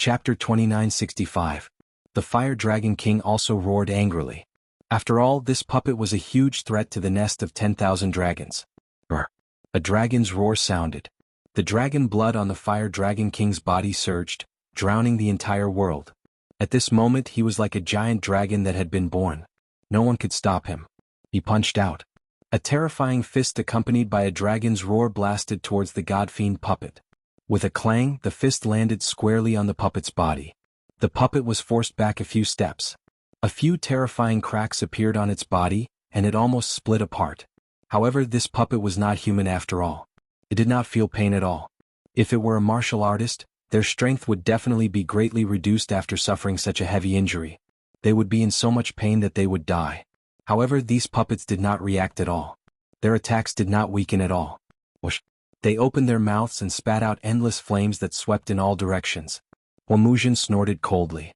Chapter 2965. The Fire Dragon King also roared angrily. After all, this puppet was a huge threat to the nest of 10,000 dragons. Brr. A dragon's roar sounded. The dragon blood on the Fire Dragon King's body surged, drowning the entire world. At this moment he was like a giant dragon that had been born. No one could stop him. He punched out. A terrifying fist accompanied by a dragon's roar blasted towards the god-fiend puppet. With a clang, the fist landed squarely on the puppet's body. The puppet was forced back a few steps. A few terrifying cracks appeared on its body, and it almost split apart. However, this puppet was not human after all. It did not feel pain at all. If it were a martial artist, their strength would definitely be greatly reduced after suffering such a heavy injury. They would be in so much pain that they would die. However, these puppets did not react at all. Their attacks did not weaken at all. Whoosh. They opened their mouths and spat out endless flames that swept in all directions. Huomuzhen snorted coldly.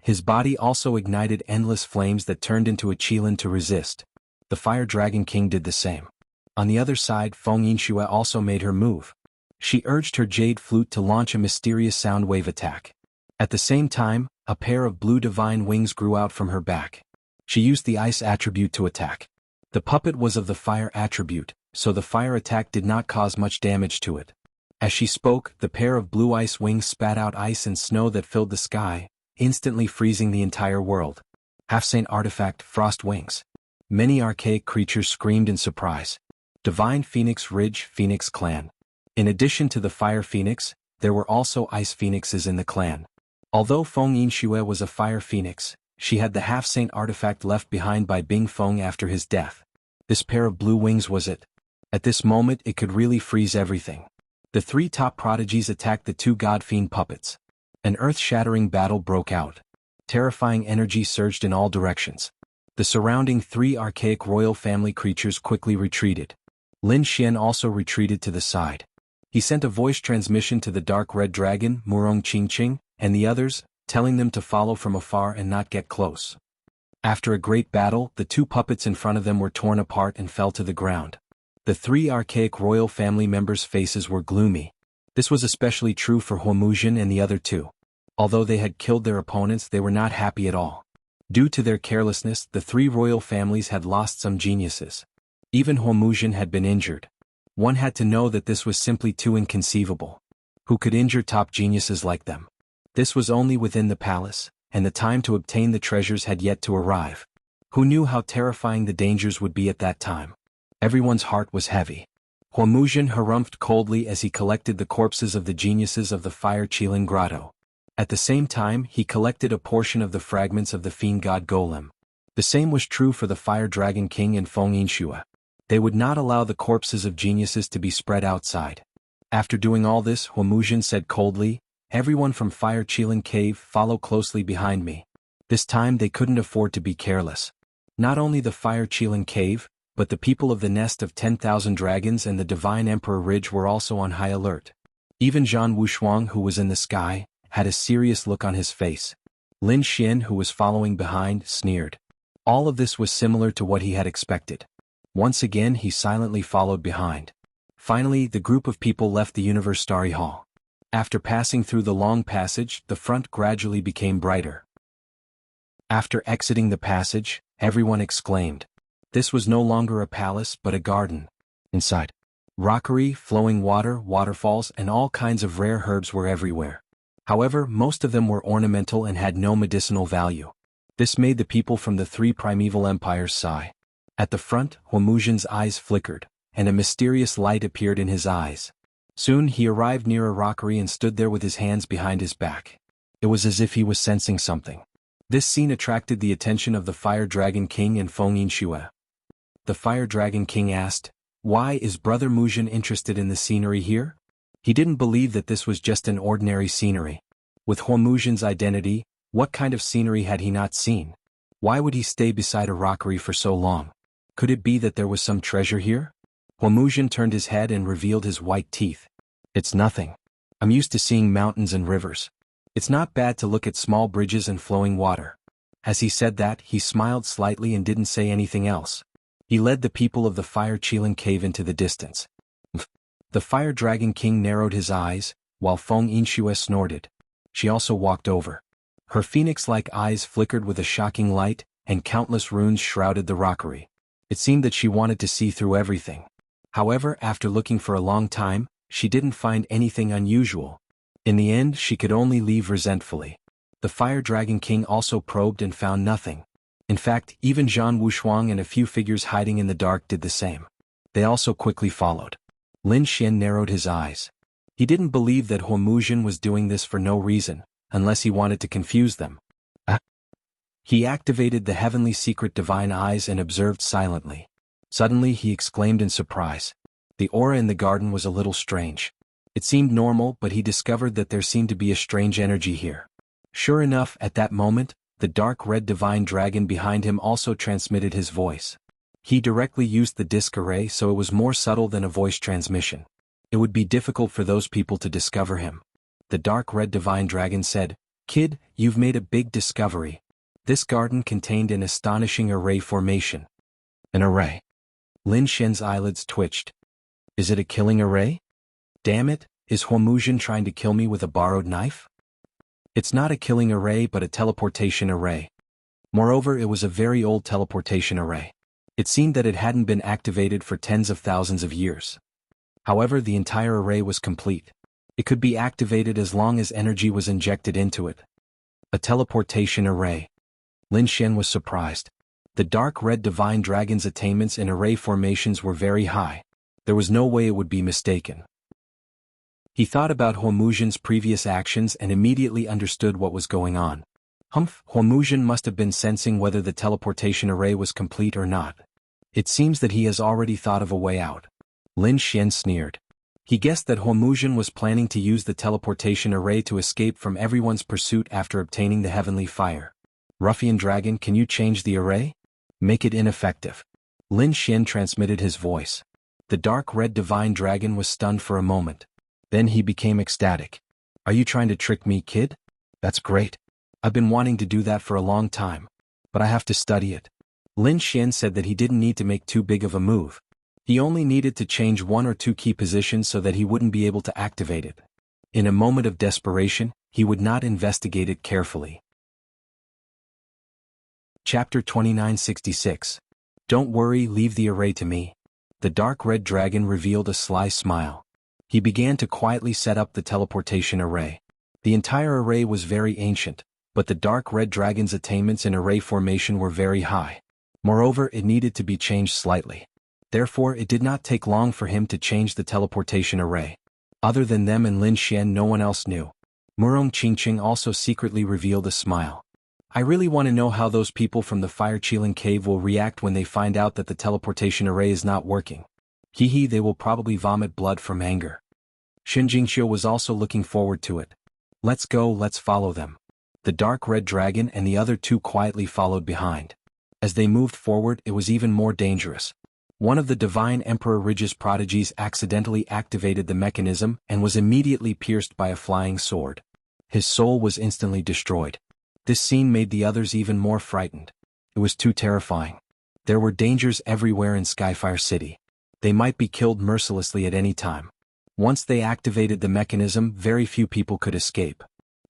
His body also ignited endless flames that turned into a qilin to resist. The Fire Dragon King did the same. On the other side, Feng Yinxue also made her move. She urged her jade flute to launch a mysterious sound wave attack. At the same time, a pair of blue divine wings grew out from her back. She used the ice attribute to attack. The puppet was of the fire attribute, so the fire attack did not cause much damage to it. As she spoke, the pair of blue ice wings spat out ice and snow that filled the sky, instantly freezing the entire world. Half-Saint Artifact, Frost Wings. Many archaic creatures screamed in surprise. Divine Phoenix Ridge Phoenix Clan. In addition to the Fire Phoenix, there were also Ice Phoenixes in the clan. Although Feng Yinxue was a Fire Phoenix, she had the Half-Saint Artifact left behind by Bing Feng after his death. This pair of blue wings was it. At this moment it could really freeze everything. The three top prodigies attacked the two god-fiend puppets. An earth-shattering battle broke out. Terrifying energy surged in all directions. The surrounding three archaic royal family creatures quickly retreated. Lin Xian also retreated to the side. He sent a voice transmission to the dark red dragon, Murong Qingqing, and the others, telling them to follow from afar and not get close. After a great battle, the two puppets in front of them were torn apart and fell to the ground. The three archaic royal family members' faces were gloomy. This was especially true for Huomuzhen and the other two. Although they had killed their opponents, they were not happy at all. Due to their carelessness, the three royal families had lost some geniuses. Even Huomuzhen had been injured. One had to know that this was simply too inconceivable. Who could injure top geniuses like them? This was only within the palace, and the time to obtain the treasures had yet to arrive. Who knew how terrifying the dangers would be at that time? Everyone's heart was heavy. Huomuzhen harumphed coldly as he collected the corpses of the geniuses of the Fire Qilin Grotto. At the same time, he collected a portion of the fragments of the Fiend God Golem. The same was true for the Fire Dragon King and Feng Yinxue. They would not allow the corpses of geniuses to be spread outside. After doing all this, Huomuzhen said coldly, "Everyone from Fire Qilin Cave, follow closely behind me." This time they couldn't afford to be careless. Not only the Fire Qilin Cave, but the people of the Nest of 10,000 Dragons and the Divine Emperor Ridge were also on high alert. Even Zhan Wushuang, who was in the sky, had a serious look on his face. Lin Xian, who was following behind, sneered. All of this was similar to what he had expected. Once again he silently followed behind. Finally, the group of people left the Universe Starry Hall. After passing through the long passage, the front gradually became brighter. After exiting the passage, everyone exclaimed. This was no longer a palace but a garden. Inside, rockery, flowing water, waterfalls, and all kinds of rare herbs were everywhere. However, most of them were ornamental and had no medicinal value. This made the people from the three primeval empires sigh. At the front, Huomuzhen's eyes flickered, and a mysterious light appeared in his eyes. Soon he arrived near a rockery and stood there with his hands behind his back. It was as if he was sensing something. This scene attracted the attention of the Fire Dragon King and Feng Yinxue. The Fire Dragon King asked, "Why is Brother Muzhen interested in the scenery here?" He didn't believe that this was just an ordinary scenery. With Huomuzhen's identity, what kind of scenery had he not seen? Why would he stay beside a rockery for so long? Could it be that there was some treasure here? Huomuzhen turned his head and revealed his white teeth. "It's nothing. I'm used to seeing mountains and rivers. It's not bad to look at small bridges and flowing water." As he said that, he smiled slightly and didn't say anything else. He led the people of the Fire Qilin Cave into the distance. The Fire Dragon King narrowed his eyes, while Feng Yinxue snorted. She also walked over. Her phoenix-like eyes flickered with a shocking light, and countless runes shrouded the rockery. It seemed that she wanted to see through everything. However, after looking for a long time, she didn't find anything unusual. In the end, she could only leave resentfully. The Fire Dragon King also probed and found nothing. In fact, even Zhan Wushuang and a few figures hiding in the dark did the same. They also quickly followed. Lin Xian narrowed his eyes. He didn't believe that Huomuzhen was doing this for no reason, unless he wanted to confuse them. He activated the heavenly secret divine eyes and observed silently. Suddenly he exclaimed in surprise. The aura in the garden was a little strange. It seemed normal, but he discovered that there seemed to be a strange energy here. Sure enough, at that moment, the dark red divine dragon behind him also transmitted his voice. He directly used the disc array, so it was more subtle than a voice transmission. It would be difficult for those people to discover him. The dark red divine dragon said, "Kid, you've made a big discovery. This garden contained an astonishing array formation." An array? Lin Xian's eyelids twitched. Is it a killing array? Damn it, is Huomuzhen trying to kill me with a borrowed knife? It's not a killing array but a teleportation array. Moreover, it was a very old teleportation array. It seemed that it hadn't been activated for tens of thousands of years. However, the entire array was complete. It could be activated as long as energy was injected into it. A teleportation array. Lin Xian was surprised. The dark red divine dragon's attainments in array formations were very high. There was no way it would be mistaken. He thought about Huomuzhen's previous actions and immediately understood what was going on. Huomuzhen must have been sensing whether the teleportation array was complete or not. It seems that he has already thought of a way out. Lin Xian sneered. He guessed that Huomuzhen was planning to use the teleportation array to escape from everyone's pursuit after obtaining the heavenly fire. Ruffian dragon, can you change the array? Make it ineffective. Lin Xian transmitted his voice. The dark red divine dragon was stunned for a moment. Then he became ecstatic. Are you trying to trick me, kid? That's great. I've been wanting to do that for a long time. But I have to study it. Lin Xian said that he didn't need to make too big of a move. He only needed to change one or two key positions so that he wouldn't be able to activate it. In a moment of desperation, he would not investigate it carefully. Chapter 2966. Don't worry, leave the array to me. The dark red dragon revealed a sly smile. He began to quietly set up the teleportation array. The entire array was very ancient, but the dark red dragon's attainments in array formation were very high. Moreover, it needed to be changed slightly. Therefore, it did not take long for him to change the teleportation array. Other than them and Lin Xian, no one else knew. Murong Qingqing also secretly revealed a smile. I really want to know how those people from the Fire Qilin cave will react when they find out that the teleportation array is not working. Hee, they will probably vomit blood from anger. Xin Jingxiu was also looking forward to it. Let's go, let's follow them. The dark red dragon and the other two quietly followed behind. As they moved forward, it was even more dangerous. One of the divine Emperor Ridge's prodigies accidentally activated the mechanism and was immediately pierced by a flying sword. His soul was instantly destroyed. This scene made the others even more frightened. It was too terrifying. There were dangers everywhere in Skyfire City. They might be killed mercilessly at any time. Once they activated the mechanism, very few people could escape.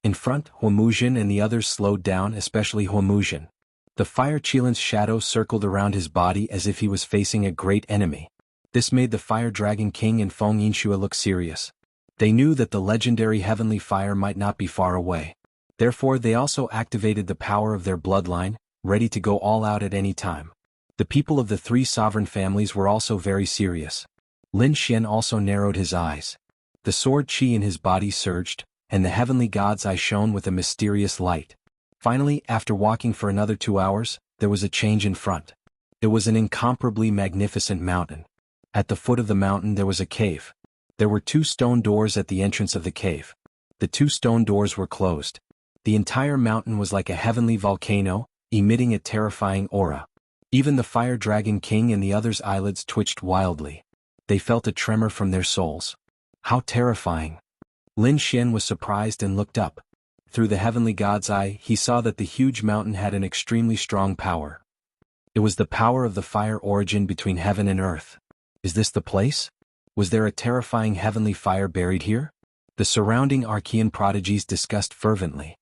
In front, Huomuzhen and the others slowed down, especially Huomuzhen. The Fire Qilin's shadow circled around his body as if he was facing a great enemy. This made the Fire Dragon King and Feng Yinxue look serious. They knew that the legendary heavenly fire might not be far away. Therefore, they also activated the power of their bloodline, ready to go all out at any time. The people of the three sovereign families were also very serious. Lin Xian also narrowed his eyes. The sword qi in his body surged, and the heavenly god's eye shone with a mysterious light. Finally, after walking for another 2 hours, there was a change in front. It was an incomparably magnificent mountain. At the foot of the mountain there was a cave. There were 2 stone doors at the entrance of the cave. The 2 stone doors were closed. The entire mountain was like a heavenly volcano, emitting a terrifying aura. Even the Fire Dragon King and the others' eyelids twitched wildly. They felt a tremor from their souls. How terrifying! Lin Xian was surprised and looked up. Through the heavenly god's eye, he saw that the huge mountain had an extremely strong power. It was the power of the fire origin between heaven and earth. Is this the place? Was there a terrifying heavenly fire buried here? The surrounding Archean prodigies discussed fervently.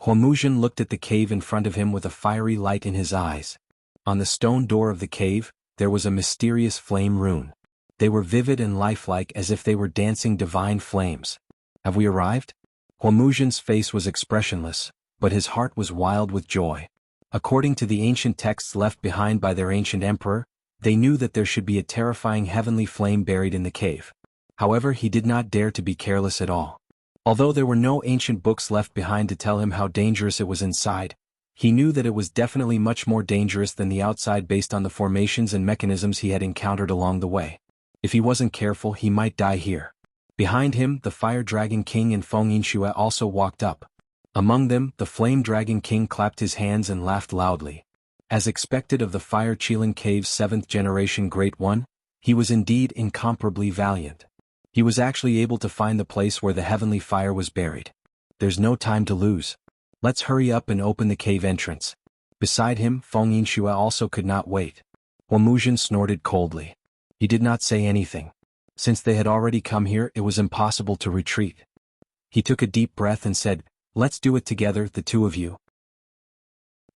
Huomuzhen looked at the cave in front of him with a fiery light in his eyes. On the stone door of the cave, there was a mysterious flame rune. They were vivid and lifelike as if they were dancing divine flames. Have we arrived? Huomuzhen's face was expressionless, but his heart was wild with joy. According to the ancient texts left behind by their ancient emperor, they knew that there should be a terrifying heavenly flame buried in the cave. However, he did not dare to be careless at all. Although there were no ancient books left behind to tell him how dangerous it was inside, he knew that it was definitely much more dangerous than the outside based on the formations and mechanisms he had encountered along the way. If he wasn't careful, he might die here. Behind him, the Fire Dragon King and Feng Yinxue also walked up. Among them, the Flame Dragon King clapped his hands and laughed loudly. As expected of the Fire Qilin Cave's 7th generation Great One, he was indeed incomparably valiant. He was actually able to find the place where the heavenly fire was buried. There's no time to lose. Let's hurry up and open the cave entrance. Beside him, Feng Yinxue also could not wait. Huomuzhen snorted coldly. He did not say anything. Since they had already come here, it was impossible to retreat. He took a deep breath and said, "Let's do it together, the two of you."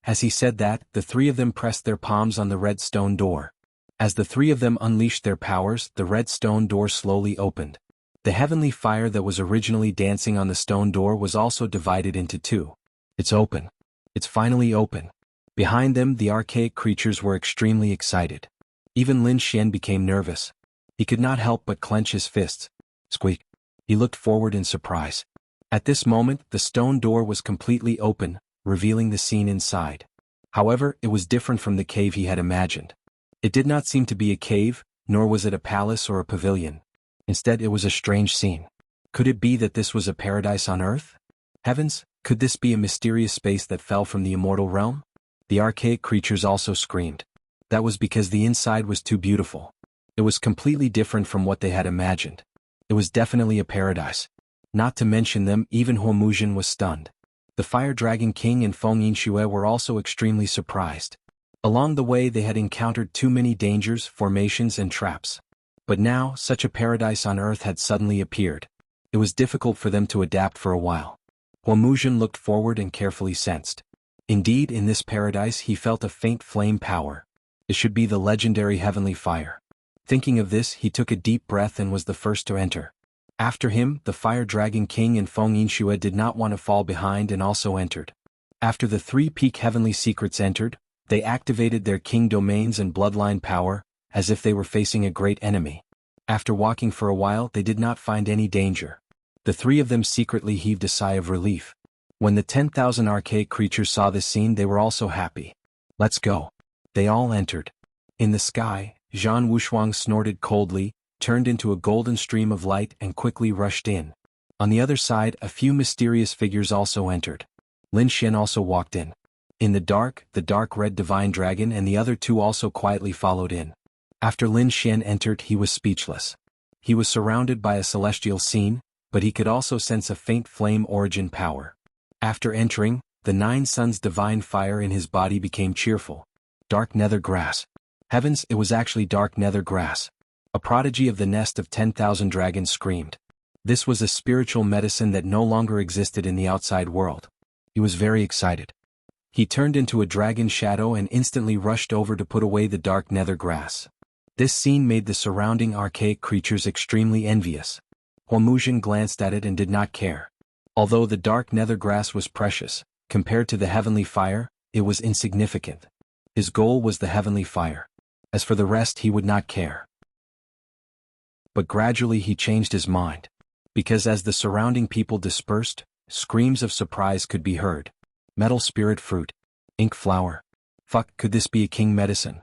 As he said that, the three of them pressed their palms on the red stone door. As the three of them unleashed their powers, the red stone door slowly opened. The heavenly fire that was originally dancing on the stone door was also divided into two. It's open. It's finally open. Behind them, the archaic creatures were extremely excited. Even Lin Xian became nervous. He could not help but clench his fists. Squeak. He looked forward in surprise. At this moment, the stone door was completely open, revealing the scene inside. However, it was different from the cave he had imagined. It did not seem to be a cave, nor was it a palace or a pavilion. Instead, it was a strange scene. Could it be that this was a paradise on earth? Heavens, could this be a mysterious space that fell from the immortal realm? The archaic creatures also screamed. That was because the inside was too beautiful. It was completely different from what they had imagined. It was definitely a paradise. Not to mention them, even Huomuzhen was stunned. The Fire Dragon King and Feng Yinxue were also extremely surprised. Along the way they had encountered too many dangers, formations and traps. But now, such a paradise on earth had suddenly appeared. It was difficult for them to adapt for a while. Huomuzhen looked forward and carefully sensed. Indeed, in this paradise he felt a faint flame power. It should be the legendary heavenly fire. Thinking of this, he took a deep breath and was the first to enter. After him, the Fire Dragon King and Feng Yinxue did not want to fall behind and also entered. After the three peak heavenly secrets entered, they activated their king domains and bloodline power, as if they were facing a great enemy. After walking for a while, they did not find any danger. The three of them secretly heaved a sigh of relief. When the 10,000 archaic creatures saw this scene, they were also happy. Let's go. They all entered. In the sky, Zhan Wushuang snorted coldly, turned into a golden stream of light and quickly rushed in. On the other side, a few mysterious figures also entered. Lin Xian also walked in. In the dark red divine dragon and the other two also quietly followed in. After Lin Xian entered, he was speechless. He was surrounded by a celestial scene, but he could also sense a faint flame origin power. After entering, the 9 suns divine fire in his body became cheerful. Dark nether grass. Heavens, it was actually dark nether grass. A prodigy of the nest of 10,000 dragons screamed. This was a spiritual medicine that no longer existed in the outside world. He was very excited. He turned into a dragon shadow and instantly rushed over to put away the dark nether grass. This scene made the surrounding archaic creatures extremely envious. Huomuzhen glanced at it and did not care. Although the dark nether grass was precious, compared to the heavenly fire, it was insignificant. His goal was the heavenly fire. As for the rest, he would not care. But gradually he changed his mind. Because as the surrounding people dispersed, screams of surprise could be heard. Metal spirit fruit. Ink flower. Fuck, could this be a king medicine?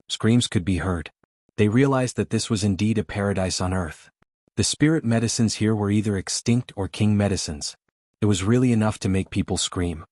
Screams could be heard. They realized that this was indeed a paradise on earth. The spirit medicines here were either extinct or king medicines. It was really enough to make people scream.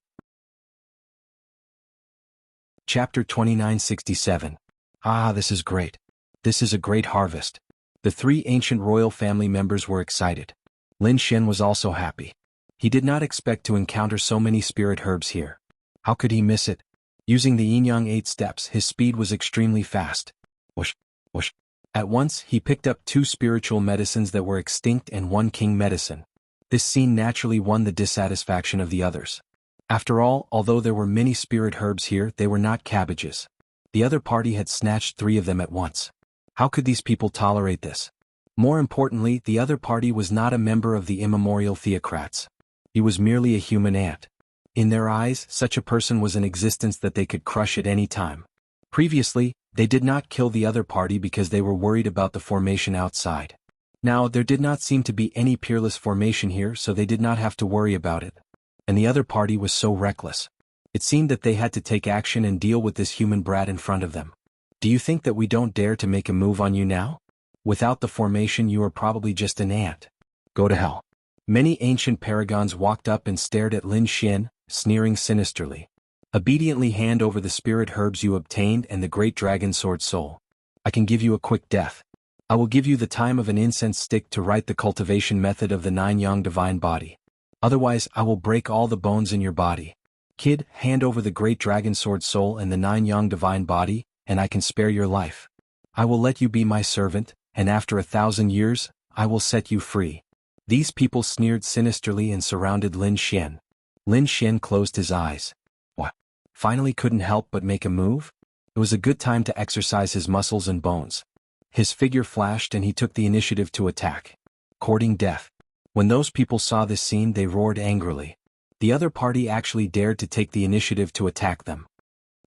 Chapter 2967. Ah, this is great. This is a great harvest. The 3 ancient royal family members were excited. Lin Xian was also happy. He did not expect to encounter so many spirit herbs here. How could he miss it? Using the yin-yang 8 steps, his speed was extremely fast. Whoosh, whoosh. At once, he picked up 2 spiritual medicines that were extinct and 1 king medicine. This scene naturally won the dissatisfaction of the others. After all, although there were many spirit herbs here, they were not cabbages. The other party had snatched 3 of them at once. How could these people tolerate this? More importantly, the other party was not a member of the immemorial theocrats. He was merely a human ant. In their eyes, such a person was an existence that they could crush at any time. Previously, they did not kill the other party because they were worried about the formation outside. Now, there did not seem to be any peerless formation here, so they did not have to worry about it. And the other party was so reckless. It seemed that they had to take action and deal with this human brat in front of them. Do you think that we don't dare to make a move on you now? Without the formation, you are probably just an ant. Go to hell. Many ancient paragons walked up and stared at Lin Xian, sneering sinisterly. Obediently hand over the spirit herbs you obtained and the great dragon sword soul. I can give you a quick death. I will give you the time of an incense stick to write the cultivation method of the 9 yang divine body. Otherwise, I will break all the bones in your body. Kid, hand over the great dragon sword soul and the 9 yang divine body, and I can spare your life. I will let you be my servant, and after 1,000 years, I will set you free. These people sneered sinisterly and surrounded Lin Xian. Lin Xian closed his eyes. What? Finally couldn't help but make a move? It was a good time to exercise his muscles and bones. His figure flashed and he took the initiative to attack. Courting death. When those people saw this scene, they roared angrily. The other party actually dared to take the initiative to attack them.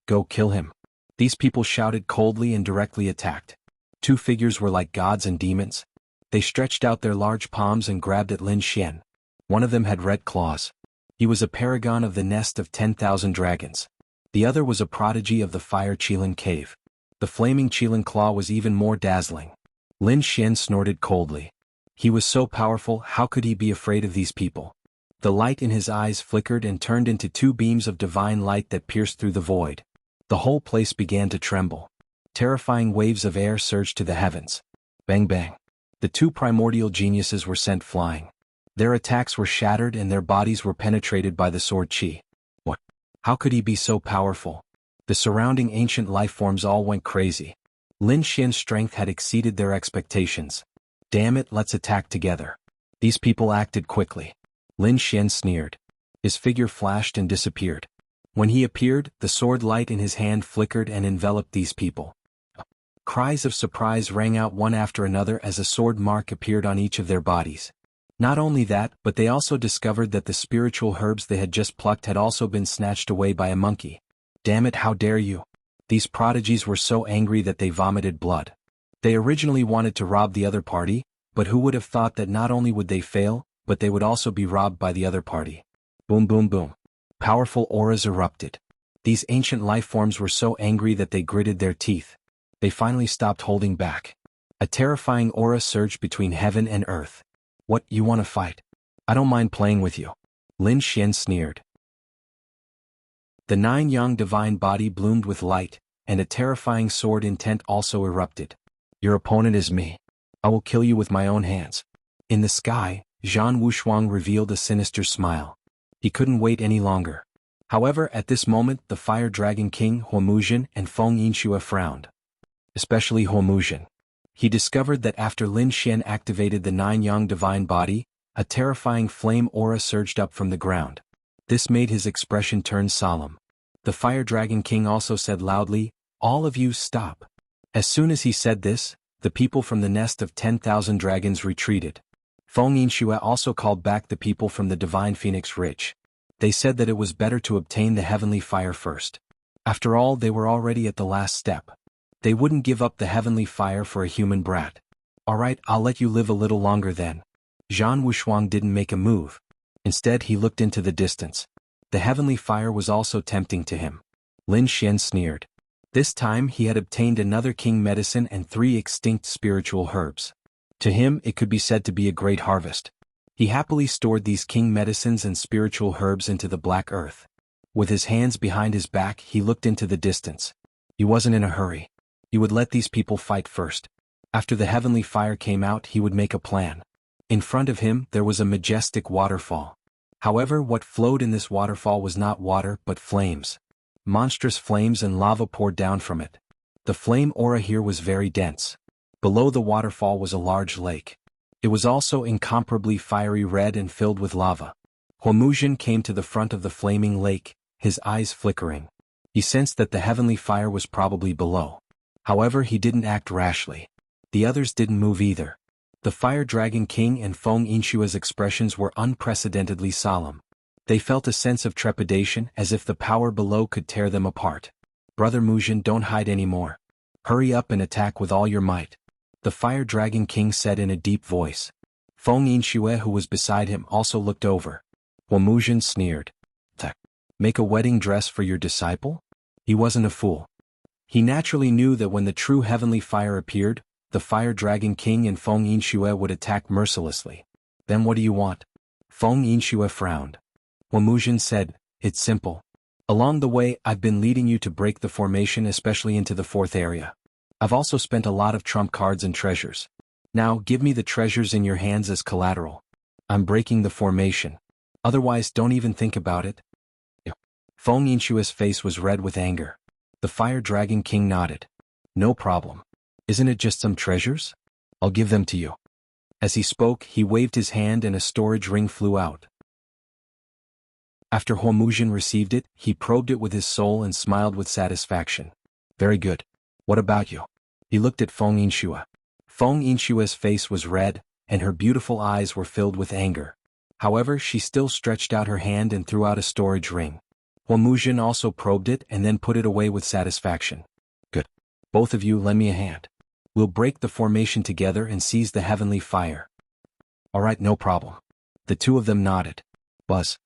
Go kill him. These people shouted coldly and directly attacked. 2 figures were like gods and demons. They stretched out their large palms and grabbed at Lin Xian. One of them had red claws. He was a paragon of the nest of 10,000 dragons. The other was a prodigy of the fire Qilin cave. The flaming Qilin claw was even more dazzling. Lin Xian snorted coldly. He was so powerful, how could he be afraid of these people? The light in his eyes flickered and turned into 2 beams of divine light that pierced through the void. The whole place began to tremble. Terrifying waves of air surged to the heavens. Bang bang. The 2 primordial geniuses were sent flying. Their attacks were shattered and their bodies were penetrated by the sword qi. What? How could he be so powerful? The surrounding ancient lifeforms all went crazy. Lin Xian's strength had exceeded their expectations. Damn it, let's attack together. These people acted quickly. Lin Xian sneered. His figure flashed and disappeared. When he appeared, the sword light in his hand flickered and enveloped these people. Cries of surprise rang out one after another as a sword mark appeared on each of their bodies. Not only that, but they also discovered that the spiritual herbs they had just plucked had also been snatched away by a monkey. Damn it, how dare you! These prodigies were so angry that they vomited blood. They originally wanted to rob the other party, but who would have thought that not only would they fail, but they would also be robbed by the other party. Boom boom boom. Powerful auras erupted. These ancient lifeforms were so angry that they gritted their teeth. They finally stopped holding back. A terrifying aura surged between heaven and earth. What, you want to fight? I don't mind playing with you. Lin Xian sneered. The 9 yang divine body bloomed with light, and a terrifying sword intent also erupted. Your opponent is me. I will kill you with my own hands. In the sky, Zhan Wushuang revealed a sinister smile. He couldn't wait any longer. However, at this moment, the Fire Dragon King Huomuzhen and Feng Yinxue frowned. Especially Huomuzhen. He discovered that after Lin Xian activated the 9 yang divine body, a terrifying flame aura surged up from the ground. This made his expression turn solemn. The Fire Dragon King also said loudly, "All of you stop." As soon as he said this, the people from the nest of 10,000 dragons retreated. Feng Yinxue also called back the people from the Divine Phoenix Ridge. They said that it was better to obtain the heavenly fire first. After all, they were already at the last step. They wouldn't give up the heavenly fire for a human brat. Alright, I'll let you live a little longer then. Zhan Wushuang didn't make a move. Instead, he looked into the distance. The heavenly fire was also tempting to him. Lin Xian sneered. This time he had obtained another king medicine and 3 extinct spiritual herbs. To him, it could be said to be a great harvest. He happily stored these king medicines and spiritual herbs into the black earth. With his hands behind his back, he looked into the distance. He wasn't in a hurry. He would let these people fight first. After the heavenly fire came out, he would make a plan. In front of him, there was a majestic waterfall. However, what flowed in this waterfall was not water, but flames. Monstrous flames and lava poured down from it. The flame aura here was very dense. Below the waterfall was a large lake. It was also incomparably fiery red and filled with lava. Huomuzhen came to the front of the flaming lake, his eyes flickering. He sensed that the heavenly fire was probably below. However, he didn't act rashly. The others didn't move either. The Fire Dragon King and Feng Yinshua's expressions were unprecedentedly solemn. They felt a sense of trepidation as if the power below could tear them apart. Brother Muzhen, don't hide anymore. Hurry up and attack with all your might. The Fire Dragon King said in a deep voice. Feng Yinshue, who was beside him, also looked over. Huomuzhen sneered. Make a wedding dress for your disciple? He wasn't a fool. He naturally knew that when the true heavenly fire appeared, the Fire Dragon King and Feng Yinshue would attack mercilessly. Then what do you want? Feng Yinshue frowned. Huomuzhen said, it's simple. Along the way, I've been leading you to break the formation, especially into the fourth area. I've also spent a lot of trump cards and treasures. Now, give me the treasures in your hands as collateral. I'm breaking the formation. Otherwise, don't even think about it. Feng Yinshue's face was red with anger. The Fire Dragon King nodded. No problem. Isn't it just some treasures? I'll give them to you. As he spoke, he waved his hand and a storage ring flew out. After Huomuzhen received it, he probed it with his soul and smiled with satisfaction. Very good. What about you? He looked at Feng Yinshue. Feng Yinshue's face was red, and her beautiful eyes were filled with anger. However, she still stretched out her hand and threw out a storage ring. Huomuzhen also probed it and then put it away with satisfaction. Good. Both of you lend me a hand. We'll break the formation together and seize the heavenly fire. All right, no problem. The two of them nodded. Buzz.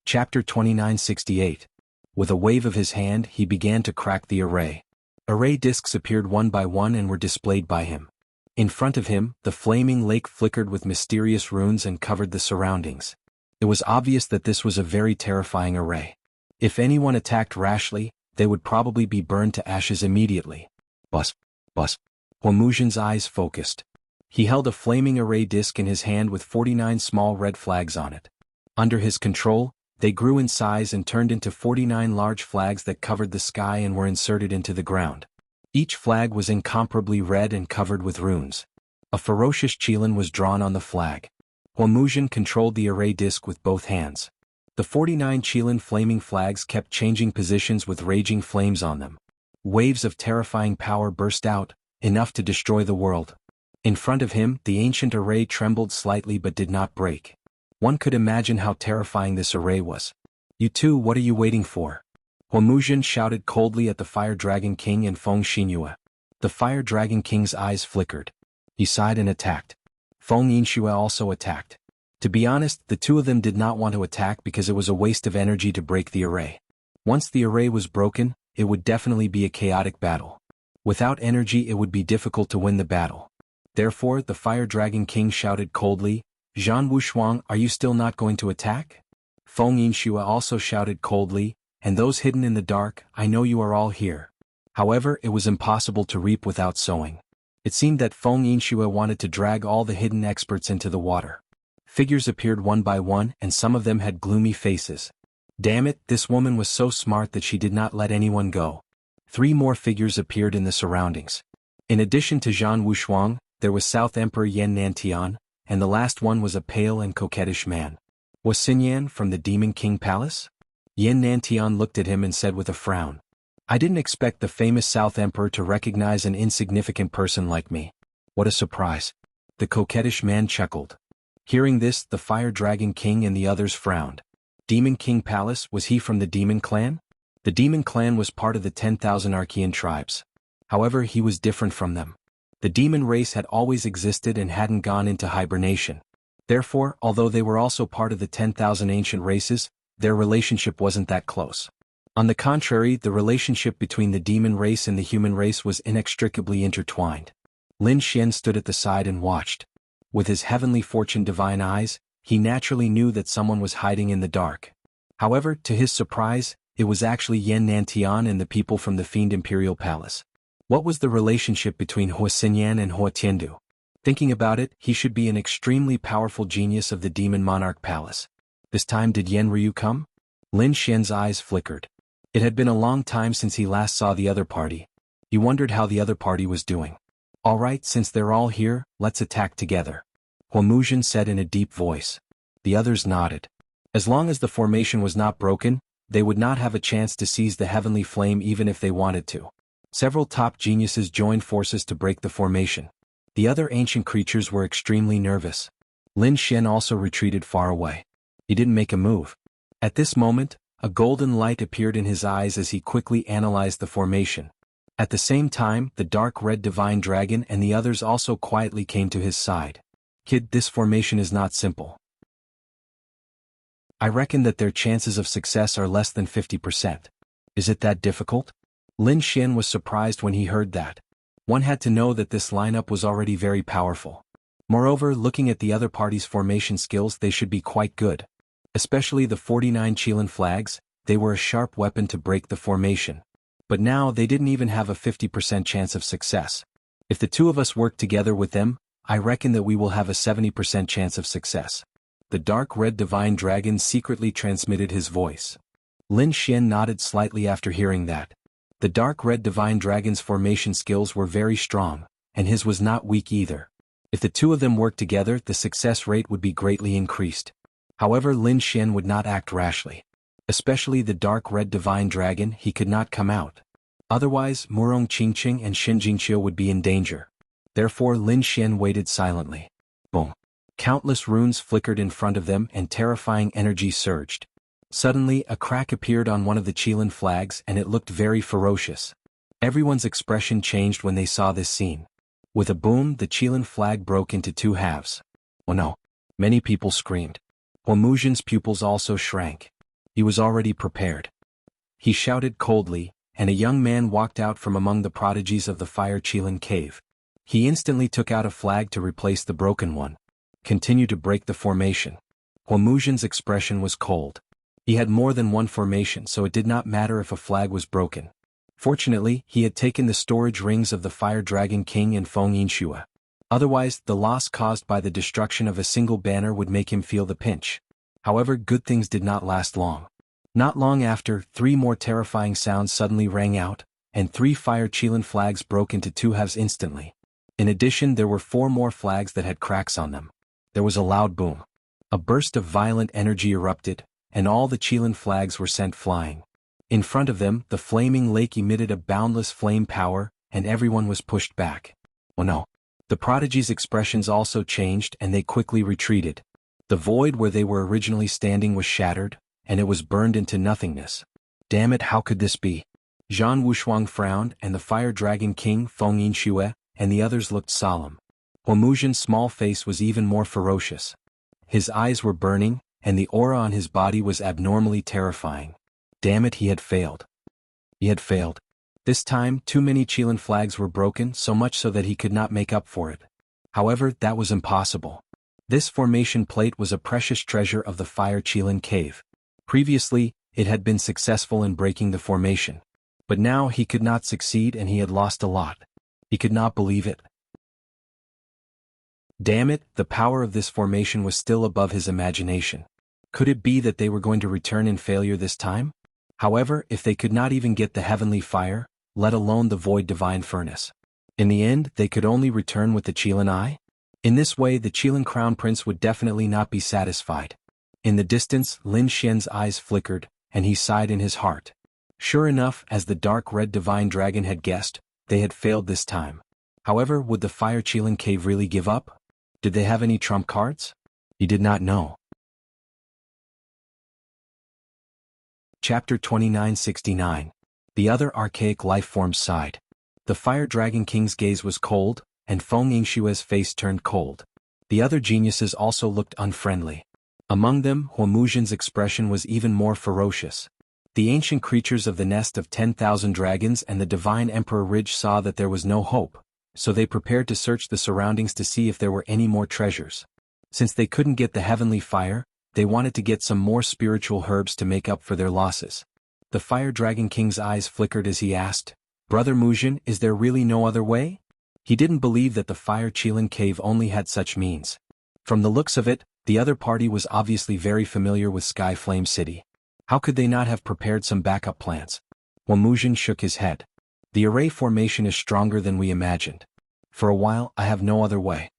Chapter 2968. With a wave of his hand, he began to crack the array. Array discs appeared one by one and were displayed by him. In front of him, the flaming lake flickered with mysterious runes and covered the surroundings. It was obvious that this was a very terrifying array. If anyone attacked rashly, they would probably be burned to ashes immediately. Buzz. Buzz. Huomuzhen's eyes focused. He held a flaming array disc in his hand with 49 small red flags on it. Under his control, they grew in size and turned into 49 large flags that covered the sky and were inserted into the ground. Each flag was incomparably red and covered with runes. A ferocious qilin was drawn on the flag. Huomuzhen controlled the array disc with both hands. The 49 qilin flaming flags kept changing positions with raging flames on them. Waves of terrifying power burst out, enough to destroy the world. In front of him, the ancient array trembled slightly but did not break. One could imagine how terrifying this array was. You two, what are you waiting for? Huomuzhen shouted coldly at the Fire Dragon King and Feng Yinshue. The Fire Dragon King's eyes flickered. He sighed and attacked. Feng Yinshue also attacked. To be honest, the two of them did not want to attack because it was a waste of energy to break the array. Once the array was broken, it would definitely be a chaotic battle. Without energy, it would be difficult to win the battle. Therefore, the Fire Dragon King shouted coldly, Zhan Wushuang, are you still not going to attack? Feng Yinshue also shouted coldly, and those hidden in the dark, I know you are all here. However, it was impossible to reap without sowing. It seemed that Feng Yinshue wanted to drag all the hidden experts into the water. Figures appeared one by one, and some of them had gloomy faces. Damn it, this woman was so smart that she did not let anyone go. 3 more figures appeared in the surroundings. In addition to Zhan Wushuang, there was South Emperor Yan Nantian, and the last one was a pale and coquettish man. Was Xinyan from the Demon King Palace? Yan Nantian looked at him and said with a frown. I didn't expect the famous South Emperor to recognize an insignificant person like me. What a surprise. The coquettish man chuckled. Hearing this, the Fire Dragon King and the others frowned. Demon King Palace, was he from the Demon Clan? The Demon Clan was part of the 10,000 Archean tribes. However, he was different from them. The demon race had always existed and hadn't gone into hibernation. Therefore, although they were also part of the 10,000 ancient races, their relationship wasn't that close. On the contrary, the relationship between the demon race and the human race was inextricably intertwined. Lin Xian stood at the side and watched. With his heavenly fortune divine eyes, he naturally knew that someone was hiding in the dark. However, to his surprise, it was actually Yan Nantian and the people from the Fiend Imperial Palace. What was the relationship between Hua Xinyan and Hua Tiandu? Thinking about it, he should be an extremely powerful genius of the Demon Monarch Palace. This time did Yan Ryu come? Lin Xian's eyes flickered. It had been a long time since he last saw the other party. He wondered how the other party was doing. Alright, since they're all here, let's attack together. Huomuzhen said in a deep voice. The others nodded. As long as the formation was not broken, they would not have a chance to seize the heavenly flame even if they wanted to. Several top geniuses joined forces to break the formation. The other ancient creatures were extremely nervous. Lin Xian also retreated far away. He didn't make a move. At this moment, a golden light appeared in his eyes as he quickly analyzed the formation. At the same time, the dark red divine dragon and the others also quietly came to his side. Kid, this formation is not simple. I reckon that their chances of success are less than 50%. Is it that difficult? Lin Xian was surprised when he heard that. One had to know that this lineup was already very powerful. Moreover, looking at the other party's formation skills, they should be quite good. Especially the 49 Qilin flags, they were a sharp weapon to break the formation. But now they didn't even have a 50% chance of success. If the two of us work together with them, I reckon that we will have a 70% chance of success. The dark red divine dragon secretly transmitted his voice. Lin Xian nodded slightly after hearing that. The dark red divine dragon's formation skills were very strong, and his was not weak either. If the two of them worked together, the success rate would be greatly increased. However, Lin Xian would not act rashly. Especially the dark red divine dragon, he could not come out. Otherwise, Murong Qingqing and Xin Jingqiu would be in danger. Therefore, Lin Xian waited silently. Boom. Countless runes flickered in front of them and terrifying energy surged. Suddenly, a crack appeared on one of the Qilin flags and it looked very ferocious. Everyone's expression changed when they saw this scene. With a boom, the Qilin flag broke into two halves. Oh no! Many people screamed. Huomuzhen's pupils also shrank. He was already prepared. He shouted coldly, and a young man walked out from among the prodigies of the Fire Qilin cave. He instantly took out a flag to replace the broken one. Continue to break the formation. Huomuzhen's expression was cold. He had more than one formation, so it did not matter if a flag was broken. Fortunately, he had taken the storage rings of the Fire Dragon King and Feng Yinxue. Otherwise, the loss caused by the destruction of a single banner would make him feel the pinch. However, good things did not last long. Not long after, 3 more terrifying sounds suddenly rang out, and 3 Fire Qilin flags broke into 2 halves instantly. In addition, there were 4 more flags that had cracks on them. There was a loud boom. A burst of violent energy erupted, and all the Qilin flags were sent flying. In front of them, the flaming lake emitted a boundless flame power, and everyone was pushed back. Oh no! The prodigy's expressions also changed and they quickly retreated. The void where they were originally standing was shattered, and it was burned into nothingness. Damn it, how could this be? Zhan Wushuang frowned, and the Fire Dragon King Feng Yinxue and the others looked solemn. Huomuzhen's small face was even more ferocious. His eyes were burning, and the aura on his body was abnormally terrifying. Damn it, he had failed. He had failed. This time, too many Qilin flags were broken, so much so that he could not make up for it. However, that was impossible. This formation plate was a precious treasure of the Fire Qilin cave. Previously, it had been successful in breaking the formation. But now he could not succeed and he had lost a lot. He could not believe it. Damn it, the power of this formation was still above his imagination. Could it be that they were going to return in failure this time? However, if they could not even get the heavenly fire, let alone the void divine furnace. In the end, they could only return with the Qilin eye? In this way, the Qilin crown prince would definitely not be satisfied. In the distance, Lin Xian's eyes flickered, and he sighed in his heart. Sure enough, as the dark red divine dragon had guessed, they had failed this time. However, would the Fire Qilin cave really give up? Did they have any trump cards? He did not know. Chapter 2969. The other archaic lifeforms sighed. The Fire Dragon King's gaze was cold, and Feng Yingxue's face turned cold. The other geniuses also looked unfriendly. Among them, Huomuzhen's expression was even more ferocious. The ancient creatures of the nest of 10,000 dragons and the divine Emperor Ridge saw that there was no hope, so they prepared to search the surroundings to see if there were any more treasures. Since they couldn't get the heavenly fire, they wanted to get some more spiritual herbs to make up for their losses. The Fire Dragon King's eyes flickered as he asked, "Brother Muzhen, is there really no other way?" He didn't believe that the Fire Qilin cave only had such means. From the looks of it, the other party was obviously very familiar with Sky Flame City. How could they not have prepared some backup plans? Huomuzhen shook his head. The array formation is stronger than we imagined. For a while, I have no other way.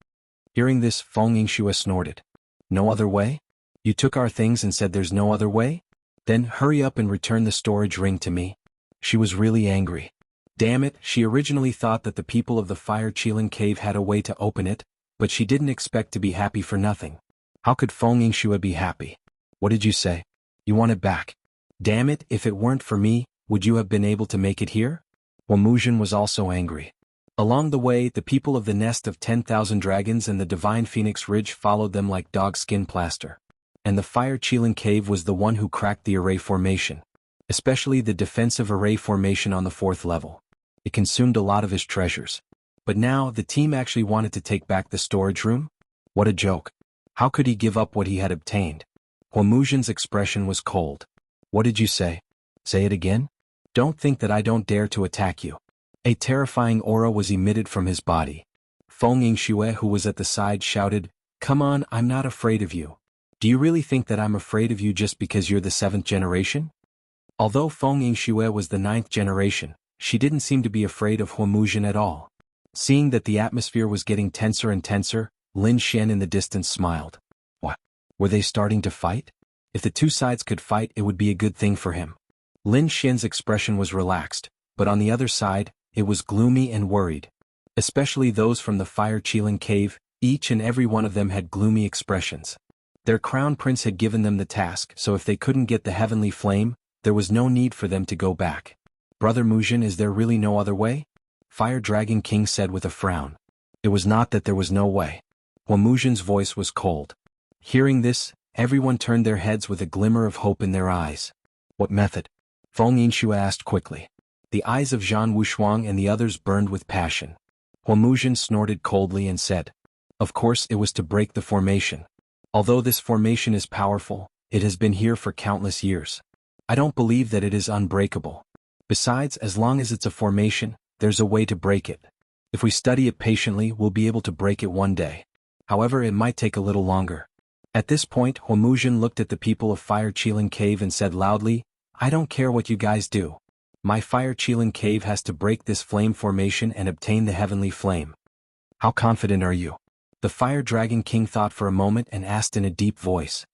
Hearing this, Feng Yingxue snorted. No other way? You took our things and said there's no other way? Then hurry up and return the storage ring to me. She was really angry. Damn it, she originally thought that the people of the Fire Qilin Cave had a way to open it, but she didn't expect to be happy for nothing. How could Feng Yingxue be happy? What did you say? You want it back? Damn it, if it weren't for me, would you have been able to make it here? Wamuzhen was also angry. Along the way, the people of the Nest of 10,000 Dragons and the Divine Phoenix Ridge followed them like dog skin plaster. And the Fire Qilin Cave was the one who cracked the array formation. Especially the defensive array formation on the 4th level. It consumed a lot of his treasures. But now, the team actually wanted to take back the storage room? What a joke. How could he give up what he had obtained? Wamuzhen's expression was cold. What did you say? Say it again? Don't think that I don't dare to attack you. A terrifying aura was emitted from his body. Feng Yingxue, who was at the side, shouted, Come on, I'm not afraid of you. Do you really think that I'm afraid of you just because you're the 7th generation? Although Feng Yingxue was the 9th generation, she didn't seem to be afraid of Wamuzhen at all. Seeing that the atmosphere was getting tenser and tenser, Lin Xian in the distance smiled. What? Were they starting to fight? If the two sides could fight, it would be a good thing for him. Lin Xian's expression was relaxed, but on the other side, it was gloomy and worried. Especially those from the Fire Qilin Cave, each and every one of them had gloomy expressions. Their crown prince had given them the task, so if they couldn't get the heavenly flame, there was no need for them to go back. Brother Muzhen, is there really no other way? Fire Dragon King said with a frown. It was not that there was no way. Wamuzhen's voice was cold. Hearing this, everyone turned their heads with a glimmer of hope in their eyes. What method? Feng Yingxue asked quickly. The eyes of Zhan Wushuang and the others burned with passion. Wamuzhen snorted coldly and said, Of course it was to break the formation. Although this formation is powerful, it has been here for countless years. I don't believe that it is unbreakable. Besides, as long as it's a formation, there's a way to break it. If we study it patiently, we'll be able to break it one day. However, it might take a little longer. At this point, Wamuzhen looked at the people of Fire Qilin Cave and said loudly, I don't care what you guys do. My Fire Qilin Cave has to break this flame formation and obtain the heavenly flame. How confident are you? The Fire Dragon King thought for a moment and asked in a deep voice.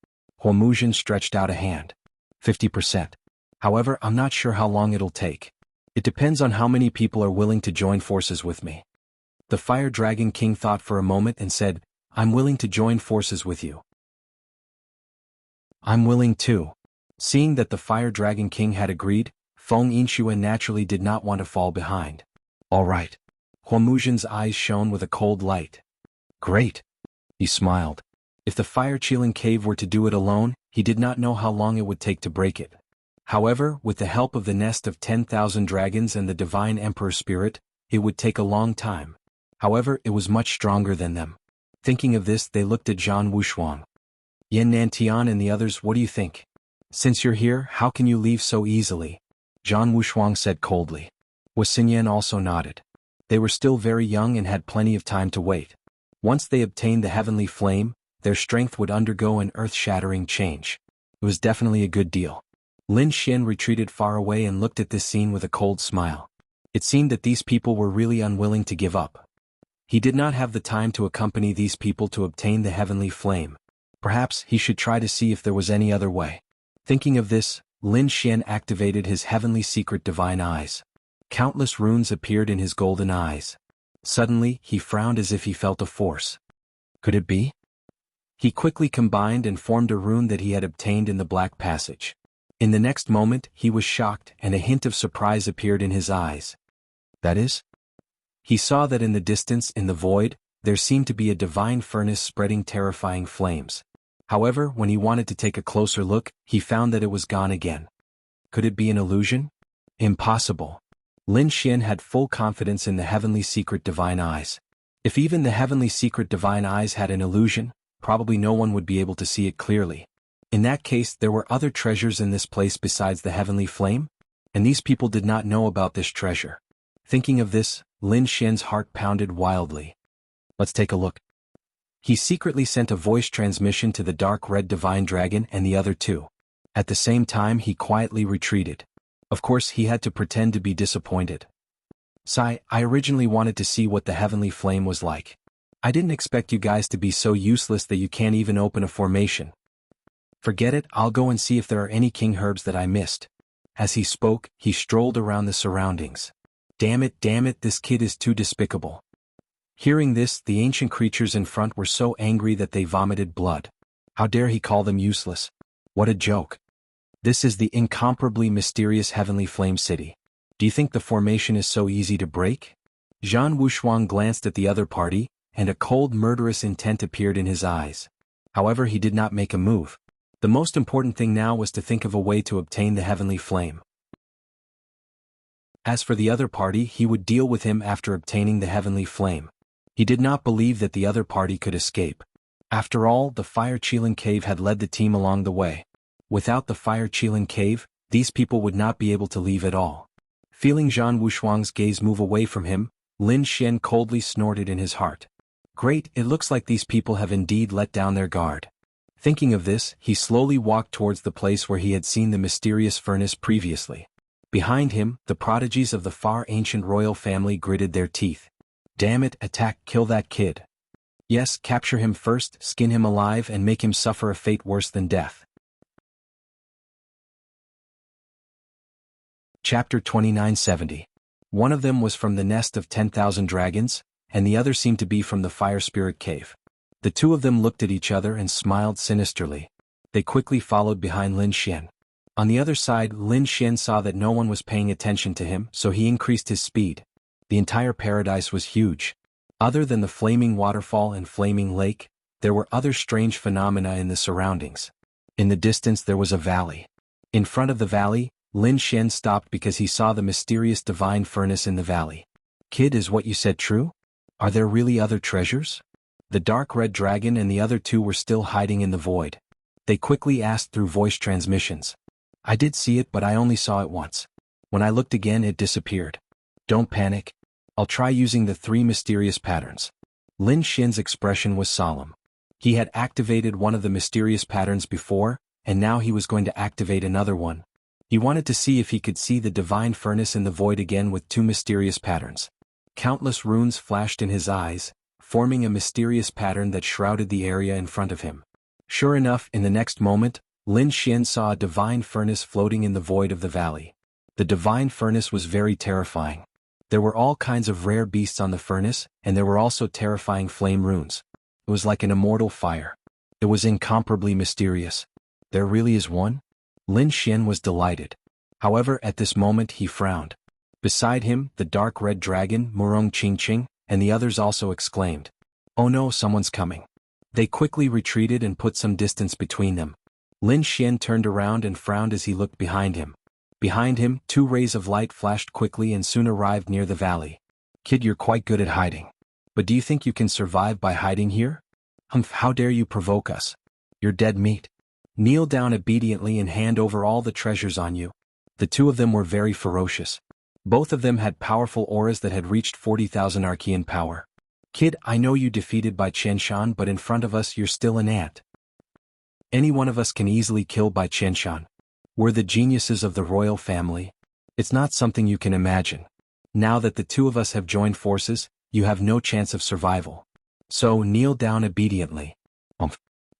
Wamuzhen stretched out a hand. 50%. However, I'm not sure how long it'll take. It depends on how many people are willing to join forces with me. The Fire Dragon King thought for a moment and said, I'm willing to join forces with you. I'm willing too. Seeing that the Fire Dragon King had agreed, Feng Yingxue naturally did not want to fall behind. All right. Wamuzhen's eyes shone with a cold light. Great. He smiled. If the Fire Qilin Cave were to do it alone, he did not know how long it would take to break it. However, with the help of the Nest of 10,000 Dragons and the Divine Emperor Spirit, it would take a long time. However, it was much stronger than them. Thinking of this, they looked at Zhan Wushuang. Yan Nantian and the others, what do you think? Since you're here, how can you leave so easily? Zhan Wushuang said coldly. Wuxia also nodded. They were still very young and had plenty of time to wait. Once they obtained the heavenly flame, their strength would undergo an earth-shattering change. It was definitely a good deal. Lin Xian retreated far away and looked at this scene with a cold smile. It seemed that these people were really unwilling to give up. He did not have the time to accompany these people to obtain the heavenly flame. Perhaps he should try to see if there was any other way. Thinking of this, Lin Xian activated his heavenly secret divine eyes. Countless runes appeared in his golden eyes. Suddenly, he frowned as if he felt a force. Could it be? He quickly combined and formed a rune that he had obtained in the Black Passage. In the next moment, he was shocked and a hint of surprise appeared in his eyes. That is? He saw that in the distance, in the void, there seemed to be a divine furnace spreading terrifying flames. However, when he wanted to take a closer look, he found that it was gone again. Could it be an illusion? Impossible. Lin Xian had full confidence in the heavenly secret divine eyes. If even the heavenly secret divine eyes had an illusion, probably no one would be able to see it clearly. In that case, there were other treasures in this place besides the heavenly flame? And these people did not know about this treasure. Thinking of this, Lin Xian's heart pounded wildly. Let's take a look. He secretly sent a voice transmission to the dark red divine dragon and the other two. At the same time, he quietly retreated. Of course, he had to pretend to be disappointed. Sigh, I originally wanted to see what the heavenly flame was like. I didn't expect you guys to be so useless that you can't even open a formation. Forget it, I'll go and see if there are any king herbs that I missed. As he spoke, he strolled around the surroundings. Damn it, this kid is too despicable. Hearing this, the ancient creatures in front were so angry that they vomited blood. How dare he call them useless? What a joke. This is the incomparably mysterious Heavenly Flame City. Do you think the formation is so easy to break? Zhan Wushuang glanced at the other party, and a cold murderous intent appeared in his eyes. However, he did not make a move. The most important thing now was to think of a way to obtain the Heavenly Flame. As for the other party, he would deal with him after obtaining the Heavenly Flame. He did not believe that the other party could escape. After all, the Fire Qilin Cave had led the team along the way. Without the Fire Qilin Cave, these people would not be able to leave at all. Feeling Zhan Wushuang's gaze move away from him, Lin Xian coldly snorted in his heart. Great, it looks like these people have indeed let down their guard. Thinking of this, he slowly walked towards the place where he had seen the mysterious furnace previously. Behind him, the prodigies of the far ancient royal family gritted their teeth. Damn it, attack, kill that kid. Yes, capture him first, skin him alive and make him suffer a fate worse than death. Chapter 2970. One of them was from the nest of 10,000 dragons, and the other seemed to be from the Fire Spirit Cave. The two of them looked at each other and smiled sinisterly. They quickly followed behind Lin Xian. On the other side, Lin Xian saw that no one was paying attention to him, so he increased his speed. The entire paradise was huge. Other than the flaming waterfall and flaming lake, there were other strange phenomena in the surroundings. In the distance there was a valley. In front of the valley, Lin Xian stopped because he saw the mysterious divine furnace in the valley. Kid, is what you said true? Are there really other treasures? The dark red dragon and the other two were still hiding in the void. They quickly asked through voice transmissions. I did see it, but I only saw it once. When I looked again, it disappeared. Don't panic. I'll try using the 3 mysterious patterns. Lin Xian's expression was solemn. He had activated one of the mysterious patterns before, and now he was going to activate another one. He wanted to see if he could see the divine furnace in the void again with 2 mysterious patterns. Countless runes flashed in his eyes, forming a mysterious pattern that shrouded the area in front of him. Sure enough, in the next moment, Lin Xian saw a divine furnace floating in the void of the valley. The divine furnace was very terrifying. There were all kinds of rare beasts on the furnace, and there were also terrifying flame runes. It was like an immortal fire. It was incomparably mysterious. There really is one? Lin Xian was delighted. However, at this moment he frowned. Beside him, the dark red dragon, Murong Qingqing, and the others also exclaimed, "Oh no, someone's coming." They quickly retreated and put some distance between them. Lin Xian turned around and frowned as he looked behind him. Behind him, 2 rays of light flashed quickly and soon arrived near the valley. Kid, you're quite good at hiding. But do you think you can survive by hiding here? Humph, how dare you provoke us? You're dead meat. Kneel down obediently and hand over all the treasures on you. The 2 of them were very ferocious. Both of them had powerful auras that had reached 40,000 Archean power. Kid, I know you defeated by Qianshan, but in front of us you're still an ant. Any one of us can easily kill by Qianshan. We're the geniuses of the royal family. It's not something you can imagine. Now that the 2 of us have joined forces, you have no chance of survival. So kneel down obediently.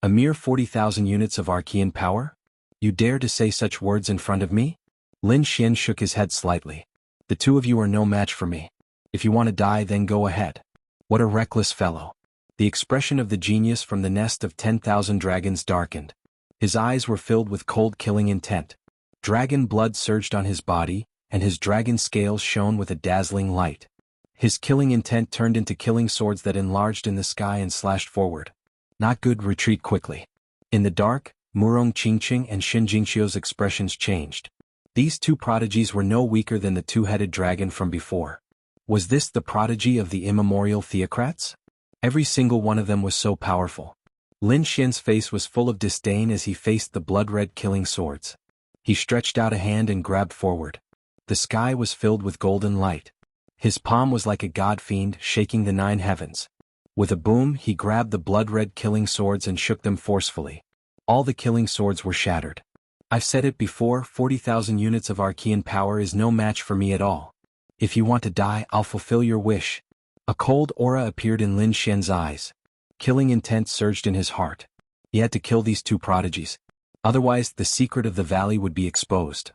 A mere 40,000 units of Archean power? You dare to say such words in front of me? Lin Xian shook his head slightly. The 2 of you are no match for me. If you want to die, then go ahead. What a reckless fellow. The expression of the genius from the nest of 10,000 dragons darkened. His eyes were filled with cold killing intent. Dragon blood surged on his body, and his dragon scales shone with a dazzling light. His killing intent turned into killing swords that enlarged in the sky and slashed forward. Not good, retreat quickly. In the dark, Murong Qingqing and Xin Jingxiu's expressions changed. These 2 prodigies were no weaker than the 2-headed dragon from before. Was this the prodigy of the immemorial theocrats? Every single one of them was so powerful. Lin Xian's face was full of disdain as he faced the blood-red killing swords. He stretched out a hand and grabbed forward. The sky was filled with golden light. His palm was like a god-fiend shaking the 9 heavens. With a boom, he grabbed the blood-red killing swords and shook them forcefully. All the killing swords were shattered. I've said it before, 40,000 units of Archean power is no match for me at all. If you want to die, I'll fulfill your wish. A cold aura appeared in Lin Xian's eyes. Killing intent surged in his heart. He had to kill these two prodigies. Otherwise, the secret of the valley would be exposed.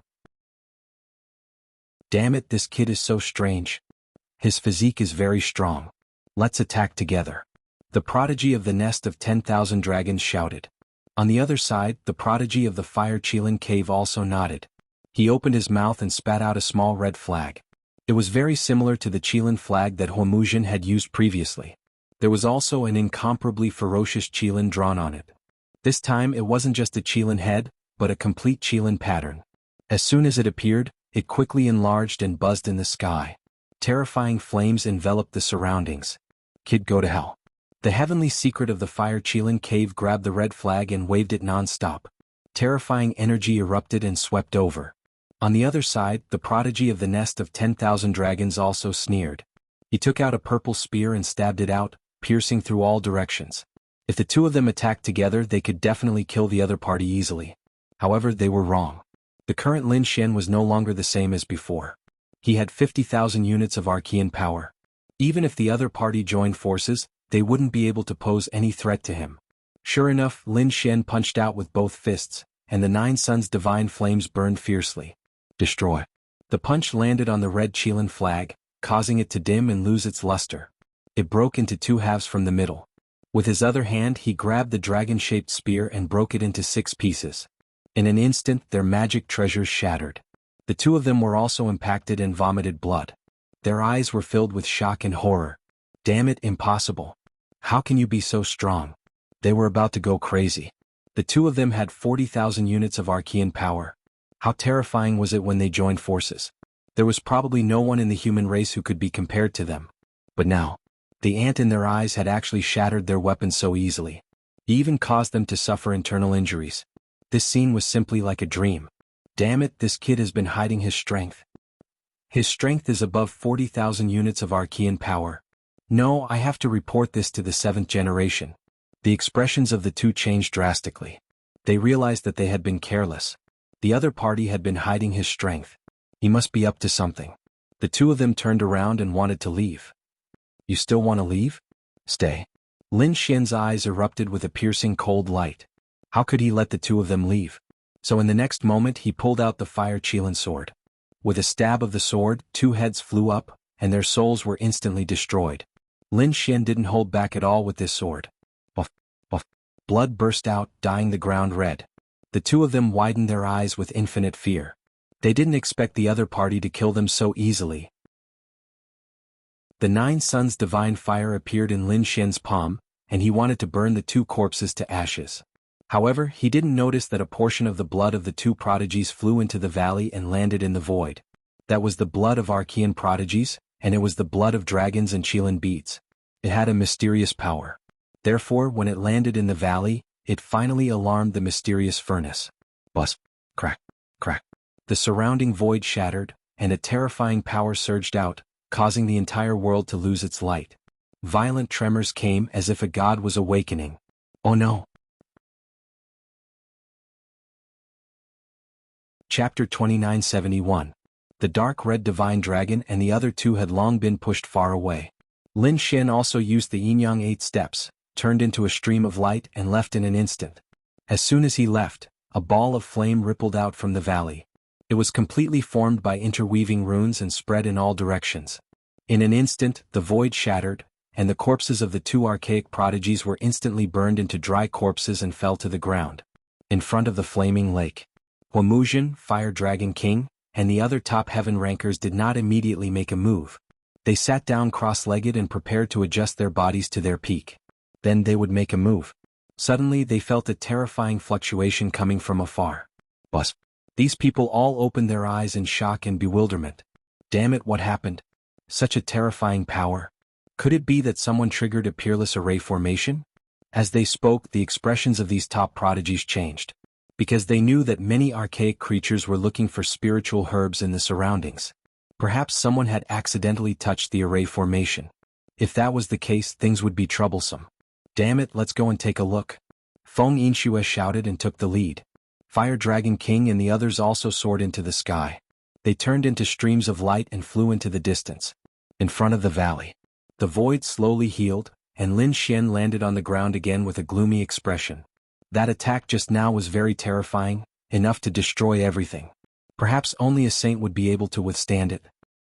Damn it, this kid is so strange. His physique is very strong. Let's attack together. The prodigy of the nest of 10,000 dragons shouted. On the other side, the prodigy of the fire Qilin cave also nodded. He opened his mouth and spat out a small red flag. It was very similar to the Qilin flag that Huomuzhen had used previously. There was also an incomparably ferocious Qilin drawn on it. This time it wasn't just a Qilin head, but a complete Qilin pattern. As soon as it appeared, it quickly enlarged and buzzed in the sky. Terrifying flames enveloped the surroundings. Kid, go to hell. The heavenly secret of the fire Qilin cave grabbed the red flag and waved it non-stop. Terrifying energy erupted and swept over. On the other side, the prodigy of the nest of 10,000 dragons also sneered. He took out a purple spear and stabbed it out, piercing through all directions. If the two of them attacked together, they could definitely kill the other party easily. However, they were wrong. The current Lin Xian was no longer the same as before. He had 50,000 units of Archean power. Even if the other party joined forces, they wouldn't be able to pose any threat to him. Sure enough, Lin Xian punched out with both fists, and the 9 suns' divine flames burned fiercely. Destroy. The punch landed on the red Qilin flag, causing it to dim and lose its luster. It broke into 2 halves from the middle. With his other hand he grabbed the dragon-shaped spear and broke it into 6 pieces. In an instant their magic treasures shattered. The two of them were also impacted and vomited blood. Their eyes were filled with shock and horror. Damn it, impossible. How can you be so strong? They were about to go crazy. The two of them had 40,000 units of Archean power. How terrifying was it when they joined forces? There was probably no one in the human race who could be compared to them. But now, the ant in their eyes had actually shattered their weapons so easily. He even caused them to suffer internal injuries. This scene was simply like a dream. Damn it, this kid has been hiding his strength. His strength is above 40,000 units of Archean power. No, I have to report this to the 7th generation. The expressions of the two changed drastically. They realized that they had been careless. The other party had been hiding his strength. He must be up to something. The two of them turned around and wanted to leave. You still want to leave? Stay. Lin Xian's eyes erupted with a piercing cold light. How could he let the two of them leave? So in the next moment he pulled out the fire Qilin sword. With a stab of the sword, 2 heads flew up, and their souls were instantly destroyed. Lin Xian didn't hold back at all with this sword. Buff, buff. Blood burst out, dyeing the ground red. The two of them widened their eyes with infinite fear. They didn't expect the other party to kill them so easily. The 9 suns' divine fire appeared in Lin Xian's palm, and he wanted to burn the 2 corpses to ashes. However, he didn't notice that a portion of the blood of the 2 prodigies flew into the valley and landed in the void. That was the blood of Archean prodigies, and it was the blood of dragons and Qilin beads. It had a mysterious power. Therefore, when it landed in the valley, it finally alarmed the mysterious furnace. Buzz, crack, crack. The surrounding void shattered, and a terrifying power surged out, causing the entire world to lose its light. Violent tremors came as if a god was awakening. Oh no! Chapter 2971. The dark red divine dragon and the other 2 had long been pushed far away. Lin Xian also used the yin-yang 8 steps, turned into a stream of light and left in an instant. As soon as he left, a ball of flame rippled out from the valley. It was completely formed by interweaving runes and spread in all directions. In an instant, the void shattered, and the corpses of the 2 archaic prodigies were instantly burned into dry corpses and fell to the ground. In front of the flaming lake, Huomuzhen, Fire Dragon King, and the other top heaven rankers did not immediately make a move. They sat down cross-legged and prepared to adjust their bodies to their peak. Then they would make a move. Suddenly they felt a terrifying fluctuation coming from afar. Buzz. These people all opened their eyes in shock and bewilderment. Damn it, what happened? Such a terrifying power. Could it be that someone triggered a peerless array formation? As they spoke, the expressions of these top prodigies changed. Because they knew that many archaic creatures were looking for spiritual herbs in the surroundings. Perhaps someone had accidentally touched the array formation. If that was the case, things would be troublesome. Damn it, let's go and take a look. Feng Yinxue shouted and took the lead. Fire Dragon King and the others also soared into the sky. They turned into streams of light and flew into the distance. In front of the valley, the void slowly healed, and Lin Xian landed on the ground again with a gloomy expression. That attack just now was very terrifying, enough to destroy everything. Perhaps only a saint would be able to withstand it.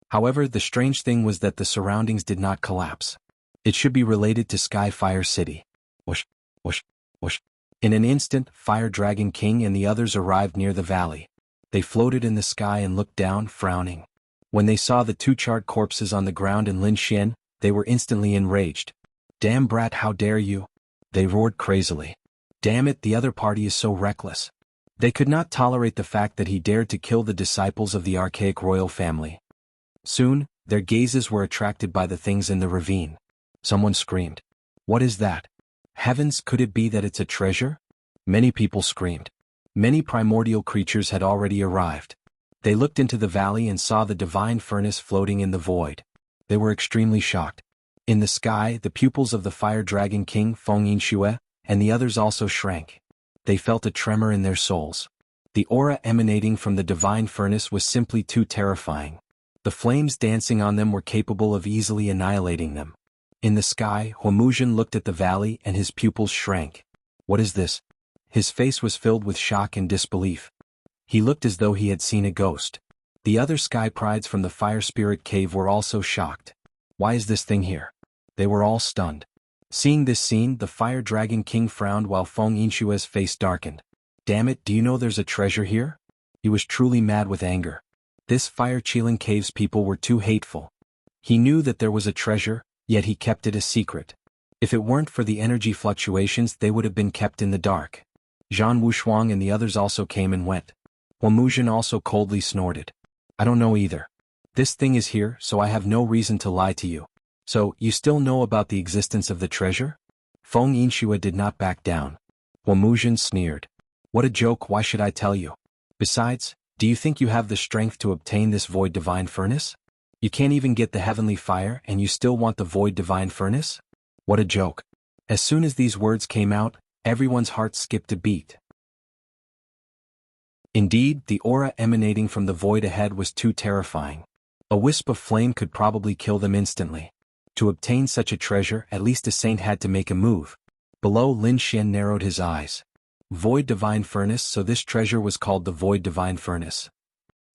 However, the strange thing was that the surroundings did not collapse. It should be related to Sky Fire City. Whoosh, whoosh, whoosh. In an instant, Fire Dragon King and the others arrived near the valley. They floated in the sky and looked down, frowning. When they saw the two charred corpses on the ground and Lin Xian, they were instantly enraged. "Damn brat, how dare you!" they roared crazily. "Damn it, the other party is so reckless." They could not tolerate the fact that he dared to kill the disciples of the archaic royal family. Soon, their gazes were attracted by the things in the ravine. Someone screamed. "What is that? Heavens, could it be that it's a treasure?" Many people screamed. Many primordial creatures had already arrived. They looked into the valley and saw the divine furnace floating in the void. They were extremely shocked. In the sky, the pupils of the Fire Dragon King Feng Yinxue and the others also shrank. They felt a tremor in their souls. The aura emanating from the divine furnace was simply too terrifying. The flames dancing on them were capable of easily annihilating them. In the sky, Huomuzhen looked at the valley and his pupils shrank. "What is this?" His face was filled with shock and disbelief. He looked as though he had seen a ghost. The other sky prides from the Fire Spirit Cave were also shocked. "Why is this thing here?" They were all stunned. Seeing this scene, the Fire Dragon King frowned while Feng Yinshue's face darkened. "Damn it, do you know there's a treasure here?" He was truly mad with anger. This Fire Chilling Cave's people were too hateful. He knew that there was a treasure, yet he kept it a secret. If it weren't for the energy fluctuations, they would have been kept in the dark. Zhan Wushuang and the others also came and went. Huomuzhen also coldly snorted. "I don't know either. This thing is here, so I have no reason to lie to you." "So, you still know about the existence of the treasure?" Feng Yinxue did not back down. Huomuzhen sneered. "What a joke, why should I tell you? Besides, do you think you have the strength to obtain this void divine furnace? You can't even get the heavenly fire and you still want the void divine furnace? What a joke." As soon as these words came out, everyone's heart skipped a beat. Indeed, the aura emanating from the void ahead was too terrifying. A wisp of flame could probably kill them instantly. To obtain such a treasure, at least a saint had to make a move. Below, Lin Xian narrowed his eyes. Void Divine Furnace, so this treasure was called the Void Divine Furnace.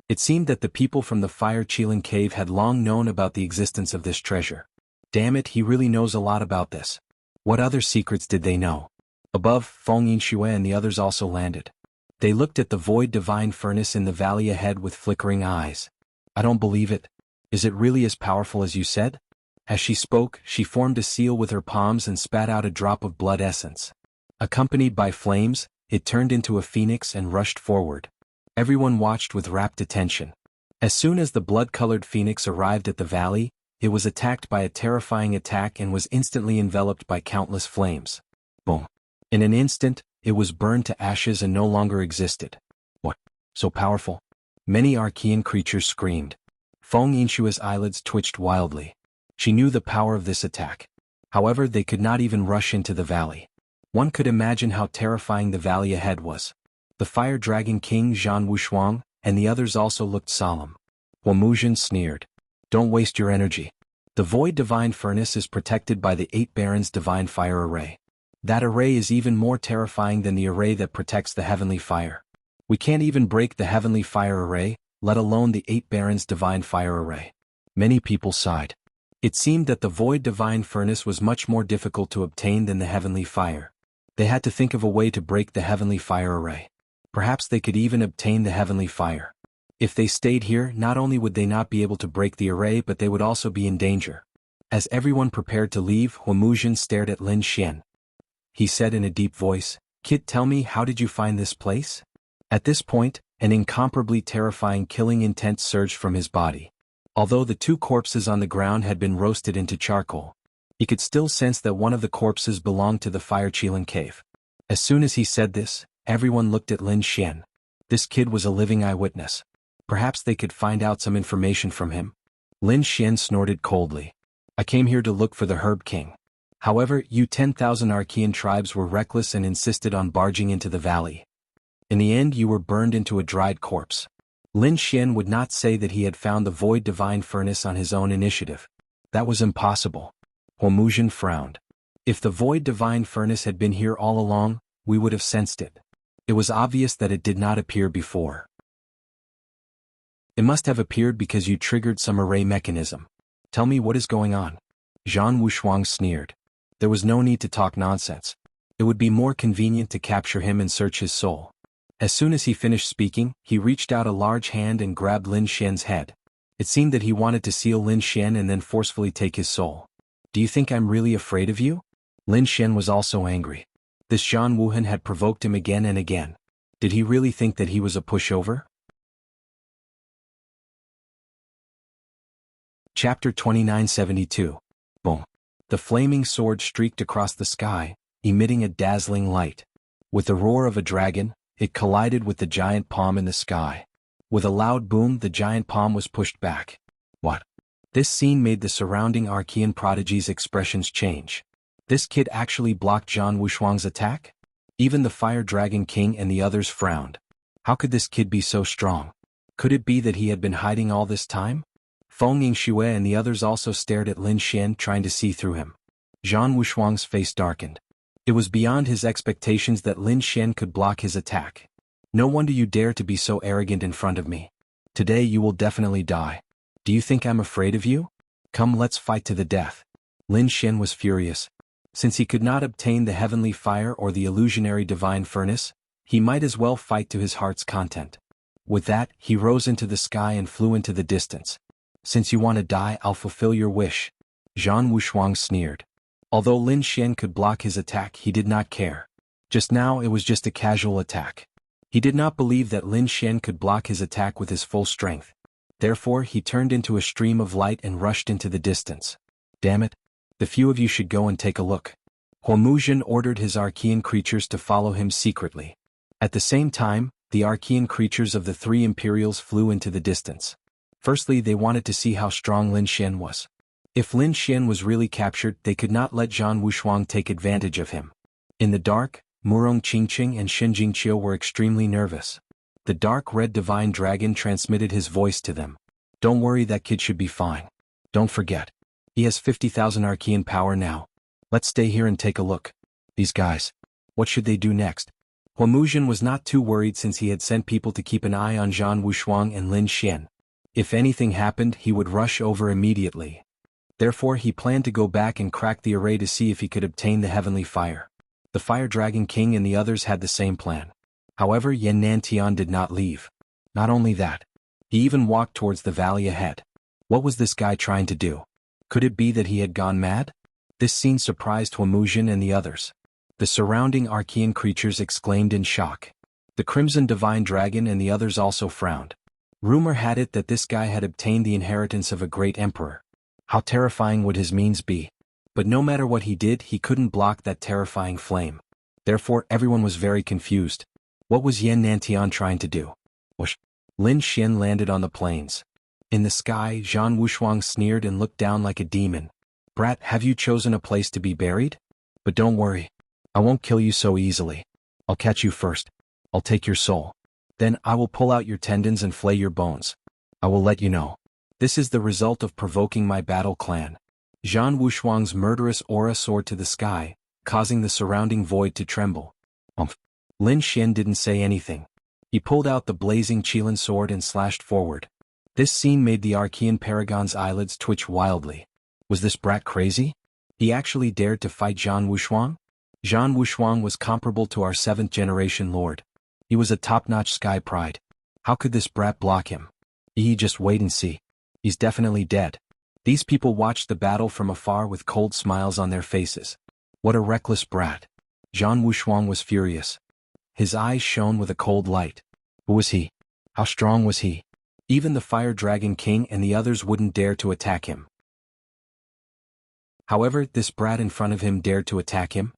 It seemed that the people from the Fire Chilling Cave had long known about the existence of this treasure. Damn it, he really knows a lot about this. What other secrets did they know? Above, Feng Yinxue and the others also landed. They looked at the Void Divine Furnace in the valley ahead with flickering eyes. "I don't believe it. Is it really as powerful as you said?" As she spoke, she formed a seal with her palms and spat out a drop of blood essence. Accompanied by flames, it turned into a phoenix and rushed forward. Everyone watched with rapt attention. As soon as the blood-colored phoenix arrived at the valley, it was attacked by a terrifying attack and was instantly enveloped by countless flames. Boom. In an instant, it was burned to ashes and no longer existed. "What? So powerful?" Many Archean creatures screamed. Feng Yinshue's eyelids twitched wildly. She knew the power of this attack. However, they could not even rush into the valley. One could imagine how terrifying the valley ahead was. The Fire Dragon King Zhan Wushuang and the others also looked solemn. Huomuzhen sneered. "Don't waste your energy. The Void Divine Furnace is protected by the 8 Barons Divine Fire Array. That array is even more terrifying than the array that protects the Heavenly Fire. We can't even break the Heavenly Fire Array, let alone the 8 Barons Divine Fire Array." Many people sighed. It seemed that the Void Divine Furnace was much more difficult to obtain than the Heavenly Fire. They had to think of a way to break the Heavenly Fire Array. Perhaps they could even obtain the Heavenly Fire. If they stayed here, not only would they not be able to break the array, but they would also be in danger. As everyone prepared to leave, Huomuzhen stared at Lin Xian. He said in a deep voice, "Kid, tell me, how did you find this place?" At this point, an incomparably terrifying killing intent surged from his body. Although the 2 corpses on the ground had been roasted into charcoal, he could still sense that one of the corpses belonged to the Fire Chilling Cave. As soon as he said this, everyone looked at Lin Xian. This kid was a living eyewitness. Perhaps they could find out some information from him. Lin Xian snorted coldly. "I came here to look for the Herb King. However, you 10,000 Archean tribes were reckless and insisted on barging into the valley. In the end, you were burned into a dried corpse." Lin Xian would not say that he had found the void divine furnace on his own initiative. That was impossible. Huomuzhen frowned. If the void divine furnace had been here all along, we would have sensed it. It was obvious that it did not appear before. It must have appeared because you triggered some array mechanism. Tell me what is going on. Zhang Wushuang sneered. There was no need to talk nonsense. It would be more convenient to capture him and search his soul. As soon as he finished speaking, he reached out a large hand and grabbed Lin Xian's head. It seemed that he wanted to seal Lin Xian and then forcefully take his soul. Do you think I'm really afraid of you? Lin Xian was also angry. This Zhan Wuhan had provoked him again and again. Did he really think that he was a pushover? Chapter 2972. Boom. The flaming sword streaked across the sky, emitting a dazzling light. With the roar of a dragon, it collided with the giant palm in the sky. With a loud boom, the giant palm was pushed back. What? This scene made the surrounding Archean prodigies' expressions change. This kid actually blocked Zhang Wushuang's attack? Even the Fire Dragon King and the others frowned. How could this kid be so strong? Could it be that he had been hiding all this time? Feng Yingxue and the others also stared at Lin Xian, trying to see through him. Zhang Wushuang's face darkened. It was beyond his expectations that Lin Xian could block his attack. No wonder you dare to be so arrogant in front of me. Today you will definitely die. Do you think I'm afraid of you? Come, let's fight to the death. Lin Xian was furious. Since he could not obtain the heavenly fire or the illusionary divine furnace, he might as well fight to his heart's content. With that, he rose into the sky and flew into the distance. Since you want to die, I'll fulfill your wish. Zhang Wushuang sneered. Although Lin Xian could block his attack, he did not care. Just now it was just a casual attack. He did not believe that Lin Xian could block his attack with his full strength. Therefore he turned into a stream of light and rushed into the distance. Damn it. The few of you should go and take a look. Huomuzhen ordered his Archean creatures to follow him secretly. At the same time, the Archean creatures of the three Imperials flew into the distance. Firstly, they wanted to see how strong Lin Xian was. If Lin Xian was really captured, they could not let Zhang Wushuang take advantage of him. In the dark, Murong Qingqing and Shen Jingqiu were extremely nervous. The dark red divine dragon transmitted his voice to them. Don't worry, that kid should be fine. Don't forget. He has 50,000 Archean power now. Let's stay here and take a look. These guys. What should they do next? Huomuzhen was not too worried since he had sent people to keep an eye on Zhang Wushuang and Lin Xian. If anything happened, he would rush over immediately. Therefore he planned to go back and crack the array to see if he could obtain the heavenly fire. The Fire Dragon King and the others had the same plan. However, Yan Nantian did not leave. Not only that, he even walked towards the valley ahead. What was this guy trying to do? Could it be that he had gone mad? This scene surprised Huomuzhen and the others. The surrounding Archean creatures exclaimed in shock. The Crimson Divine Dragon and the others also frowned. Rumor had it that this guy had obtained the inheritance of a great emperor. How terrifying would his means be? But no matter what he did, he couldn't block that terrifying flame. Therefore everyone was very confused. What was Yan Nantian trying to do? Whoosh! Lin Xian landed on the plains. In the sky, Zhang Wushuang sneered and looked down like a demon. Brat, have you chosen a place to be buried? But don't worry. I won't kill you so easily. I'll catch you first. I'll take your soul. Then I will pull out your tendons and flay your bones. I will let you know. This is the result of provoking my battle clan. Zhang Wushuang's murderous aura soared to the sky, causing the surrounding void to tremble. Lin Xian didn't say anything. He pulled out the blazing Qilin sword and slashed forward. This scene made the Archean Paragon's eyelids twitch wildly. Was this brat crazy? He actually dared to fight Zhang Wushuang? Zhang Wushuang was comparable to our 7th generation lord. He was a top-notch sky pride. How could this brat block him? Just wait and see. He's definitely dead. These people watched the battle from afar with cold smiles on their faces. What a reckless brat. Zhang Wushuang was furious. His eyes shone with a cold light. Who was he? How strong was he? Even the Fire Dragon King and the others wouldn't dare to attack him. However, this brat in front of him dared to attack him.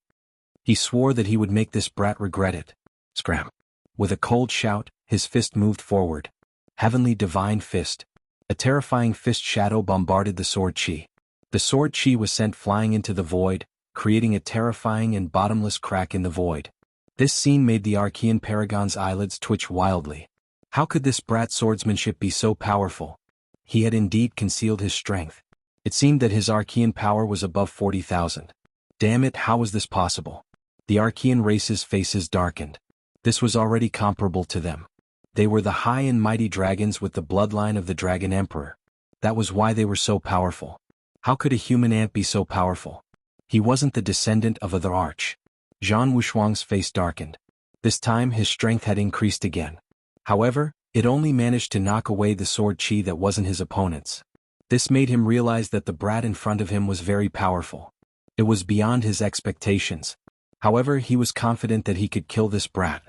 He swore that he would make this brat regret it. Scram. With a cold shout, his fist moved forward. Heavenly Divine Fist. A terrifying fist shadow bombarded the sword chi. The sword chi was sent flying into the void, creating a terrifying and bottomless crack in the void. This scene made the Archean Paragon's eyelids twitch wildly. How could this brat swordsmanship be so powerful? He had indeed concealed his strength. It seemed that his Archean power was above 40,000. Damn it, how was this possible? The Archean race's faces darkened. This was already comparable to them. They were the high and mighty dragons with the bloodline of the Dragon Emperor. That was why they were so powerful. How could a human ant be so powerful? He wasn't the descendant of other arch. Zhang Wushuang's face darkened. This time his strength had increased again. However, it only managed to knock away the sword chi that wasn't his opponent's. This made him realize that the brat in front of him was very powerful. It was beyond his expectations. However, he was confident that he could kill this brat.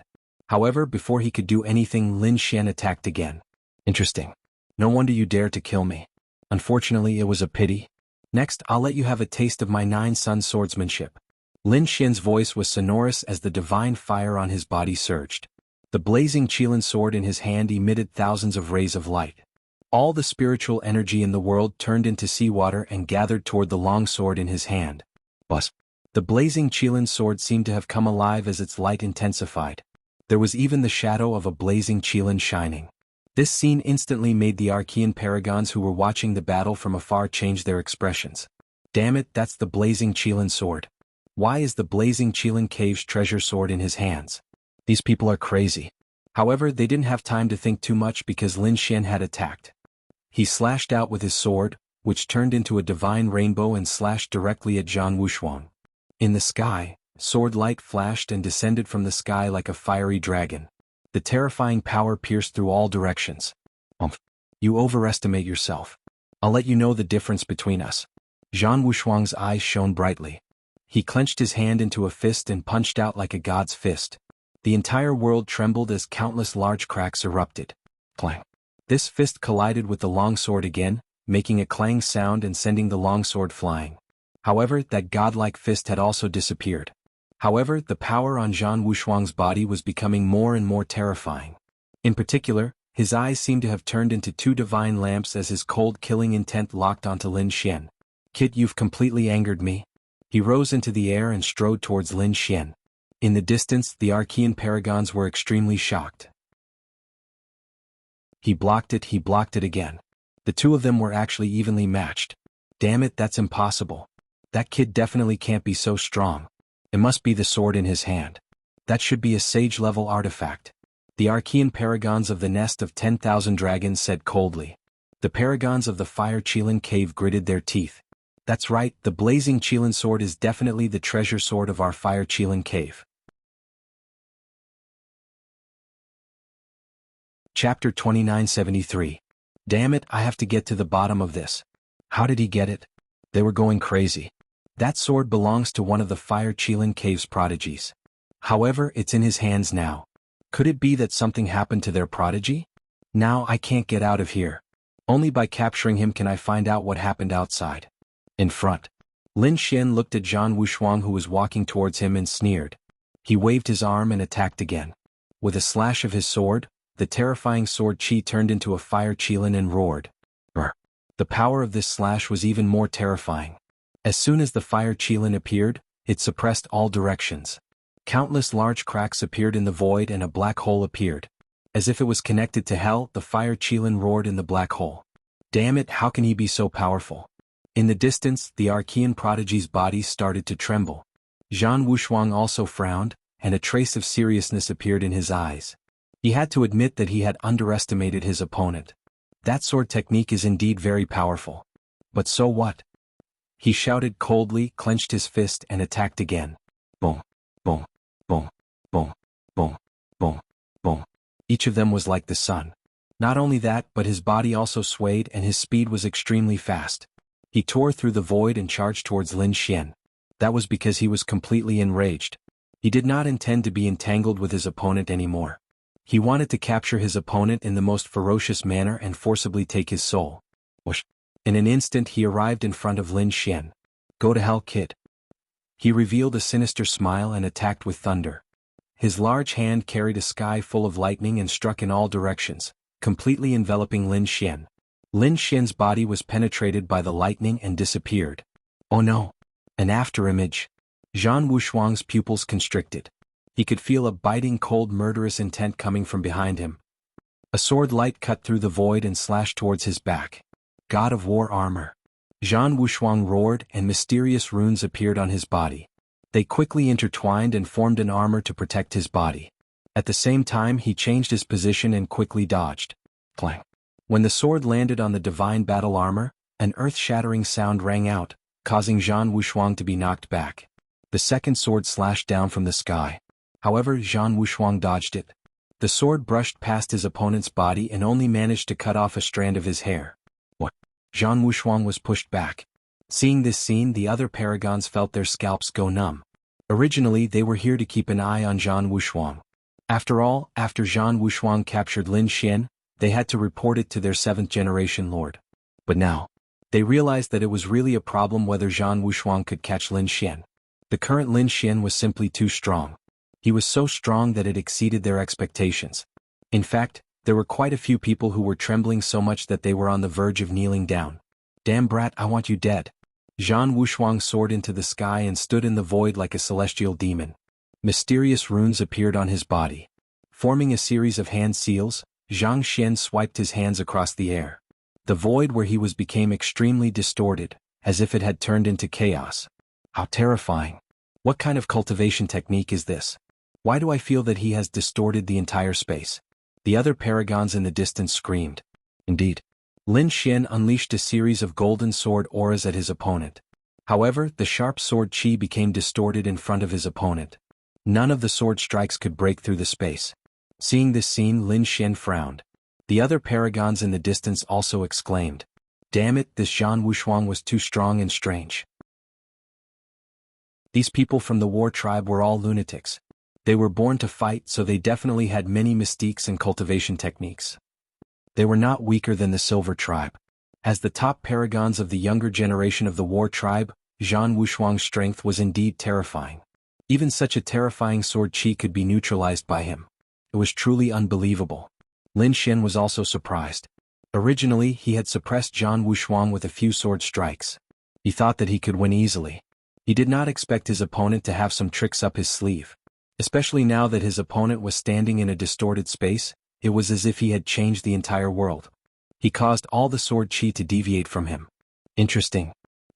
However, before he could do anything, Lin Xian attacked again. Interesting. No wonder you dared to kill me. Unfortunately, it was a pity. Next, I'll let you have a taste of my 9-son swordsmanship. Lin Xian's voice was sonorous as the divine fire on his body surged. The blazing Qilin sword in his hand emitted thousands of rays of light. All the spiritual energy in the world turned into seawater and gathered toward the long sword in his hand. Buzz. The blazing Qilin sword seemed to have come alive as its light intensified. There was even the shadow of a blazing Qilin shining. This scene instantly made the Archean paragons who were watching the battle from afar change their expressions. Damn it, that's the blazing Qilin sword. Why is the blazing Qilin cave's treasure sword in his hands? These people are crazy. However, they didn't have time to think too much because Lin Xian had attacked. He slashed out with his sword, which turned into a divine rainbow and slashed directly at Zhang Wushuang. In the sky, sword light flashed and descended from the sky like a fiery dragon. The terrifying power pierced through all directions. You overestimate yourself. I'll let you know the difference between us. Zhang Wushuang's eyes shone brightly. He clenched his hand into a fist and punched out like a god's fist. The entire world trembled as countless large cracks erupted. Clang. This fist collided with the longsword again, making a clang sound and sending the longsword flying. However, that godlike fist had also disappeared. However, the power on Zhang Wushuang's body was becoming more and more terrifying. In particular, his eyes seemed to have turned into two divine lamps as his cold killing intent locked onto Lin Xian. Kid, you've completely angered me. He rose into the air and strode towards Lin Xian. In the distance, the Archean paragons were extremely shocked. He blocked it again. The two of them were actually evenly matched. Damn it, that's impossible. That kid definitely can't be so strong. It must be the sword in his hand. That should be a sage-level artifact. The Archean paragons of the nest of 10,000 dragons said coldly. The paragons of the fire Qilin cave gritted their teeth. That's right, the blazing Qilin sword is definitely the treasure sword of our fire Qilin cave. Chapter 2973. Damn it, I have to get to the bottom of this. How did he get it? They were going crazy. That sword belongs to one of the fire Qilin cave's prodigies. However, it's in his hands now. Could it be that something happened to their prodigy? Now I can't get out of here. Only by capturing him can I find out what happened outside. In front. Lin Xian looked at Zhang Wushuang who was walking towards him and sneered. He waved his arm and attacked again. With a slash of his sword, the terrifying sword chi turned into a fire Qilin and roared. Brr. The power of this slash was even more terrifying. As soon as the fire Qilin appeared, it suppressed all directions. Countless large cracks appeared in the void and a black hole appeared. As if it was connected to hell, the fire Qilin roared in the black hole. Damn it, how can he be so powerful? In the distance, the Archean prodigy's body started to tremble. Zhang Wushuang also frowned, and a trace of seriousness appeared in his eyes. He had to admit that he had underestimated his opponent. That sword technique is indeed very powerful. But so what? He shouted coldly, clenched his fist and attacked again. Boom, boom, boom, boom, boom, boom, boom. Each of them was like the sun. Not only that, but his body also swayed and his speed was extremely fast. He tore through the void and charged towards Lin Xian. That was because he was completely enraged. He did not intend to be entangled with his opponent anymore. He wanted to capture his opponent in the most ferocious manner and forcibly take his soul. Whoosh. In an instant he arrived in front of Lin Xian. Go to hell, kid. He revealed a sinister smile and attacked with thunder. His large hand carried a sky full of lightning and struck in all directions, completely enveloping Lin Xian. Lin Xian's body was penetrated by the lightning and disappeared. Oh no! An afterimage. Zhang Wushuang's pupils constricted. He could feel a biting cold murderous intent coming from behind him. A sword light cut through the void and slashed towards his back. God of War armor. Zhan Wushuang roared, and mysterious runes appeared on his body. They quickly intertwined and formed an armor to protect his body. At the same time, he changed his position and quickly dodged. Clang. When the sword landed on the divine battle armor, an earth-shattering sound rang out, causing Zhan Wushuang to be knocked back. The second sword slashed down from the sky. However, Zhan Wushuang dodged it. The sword brushed past his opponent's body and only managed to cut off a strand of his hair. What? Zhan Wushuang was pushed back. Seeing this scene, the other paragons felt their scalps go numb. Originally, they were here to keep an eye on Zhan Wushuang. After all, after Zhan Wushuang captured Lin Xian, they had to report it to their 7th-generation lord. But now, they realized that it was really a problem whether Zhan Wushuang could catch Lin Xian. The current Lin Xian was simply too strong. He was so strong that it exceeded their expectations. In fact, there were quite a few people who were trembling so much that they were on the verge of kneeling down. Damn brat, I want you dead. Zhan Wushuang soared into the sky and stood in the void like a celestial demon. Mysterious runes appeared on his body. Forming a series of hand seals, Zhang Xian swiped his hands across the air. The void where he was became extremely distorted, as if it had turned into chaos. How terrifying. What kind of cultivation technique is this? Why do I feel that he has distorted the entire space? The other paragons in the distance screamed. Indeed. Lin Xian unleashed a series of golden sword auras at his opponent. However, the sharp sword chi became distorted in front of his opponent. None of the sword strikes could break through the space. Seeing this scene, Lin Xian frowned. The other paragons in the distance also exclaimed. Damn it, this Zhan Wushuang was too strong and strange. These people from the war tribe were all lunatics. They were born to fight, so they definitely had many mystiques and cultivation techniques. They were not weaker than the Silver tribe. As the top paragons of the younger generation of the war tribe, Zhan Wushuang's strength was indeed terrifying. Even such a terrifying sword chi could be neutralized by him. It was truly unbelievable. Lin Xian was also surprised. Originally, he had suppressed Zhan Wushuang with a few sword strikes. He thought that he could win easily. He did not expect his opponent to have some tricks up his sleeve. Especially now that his opponent was standing in a distorted space, it was as if he had changed the entire world. He caused all the sword chi to deviate from him. Interesting.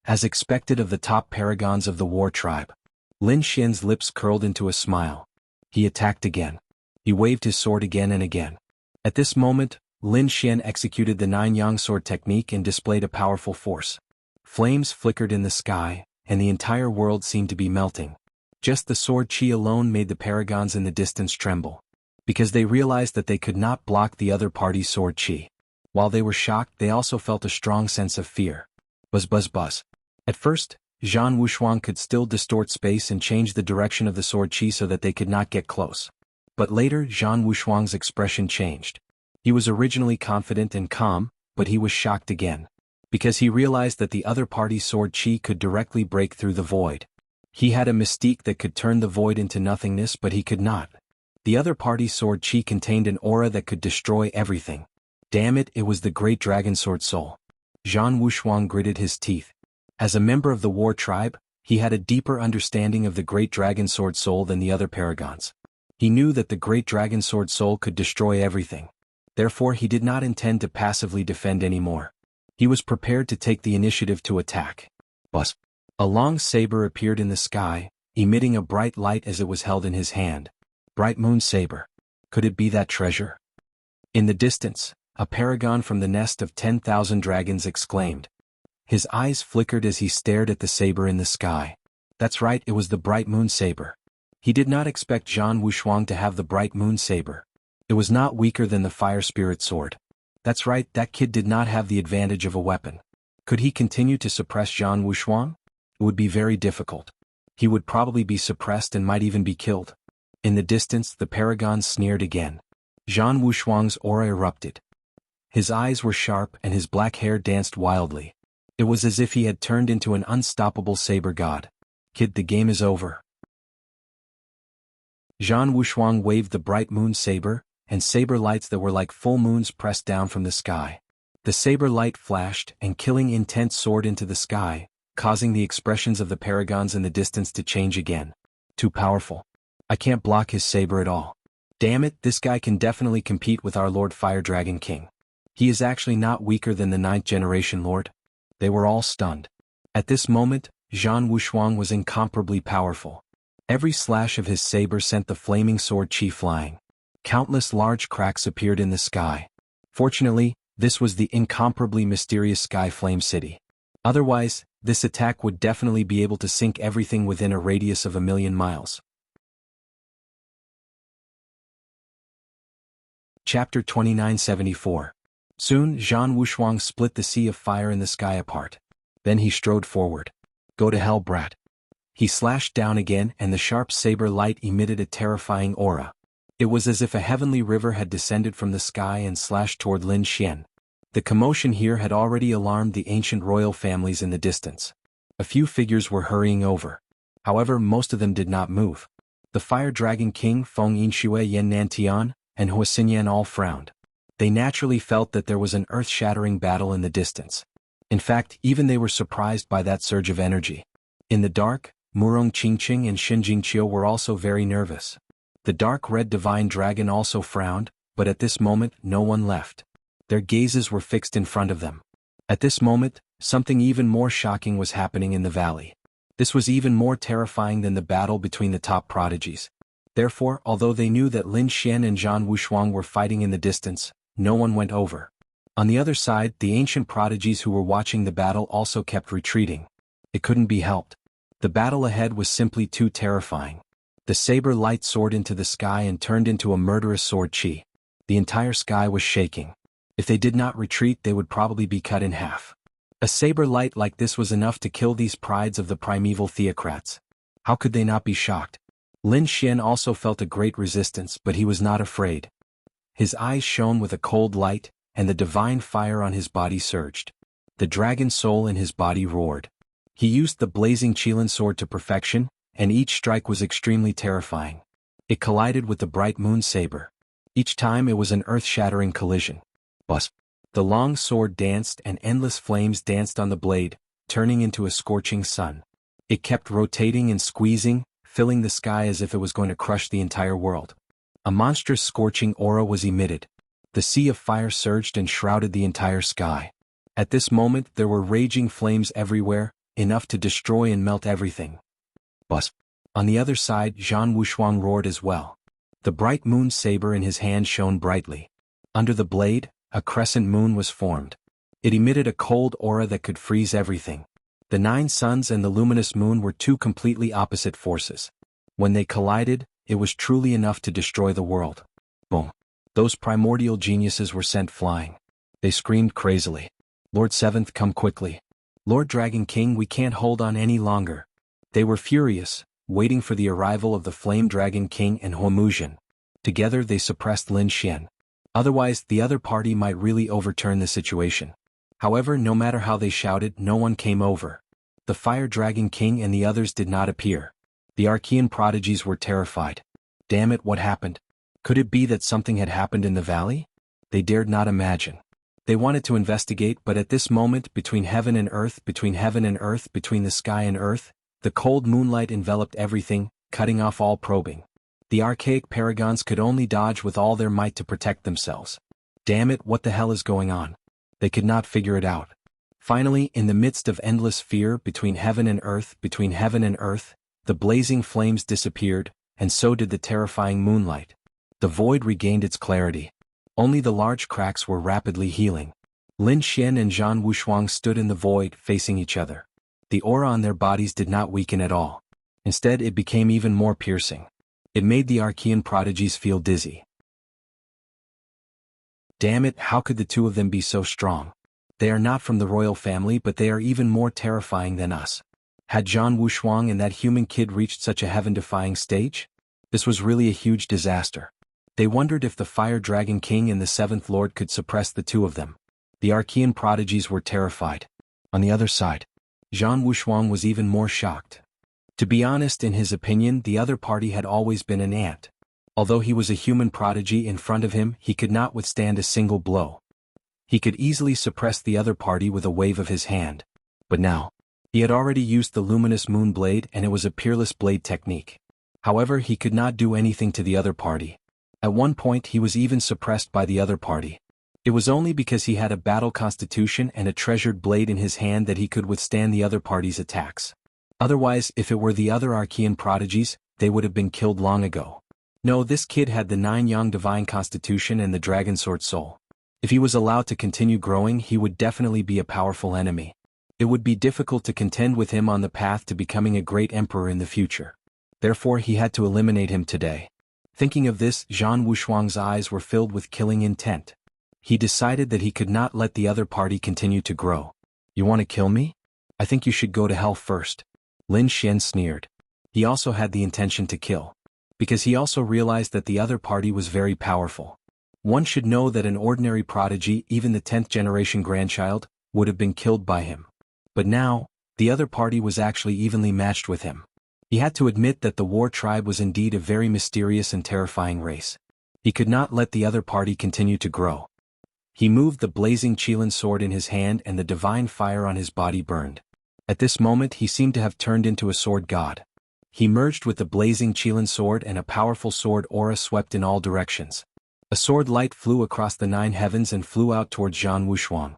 As expected of the top paragons of the war tribe. Lin Xian's lips curled into a smile. He attacked again. He waved his sword again and again. At this moment, Lin Xian executed the 9-yang sword technique and displayed a powerful force. Flames flickered in the sky, and the entire world seemed to be melting. Just the sword chi alone made the paragons in the distance tremble. Because they realized that they could not block the other party's sword chi. While they were shocked, they also felt a strong sense of fear. Buzz buzz buzz. At first, Zhan Wushuang could still distort space and change the direction of the sword chi so that they could not get close. But later, Zhan Wushuang's expression changed. He was originally confident and calm, but he was shocked again. Because he realized that the other party's sword chi could directly break through the void. He had a mystique that could turn the void into nothingness, but he could not. The other party's sword chi contained an aura that could destroy everything. Damn it, it was the great dragon sword soul. Zhan Wushuang gritted his teeth. As a member of the war tribe, he had a deeper understanding of the great dragon sword soul than the other paragons. He knew that the great dragon sword soul could destroy everything. Therefore, he did not intend to passively defend anymore. He was prepared to take the initiative to attack. Buzz. A long saber appeared in the sky, emitting a bright light as it was held in his hand. Bright moon saber. Could it be that treasure? In the distance, a paragon from the nest of 10,000 dragons exclaimed. His eyes flickered as he stared at the saber in the sky. That's right, it was the bright moon saber. He did not expect Zhan Wushuang to have the bright moon saber. It was not weaker than the fire spirit sword. That's right, that kid did not have the advantage of a weapon. Could he continue to suppress Zhan Wushuang? It would be very difficult. He would probably be suppressed and might even be killed. In the distance, the paragon sneered again. Zhan Wushuang's aura erupted. His eyes were sharp and his black hair danced wildly. It was as if he had turned into an unstoppable saber god. Kid, the game is over. Zhan Wushuang waved the bright moon saber, and saber lights that were like full moons pressed down from the sky. The saber light flashed, and killing intent soared into the sky, causing the expressions of the paragons in the distance to change again. Too powerful. I can't block his saber at all. Damn it, this guy can definitely compete with our Lord Fire Dragon King. He is actually not weaker than the 9th generation Lord. They were all stunned. At this moment, Zhan Wushuang was incomparably powerful. Every slash of his saber sent the flaming sword chi flying. Countless large cracks appeared in the sky. Fortunately, this was the incomparably mysterious Sky Flame City. Otherwise, this attack would definitely be able to sink everything within a radius of 1,000,000 miles. Chapter 2974. Soon, Zhan Wushuang split the sea of fire in the sky apart. Then he strode forward. Go to hell, brat. He slashed down again and the sharp saber light emitted a terrifying aura. It was as if a heavenly river had descended from the sky and slashed toward Lin Xian. The commotion here had already alarmed the ancient royal families in the distance. A few figures were hurrying over. However, most of them did not move. The Fire Dragon King Feng Yinxue Yen Nantian and Hua Xinyan all frowned. They naturally felt that there was an earth-shattering battle in the distance. In fact, even they were surprised by that surge of energy. In the dark, Murong Qingqing and Xin Jingqiu were also very nervous. The dark red divine dragon also frowned, but at this moment no one left. Their gazes were fixed in front of them. At this moment, something even more shocking was happening in the valley. This was even more terrifying than the battle between the top prodigies. Therefore, although they knew that Lin Xian and Zhan Wushuang were fighting in the distance, no one went over. On the other side, the ancient prodigies who were watching the battle also kept retreating. It couldn't be helped. The battle ahead was simply too terrifying. The saber light soared into the sky and turned into a murderous sword chi. The entire sky was shaking. If they did not retreat, they would probably be cut in half. A saber light like this was enough to kill these prides of the primeval theocrats. How could they not be shocked? Lin Xian also felt a great resistance, but he was not afraid. His eyes shone with a cold light, and the divine fire on his body surged. The dragon soul in his body roared. He used the blazing Qilin sword to perfection, and each strike was extremely terrifying. It collided with the bright moon saber. Each time it was an earth-shattering collision. Buzz. The long sword danced and endless flames danced on the blade, turning into a scorching sun. It kept rotating and squeezing, filling the sky as if it was going to crush the entire world. A monstrous scorching aura was emitted. The sea of fire surged and shrouded the entire sky. At this moment there were raging flames everywhere, enough to destroy and melt everything. Buzz. On the other side, Zhan Wushuang roared as well. The bright moon saber in his hand shone brightly. Under the blade, a crescent moon was formed. It emitted a cold aura that could freeze everything. The 9 suns and the luminous moon were two completely opposite forces. When they collided, it was truly enough to destroy the world. Boom. Those primordial geniuses were sent flying. They screamed crazily. Lord 7th, come quickly. Lord Dragon King, we can't hold on any longer. They were furious, waiting for the arrival of the Flame Dragon King and Hua Muzhen. Together they suppressed Lin Xian. Otherwise, the other party might really overturn the situation. However, no matter how they shouted, no one came over. The Fire Dragon King and the others did not appear. The Archean prodigies were terrified. Damn it, what happened? Could it be that something had happened in the valley? They dared not imagine. They wanted to investigate, but at this moment, between heaven and earth, between the sky and earth, the cold moonlight enveloped everything, cutting off all probing. The archaic paragons could only dodge with all their might to protect themselves. Damn it, what the hell is going on? They could not figure it out. Finally, in the midst of endless fear, between heaven and earth, the blazing flames disappeared, and so did the terrifying moonlight. The void regained its clarity. Only the large cracks were rapidly healing. Lin Xian and Zhan Wushuang stood in the void, facing each other. The aura on their bodies did not weaken at all. Instead, it became even more piercing. It made the Archean prodigies feel dizzy. Damn it, how could the two of them be so strong? They are not from the royal family, but they are even more terrifying than us. Had Zhan Wushuang and that human kid reached such a heaven-defying stage? This was really a huge disaster. They wondered if the Fire Dragon King and the 7th Lord could suppress the two of them. The Archean prodigies were terrified. On the other side, Zhan Wushuang was even more shocked. To be honest, in his opinion, the other party had always been an ant. Although he was a human prodigy in front of him, he could not withstand a single blow. He could easily suppress the other party with a wave of his hand. But now, he had already used the luminous moon blade and it was a peerless blade technique. However, he could not do anything to the other party. At one point he was even suppressed by the other party. It was only because he had a battle constitution and a treasured blade in his hand that he could withstand the other party's attacks. Otherwise, if it were the other Archean prodigies, they would have been killed long ago. No, this kid had the 9 Yang divine constitution and the dragon sword soul. If he was allowed to continue growing, he would definitely be a powerful enemy. It would be difficult to contend with him on the path to becoming a great emperor in the future. Therefore he had to eliminate him today. Thinking of this, Zhang Wushuang's eyes were filled with killing intent. He decided that he could not let the other party continue to grow. You want to kill me? I think you should go to hell first. Lin Xian sneered. He also had the intention to kill. Because he also realized that the other party was very powerful. One should know that an ordinary prodigy, even the 10th generation grandchild, would have been killed by him. But now, the other party was actually evenly matched with him. He had to admit that the war tribe was indeed a very mysterious and terrifying race. He could not let the other party continue to grow. He moved the blazing Qilin sword in his hand and the divine fire on his body burned. At this moment he seemed to have turned into a sword god. He merged with the blazing Qilin sword and a powerful sword aura swept in all directions. A sword light flew across the 9 heavens and flew out towards Zhang Wushuang.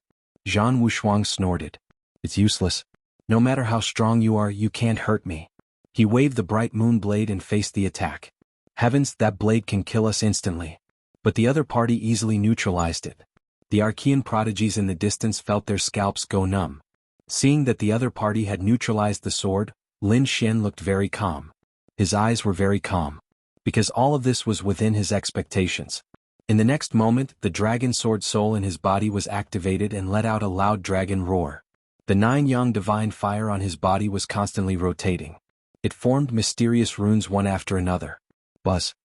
Zhang Wushuang snorted. It's useless. No matter how strong you are, you can't hurt me. He waved the bright moon blade and faced the attack. Heavens, that blade can kill us instantly. But the other party easily neutralized it. The Archean prodigies in the distance felt their scalps go numb. Seeing that the other party had neutralized the sword, Lin Xian looked very calm. His eyes were very calm. Because all of this was within his expectations. In the next moment, the dragon sword soul in his body was activated and let out a loud dragon roar. The 9 Yang divine fire on his body was constantly rotating. It formed mysterious runes one after another. Buzz.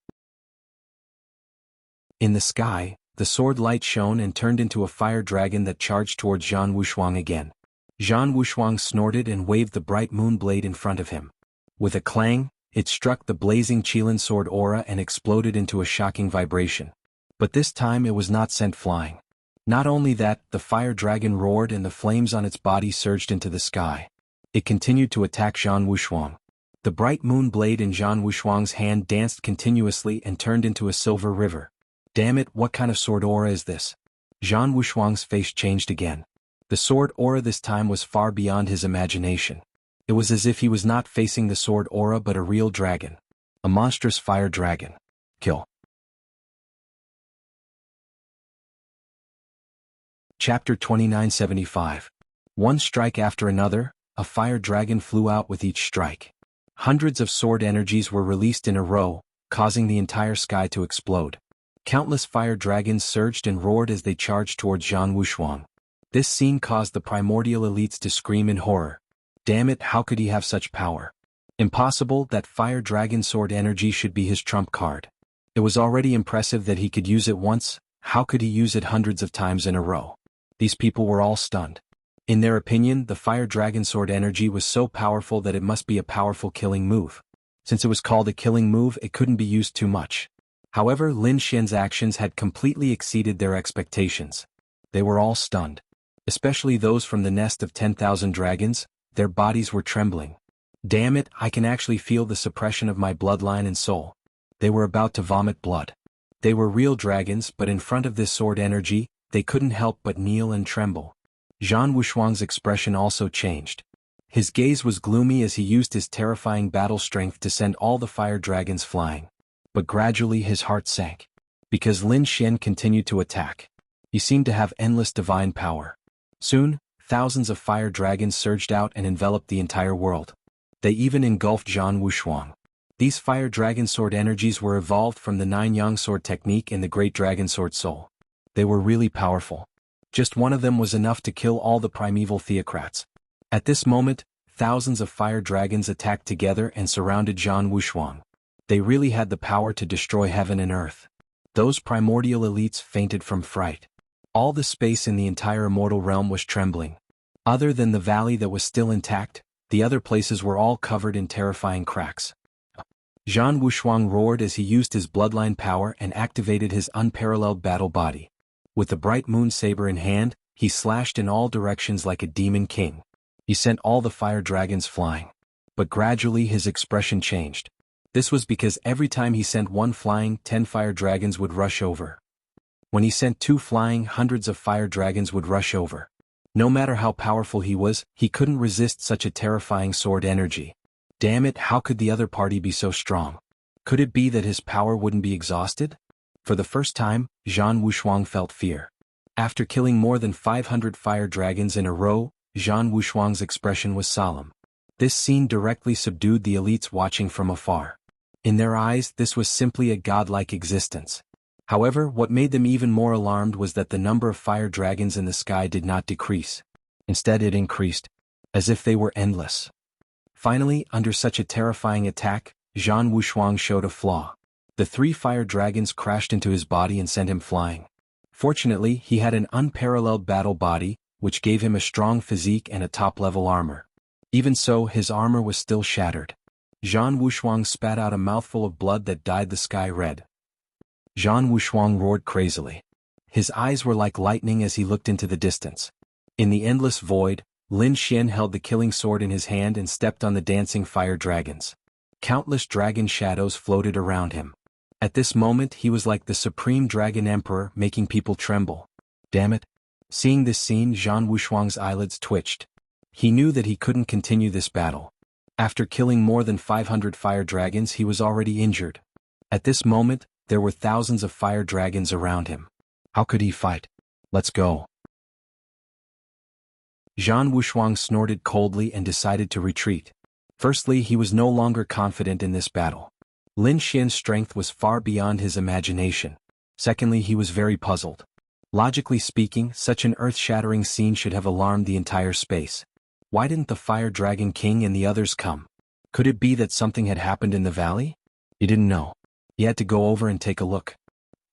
In the sky, the sword light shone and turned into a fire dragon that charged towards Zhang Wushuang again. Zhang Wushuang snorted and waved the bright moon blade in front of him. With a clang, it struck the blazing Qilin sword aura and exploded into a shocking vibration. But this time it was not sent flying. Not only that, the fire dragon roared and the flames on its body surged into the sky. It continued to attack Zhang Wushuang. The bright moon blade in Zhang Wushuang's hand danced continuously and turned into a silver river. Damn it, what kind of sword aura is this? Zhang Wushuang's face changed again. The sword aura this time was far beyond his imagination. It was as if he was not facing the sword aura but a real dragon. A monstrous fire dragon. Kill. Chapter 2975. One strike after another, a fire dragon flew out with each strike. Hundreds of sword energies were released in a row, causing the entire sky to explode. Countless fire dragons surged and roared as they charged towards Zhang Wushuang. This scene caused the primordial elites to scream in horror. Damn it, how could he have such power? Impossible, that fire dragon sword energy should be his trump card. It was already impressive that he could use it once, how could he use it hundreds of times in a row? These people were all stunned. In their opinion, the fire dragon sword energy was so powerful that it must be a powerful killing move. Since it was called a killing move, it couldn't be used too much. However, Lin Xian's actions had completely exceeded their expectations. They were all stunned. Especially those from the nest of 10,000 dragons, their bodies were trembling. Damn it, I can actually feel the suppression of my bloodline and soul. They were about to vomit blood. They were real dragons, but in front of this sword energy, they couldn't help but kneel and tremble. Zhang Wushuang's expression also changed. His gaze was gloomy as he used his terrifying battle strength to send all the fire dragons flying. But gradually his heart sank. Because Lin Xian continued to attack. He seemed to have endless divine power. Soon, thousands of fire dragons surged out and enveloped the entire world. They even engulfed Zhang Wushuang. These fire dragon sword energies were evolved from the 9 Yang sword technique in the great dragon sword soul. They were really powerful. Just one of them was enough to kill all the primeval theocrats. At this moment, thousands of fire dragons attacked together and surrounded Zhang Wushuang. They really had the power to destroy heaven and earth. Those primordial elites fainted from fright. All the space in the entire immortal realm was trembling. Other than the valley that was still intact, the other places were all covered in terrifying cracks. Zhang Wushuang roared as he used his bloodline power and activated his unparalleled battle body. With the bright moon saber in hand, he slashed in all directions like a demon king. He sent all the fire dragons flying. But gradually his expression changed. This was because every time he sent one flying, 10 fire dragons would rush over. When he sent 2 flying, hundreds of fire dragons would rush over. No matter how powerful he was, he couldn't resist such a terrifying sword energy. Damn it, how could the other party be so strong? Could it be that his power wouldn't be exhausted? For the first time, Zhan Wushuang felt fear. After killing more than 500 fire dragons in a row, Zhan Wushuang's expression was solemn. This scene directly subdued the elites watching from afar. In their eyes, this was simply a godlike existence. However, what made them even more alarmed was that the number of fire dragons in the sky did not decrease. Instead, it increased, as if they were endless. Finally, under such a terrifying attack, Zhan Wushuang showed a flaw. The 3 fire dragons crashed into his body and sent him flying. Fortunately, he had an unparalleled battle body, which gave him a strong physique and a top-level armor. Even so, his armor was still shattered. Zhan Wushuang spat out a mouthful of blood that dyed the sky red. Zhan Wushuang roared crazily. His eyes were like lightning as he looked into the distance. In the endless void, Lin Xian held the killing sword in his hand and stepped on the dancing fire dragons. Countless dragon shadows floated around him. At this moment he was like the supreme dragon emperor, making people tremble. Damn it. Seeing this scene, Zhan Wushuang's eyelids twitched. He knew that he couldn't continue this battle. After killing more than 500 fire dragons, he was already injured. At this moment, there were thousands of fire dragons around him. How could he fight? Let's go. Zhan Wushuang snorted coldly and decided to retreat. Firstly, he was no longer confident in this battle. Lin Xian's strength was far beyond his imagination. Secondly, he was very puzzled. Logically speaking, such an earth-shattering scene should have alarmed the entire space. Why didn't the Fire Dragon King and the others come? Could it be that something had happened in the valley? He didn't know. He had to go over and take a look.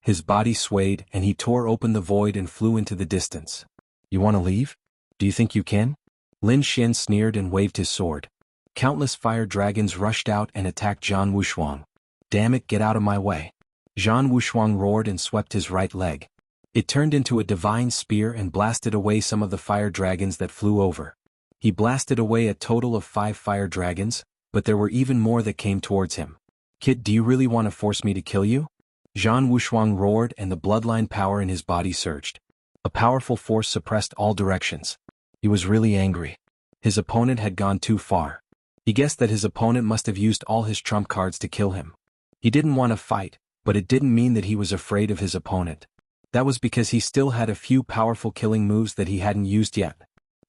His body swayed, and he tore open the void and flew into the distance. You want to leave? Do you think you can? Lin Xian sneered and waved his sword. Countless fire dragons rushed out and attacked Zhan Wushuang. Damn it, get out of my way. Zhan Wushuang roared and swept his right leg. It turned into a divine spear and blasted away some of the fire dragons that flew over. He blasted away a total of 5 fire dragons, but there were even more that came towards him. Kid, do you really want to force me to kill you? Zhan Wushuang roared and the bloodline power in his body surged. A powerful force suppressed all directions. He was really angry. His opponent had gone too far. He guessed that his opponent must have used all his trump cards to kill him. He didn't want to fight, but it didn't mean that he was afraid of his opponent. That was because he still had a few powerful killing moves that he hadn't used yet.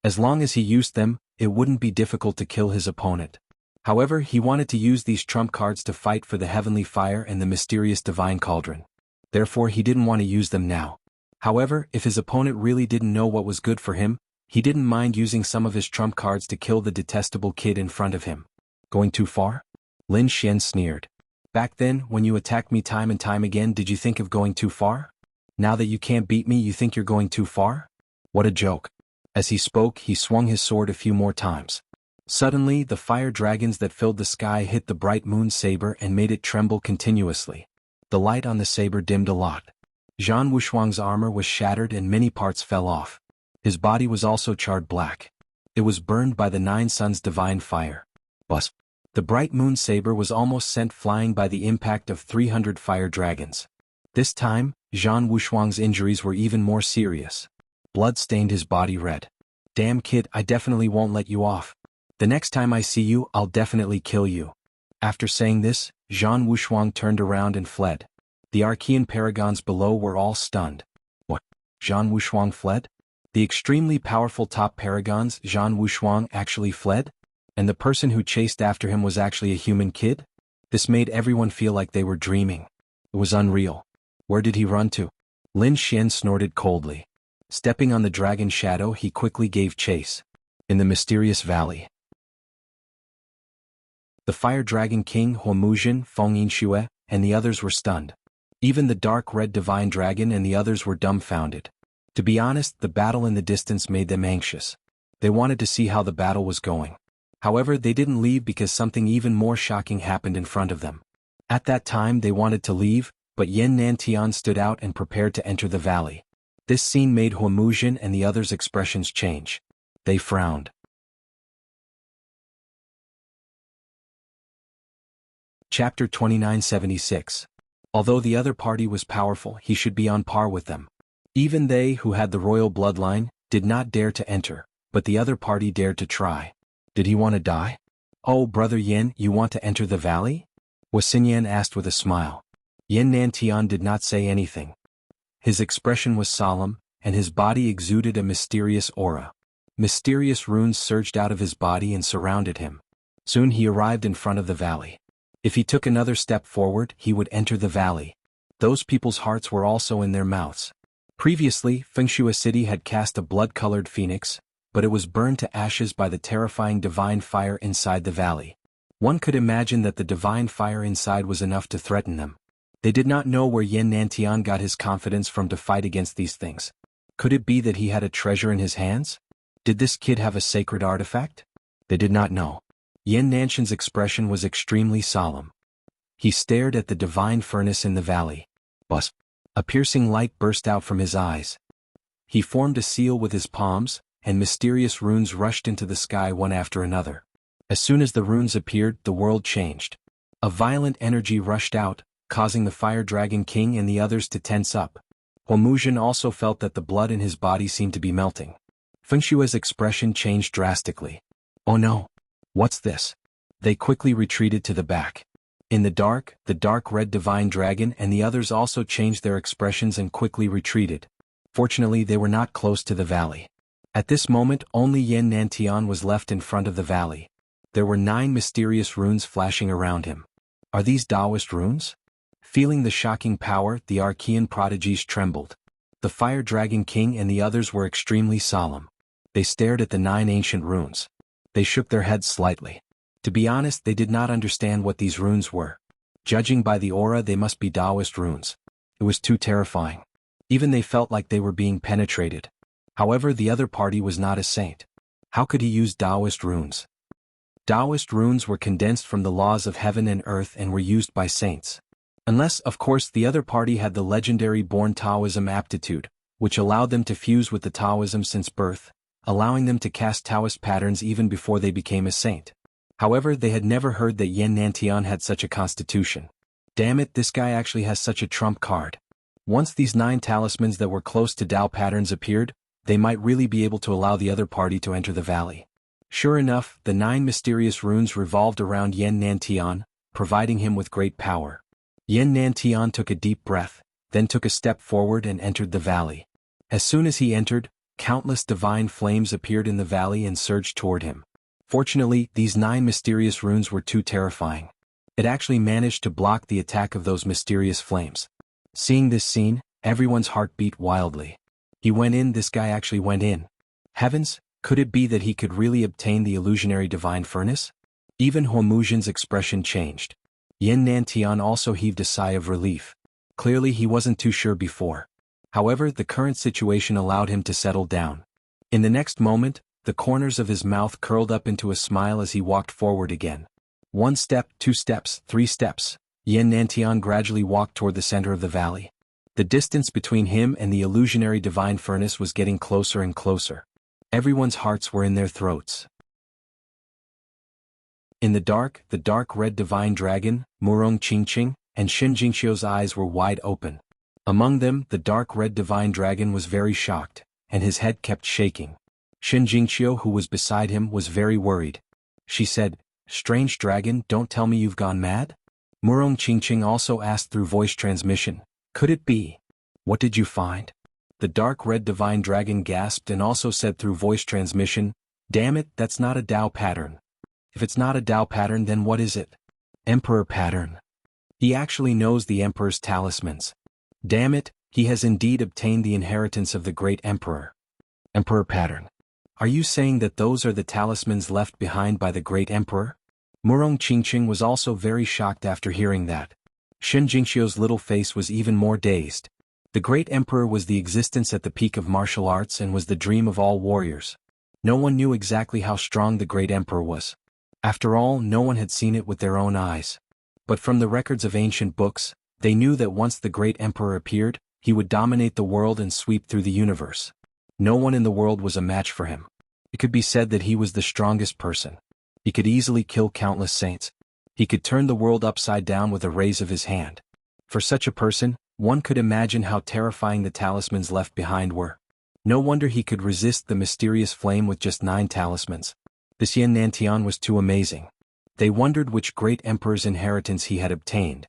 As long as he used them, it wouldn't be difficult to kill his opponent. However, he wanted to use these trump cards to fight for the heavenly fire and the mysterious divine cauldron. Therefore, he didn't want to use them now. However, if his opponent really didn't know what was good for him, he didn't mind using some of his trump cards to kill the detestable kid in front of him. Going too far? Lin Xian sneered. Back then, when you attacked me time and time again, did you think of going too far? Now that you can't beat me, you think you're going too far? What a joke. As he spoke, he swung his sword a few more times. Suddenly, the fire dragons that filled the sky hit the bright moon saber and made it tremble continuously. The light on the saber dimmed a lot. Zhan Wushuang's armor was shattered and many parts fell off. His body was also charred black. It was burned by the 9 suns' divine fire. Buzz. The bright moon saber was almost sent flying by the impact of 300 fire dragons. This time, Zhan Wushuang's injuries were even more serious. Blood stained his body red. Damn kid, I definitely won't let you off. The next time I see you, I'll definitely kill you. After saying this, Zhan Wushuang turned around and fled. The Archean paragons below were all stunned. What? Zhan Wushuang fled? The extremely powerful top paragons, Zhan Wushuang, actually fled? And the person who chased after him was actually a human kid? This made everyone feel like they were dreaming. It was unreal. Where did he run to? Lin Xian snorted coldly. Stepping on the dragon shadow, he quickly gave chase. In the mysterious valley. The Fire Dragon King Huomuzhen, Feng Yinxue, and the others were stunned. Even the dark red divine dragon and the others were dumbfounded. To be honest, the battle in the distance made them anxious. They wanted to see how the battle was going. However, they didn't leave because something even more shocking happened in front of them. At that time they wanted to leave, but Yan Nantian stood out and prepared to enter the valley. This scene made Huomuzhen and the others' expressions change. They frowned. Chapter 2976. Although the other party was powerful, he should be on par with them. Even they, who had the royal bloodline, did not dare to enter, but the other party dared to try. Did he want to die? "Oh, Brother Yin, you want to enter the valley?" Wuxia asked with a smile. Yin Nantian did not say anything. His expression was solemn, and his body exuded a mysterious aura. Mysterious runes surged out of his body and surrounded him. Soon he arrived in front of the valley. If he took another step forward, he would enter the valley. Those people's hearts were also in their mouths. Previously, Fengshua City had cast a blood-colored phoenix, but it was burned to ashes by the terrifying divine fire inside the valley. One could imagine that the divine fire inside was enough to threaten them. They did not know where Yin Nantian got his confidence from to fight against these things. Could it be that he had a treasure in his hands? Did this kid have a sacred artifact? They did not know. Yin Nantian's expression was extremely solemn. He stared at the divine furnace in the valley. Buzz! A piercing light burst out from his eyes. He formed a seal with his palms, and mysterious runes rushed into the sky one after another. As soon as the runes appeared, the world changed. A violent energy rushed out, causing the Fire Dragon King and the others to tense up. Huomuzhen also felt that the blood in his body seemed to be melting. Fengshua's expression changed drastically. "Oh no! What's this?" They quickly retreated to the back. In the dark red divine dragon and the others also changed their expressions and quickly retreated. Fortunately, they were not close to the valley. At this moment, only Yin Nantian was left in front of the valley. There were 9 mysterious runes flashing around him. Are these Taoist runes? Feeling the shocking power, the Archean prodigies trembled. The Fire Dragon King and the others were extremely solemn. They stared at the 9 ancient runes. They shook their heads slightly. To be honest, they did not understand what these runes were. Judging by the aura, they must be Taoist runes. It was too terrifying. Even they felt like they were being penetrated. However, the other party was not a saint. How could he use Taoist runes? Taoist runes were condensed from the laws of heaven and earth and were used by saints. Unless, of course, the other party had the legendary born Taoism aptitude, which allowed them to fuse with the Taoism since birth, allowing them to cast Taoist patterns even before they became a saint. However, they had never heard that Yin Nantian had such a constitution. Damn it, this guy actually has such a trump card. Once these 9 talismans that were close to Tao patterns appeared, they might really be able to allow the other party to enter the valley. Sure enough, the 9 mysterious runes revolved around Yin Nantian, providing him with great power. Yin Nantian took a deep breath, then took a step forward and entered the valley. As soon as he entered, countless divine flames appeared in the valley and surged toward him. Fortunately, these 9 mysterious runes were too terrifying. It actually managed to block the attack of those mysterious flames. Seeing this scene, everyone's heart beat wildly. He went in, this guy actually went in. Heavens, could it be that he could really obtain the illusionary divine furnace? Even Huomuzhen's expression changed. Yin Nantian also heaved a sigh of relief. Clearly he wasn't too sure before. However, the current situation allowed him to settle down. In the next moment, the corners of his mouth curled up into a smile as he walked forward again. 1 step, 2 steps, 3 steps. Yin Nantian gradually walked toward the center of the valley. The distance between him and the illusionary divine furnace was getting closer and closer. Everyone's hearts were in their throats. In the dark red divine dragon, Murong Qingqing, and Shen Jingxiu's eyes were wide open. Among them, the dark red divine dragon was very shocked, and his head kept shaking. Shen Jingxiu, who was beside him, was very worried. She said, "Strange dragon, don't tell me you've gone mad?" Murong Qingqing also asked through voice transmission, "Could it be? What did you find?" The dark red divine dragon gasped and also said through voice transmission, "Damn it, that's not a Tao pattern. If it's not a Tao pattern, then what is it? Emperor pattern." He actually knows the Emperor's talismans. Damn it, he has indeed obtained the inheritance of the great Emperor. Emperor pattern. Are you saying that those are the talismans left behind by the great Emperor? Murong Qingqing was also very shocked after hearing that. Shen Jingxiu's little face was even more dazed. The great Emperor was the existence at the peak of martial arts and was the dream of all warriors. No one knew exactly how strong the great Emperor was. After all, no one had seen it with their own eyes. But from the records of ancient books, they knew that once the great Emperor appeared, he would dominate the world and sweep through the universe. No one in the world was a match for him. It could be said that he was the strongest person. He could easily kill countless saints. He could turn the world upside down with a raise of his hand. For such a person, one could imagine how terrifying the talismans left behind were. No wonder he could resist the mysterious flame with just 9 talismans. This Yan Nantian was too amazing. They wondered which great emperor's inheritance he had obtained.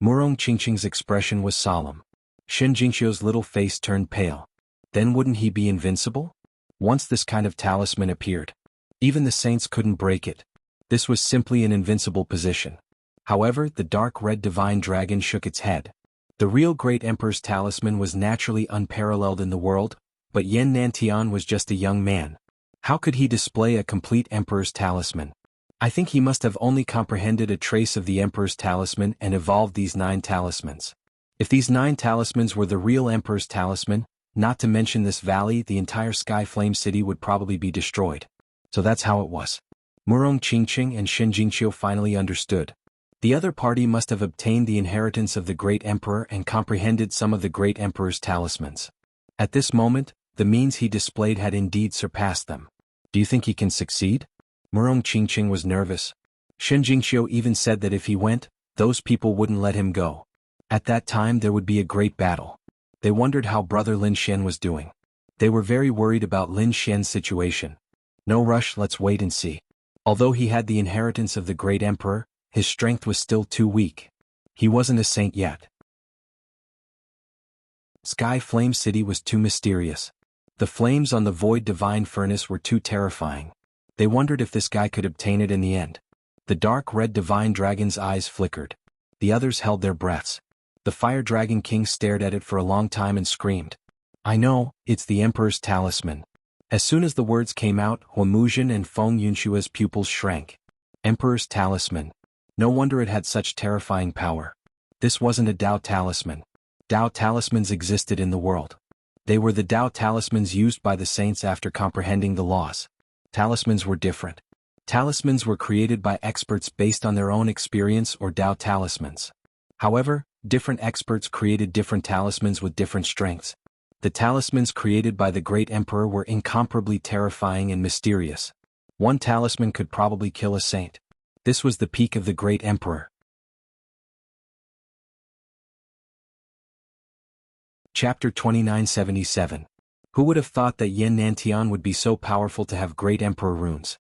Murong Qingqing's expression was solemn. Shen Jingxiu's little face turned pale. Then wouldn't he be invincible? Once this kind of talisman appeared, even the saints couldn't break it. This was simply an invincible position. However, the dark red divine dragon shook its head. The real great emperor's talisman was naturally unparalleled in the world, but Yan Nantian was just a young man. How could he display a complete emperor's talisman? I think he must have only comprehended a trace of the emperor's talisman and evolved these 9 talismans. If these 9 talismans were the real emperor's talisman, not to mention this valley, the entire Sky Flame City would probably be destroyed. So that's how it was. Murong Qingqing and Shen Jingxiu finally understood. The other party must have obtained the inheritance of the great emperor and comprehended some of the great emperor's talismans. At this moment, the means he displayed had indeed surpassed them. Do you think he can succeed? Murong Qingqing was nervous. Shen Jingxiu even said that if he went, those people wouldn't let him go. At that time there would be a great battle. They wondered how brother Lin Xian was doing. They were very worried about Lin Xian's situation. No rush, let's wait and see. Although he had the inheritance of the great emperor, his strength was still too weak. He wasn't a saint yet. Sky Flame City was too mysterious. The flames on the void divine furnace were too terrifying. They wondered if this guy could obtain it in the end. The dark red divine dragon's eyes flickered. The others held their breaths. The fire dragon king stared at it for a long time and screamed. I know, it's the emperor's talisman. As soon as the words came out, Huamuzhen and Feng Yunshua's pupils shrank. Emperor's talisman. No wonder it had such terrifying power. This wasn't a Dao talisman. Dao talismans existed in the world. They were the Dao talismans used by the saints after comprehending the laws. Talismans were different. Talismans were created by experts based on their own experience or Dao talismans. However, different experts created different talismans with different strengths. The talismans created by the great emperor were incomparably terrifying and mysterious. One talisman could probably kill a saint. This was the peak of the great emperor. Chapter 2977. Who would have thought that Yan Nantian would be so powerful to have great emperor runes?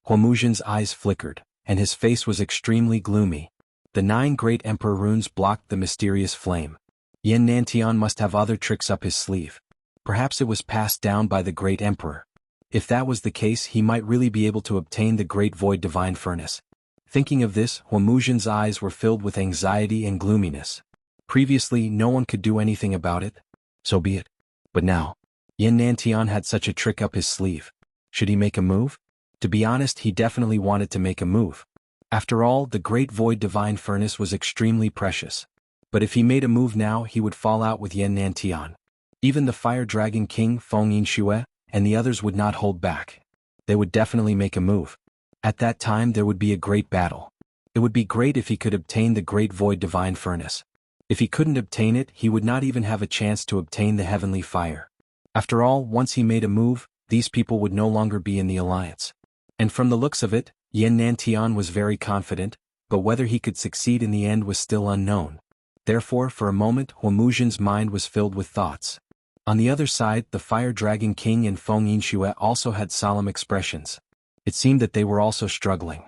Huamuzhen's eyes flickered, and his face was extremely gloomy. The 9 great emperor runes blocked the mysterious flame. Yan Nantian must have other tricks up his sleeve. Perhaps it was passed down by the great emperor. If that was the case, he might really be able to obtain the great void divine furnace. Thinking of this, Huamuzhen's eyes were filled with anxiety and gloominess. Previously, no one could do anything about it. So be it. But now, Yan Nantian had such a trick up his sleeve. Should he make a move? To be honest, he definitely wanted to make a move. After all, the great void divine furnace was extremely precious. But if he made a move now, he would fall out with Yan Nantian. Even the fire dragon king Feng Yinxue and the others would not hold back. They would definitely make a move. At that time there would be a great battle. It would be great if he could obtain the great void divine furnace. If he couldn't obtain it, he would not even have a chance to obtain the heavenly fire. After all, once he made a move, these people would no longer be in the alliance. And from the looks of it, Yan Nantian was very confident, but whether he could succeed in the end was still unknown. Therefore, for a moment, Huamuzhen's mind was filled with thoughts. On the other side, the fire dragon king and Feng Yinxue also had solemn expressions. It seemed that they were also struggling.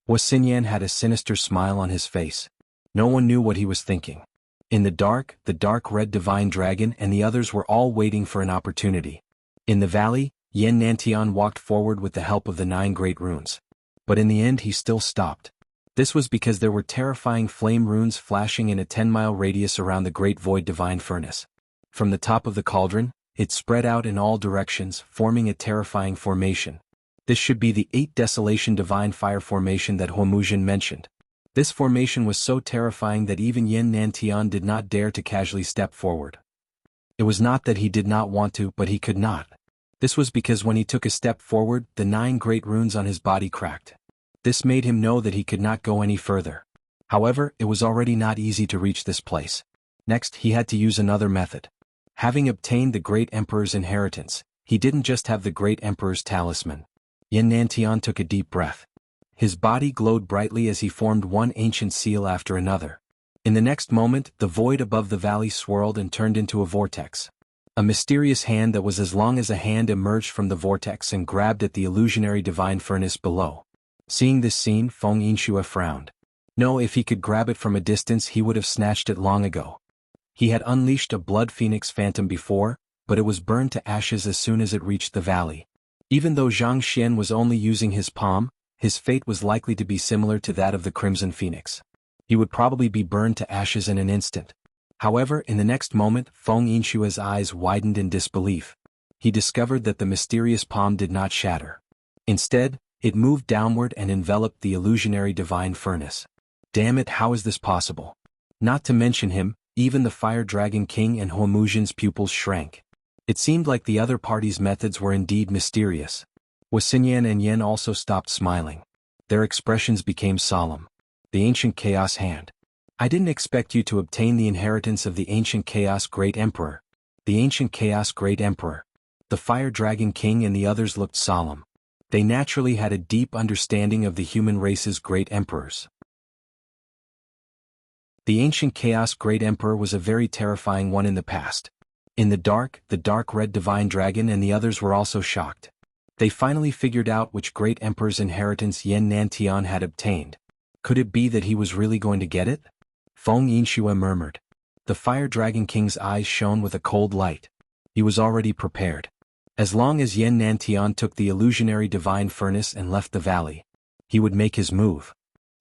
Xinyan had a sinister smile on his face. No one knew what he was thinking. In the dark red divine dragon and the others were all waiting for an opportunity. In the valley, Yan Nantian walked forward with the help of the 9 great runes. But in the end he still stopped. This was because there were terrifying flame runes flashing in a 10-mile radius around the great void divine furnace. From the top of the cauldron, it spread out in all directions, forming a terrifying formation. This should be the 8 Desolation Divine Fire formation that Huamuzhen mentioned. This formation was so terrifying that even Yan Nantian did not dare to casually step forward. It was not that he did not want to, but he could not. This was because when he took a step forward, the 9 great runes on his body cracked. This made him know that he could not go any further. However, it was already not easy to reach this place. Next, he had to use another method. Having obtained the great emperor's inheritance, he didn't just have the great emperor's talisman. Yan Nantian took a deep breath. His body glowed brightly as he formed one ancient seal after another. In the next moment, the void above the valley swirled and turned into a vortex. A mysterious hand that was as long as a hand emerged from the vortex and grabbed at the illusionary divine furnace below. Seeing this scene, Feng Yinxue frowned. No, if he could grab it from a distance he would have snatched it long ago. He had unleashed a blood phoenix phantom before, but it was burned to ashes as soon as it reached the valley. Even though Zhang Xian was only using his palm, his fate was likely to be similar to that of the Crimson Phoenix. He would probably be burned to ashes in an instant. However, in the next moment, Feng Yinxue's eyes widened in disbelief. He discovered that the mysterious palm did not shatter. Instead, it moved downward and enveloped the illusionary divine furnace. Damn it, how is this possible? Not to mention him, even the Fire Dragon King and Huomuzhen's pupils shrank. It seemed like the other party's methods were indeed mysterious. Wuxia and Yen also stopped smiling. Their expressions became solemn. The Ancient Chaos Hand. I didn't expect you to obtain the inheritance of the Ancient Chaos Great Emperor. The Ancient Chaos Great Emperor. The Fire Dragon King and the others looked solemn. They naturally had a deep understanding of the human race's great emperors. The Ancient Chaos Great Emperor was a very terrifying one in the past. In the dark red divine dragon and the others were also shocked. They finally figured out which great emperor's inheritance Yan Nantian had obtained. Could it be that he was really going to get it? Feng Yinxue murmured. The Fire Dragon King's eyes shone with a cold light. He was already prepared. As long as Yan Nantian took the illusionary divine furnace and left the valley, he would make his move.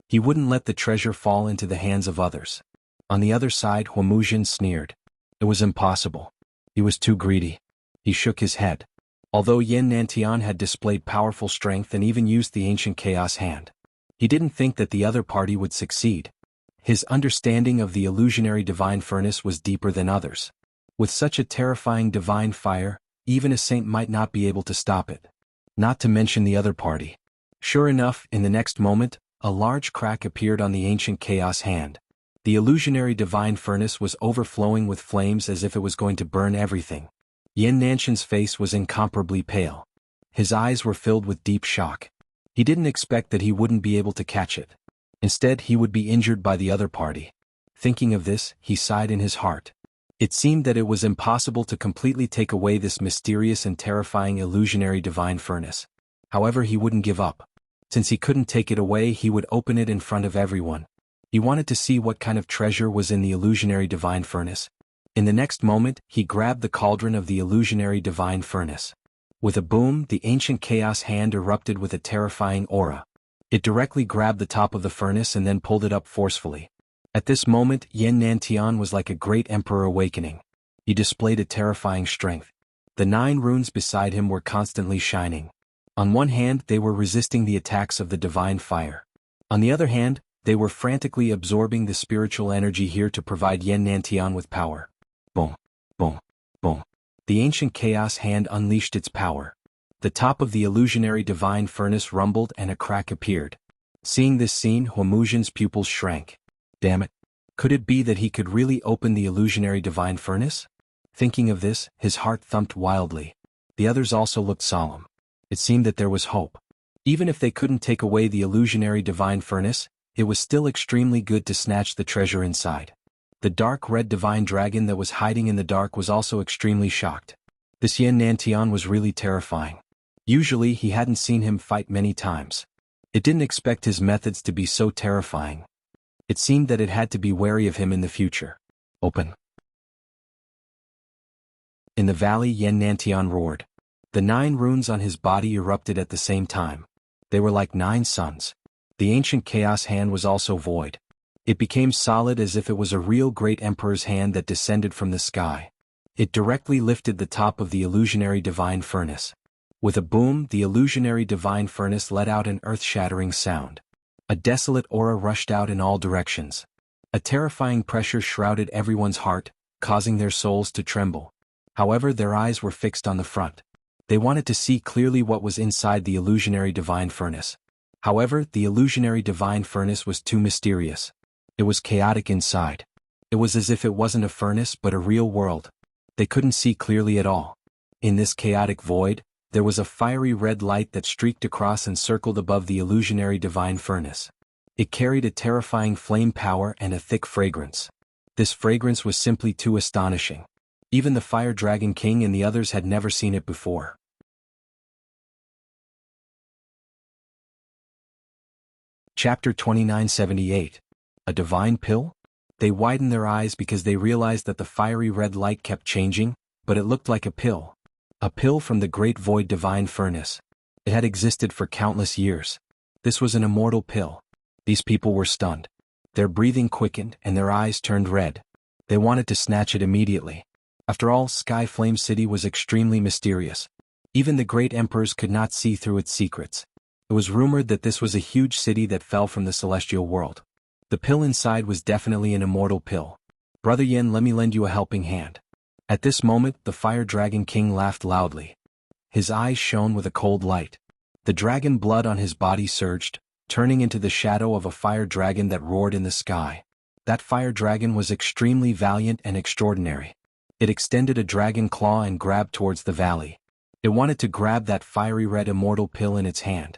He wouldn't let the treasure fall into the hands of others. On the other side, Huomuzhen sneered. It was impossible. He was too greedy. He shook his head. Although Yan Nantian had displayed powerful strength and even used the Ancient Chaos Hand, he didn't think that the other party would succeed. His understanding of the illusionary divine furnace was deeper than others. With such a terrifying divine fire, even a saint might not be able to stop it. Not to mention the other party. Sure enough, in the next moment, a large crack appeared on the Ancient Chaos Hand. The illusionary divine furnace was overflowing with flames as if it was going to burn everything. Yan Nantian's face was incomparably pale. His eyes were filled with deep shock. He didn't expect that he wouldn't be able to catch it. Instead, he would be injured by the other party. Thinking of this, he sighed in his heart. It seemed that it was impossible to completely take away this mysterious and terrifying illusionary divine furnace. However, he wouldn't give up. Since he couldn't take it away, he would open it in front of everyone. He wanted to see what kind of treasure was in the illusionary divine furnace. In the next moment, he grabbed the cauldron of the illusionary divine furnace. With a boom, the Ancient Chaos Hand erupted with a terrifying aura. It directly grabbed the top of the furnace and then pulled it up forcefully. At this moment, Yan Nantian was like a great emperor awakening. He displayed a terrifying strength. The 9 runes beside him were constantly shining. On one hand, they were resisting the attacks of the divine fire. On the other hand, they were frantically absorbing the spiritual energy here to provide Yan Nantian with power. Boom, boom, boom. The Ancient Chaos Hand unleashed its power. The top of the illusionary divine furnace rumbled and a crack appeared. Seeing this scene, Huomuzhen's pupils shrank. Damn it. Could it be that he could really open the illusionary divine furnace? Thinking of this, his heart thumped wildly. The others also looked solemn. It seemed that there was hope. Even if they couldn't take away the illusionary divine furnace, it was still extremely good to snatch the treasure inside. The dark red divine dragon that was hiding in the dark was also extremely shocked. This Yan Nantian was really terrifying. Usually he hadn't seen him fight many times. It didn't expect his methods to be so terrifying. It seemed that it had to be wary of him in the future. Open. In the valley, Yan Nantian roared. The 9 runes on his body erupted at the same time. They were like 9 suns. The Ancient Chaos Hand was also void. It became solid as if it was a real great emperor's hand that descended from the sky. It directly lifted the top of the illusionary divine furnace. With a boom, the illusionary divine furnace let out an earth-shattering sound. A desolate aura rushed out in all directions. A terrifying pressure shrouded everyone's heart, causing their souls to tremble. However, their eyes were fixed on the front. They wanted to see clearly what was inside the illusionary divine furnace. However, the illusionary divine furnace was too mysterious. It was chaotic inside. It was as if it wasn't a furnace but a real world. They couldn't see clearly at all. In this chaotic void, There was a fiery red light that streaked across and circled above the illusionary divine furnace. It carried a terrifying flame power and a thick fragrance. This fragrance was simply too astonishing. Even the Fire Dragon King and the others had never seen it before. Chapter 2978. A Divine Pill? They widened their eyes because they realized that the fiery red light kept changing, but it looked like a pill. A pill from the Great Void Divine Furnace. It had existed for countless years. This was an immortal pill. These people were stunned. Their breathing quickened and their eyes turned red. They wanted to snatch it immediately. After all, Sky Flame City was extremely mysterious. Even the great emperors could not see through its secrets. It was rumored that this was a huge city that fell from the celestial world. The pill inside was definitely an immortal pill. Brother Yen, let me lend you a helping hand. At this moment, the Fire Dragon King laughed loudly. His eyes shone with a cold light. The dragon blood on his body surged, turning into the shadow of a fire dragon that roared in the sky. That fire dragon was extremely valiant and extraordinary. It extended a dragon claw and grabbed towards the valley. It wanted to grab that fiery red immortal pill in its hand.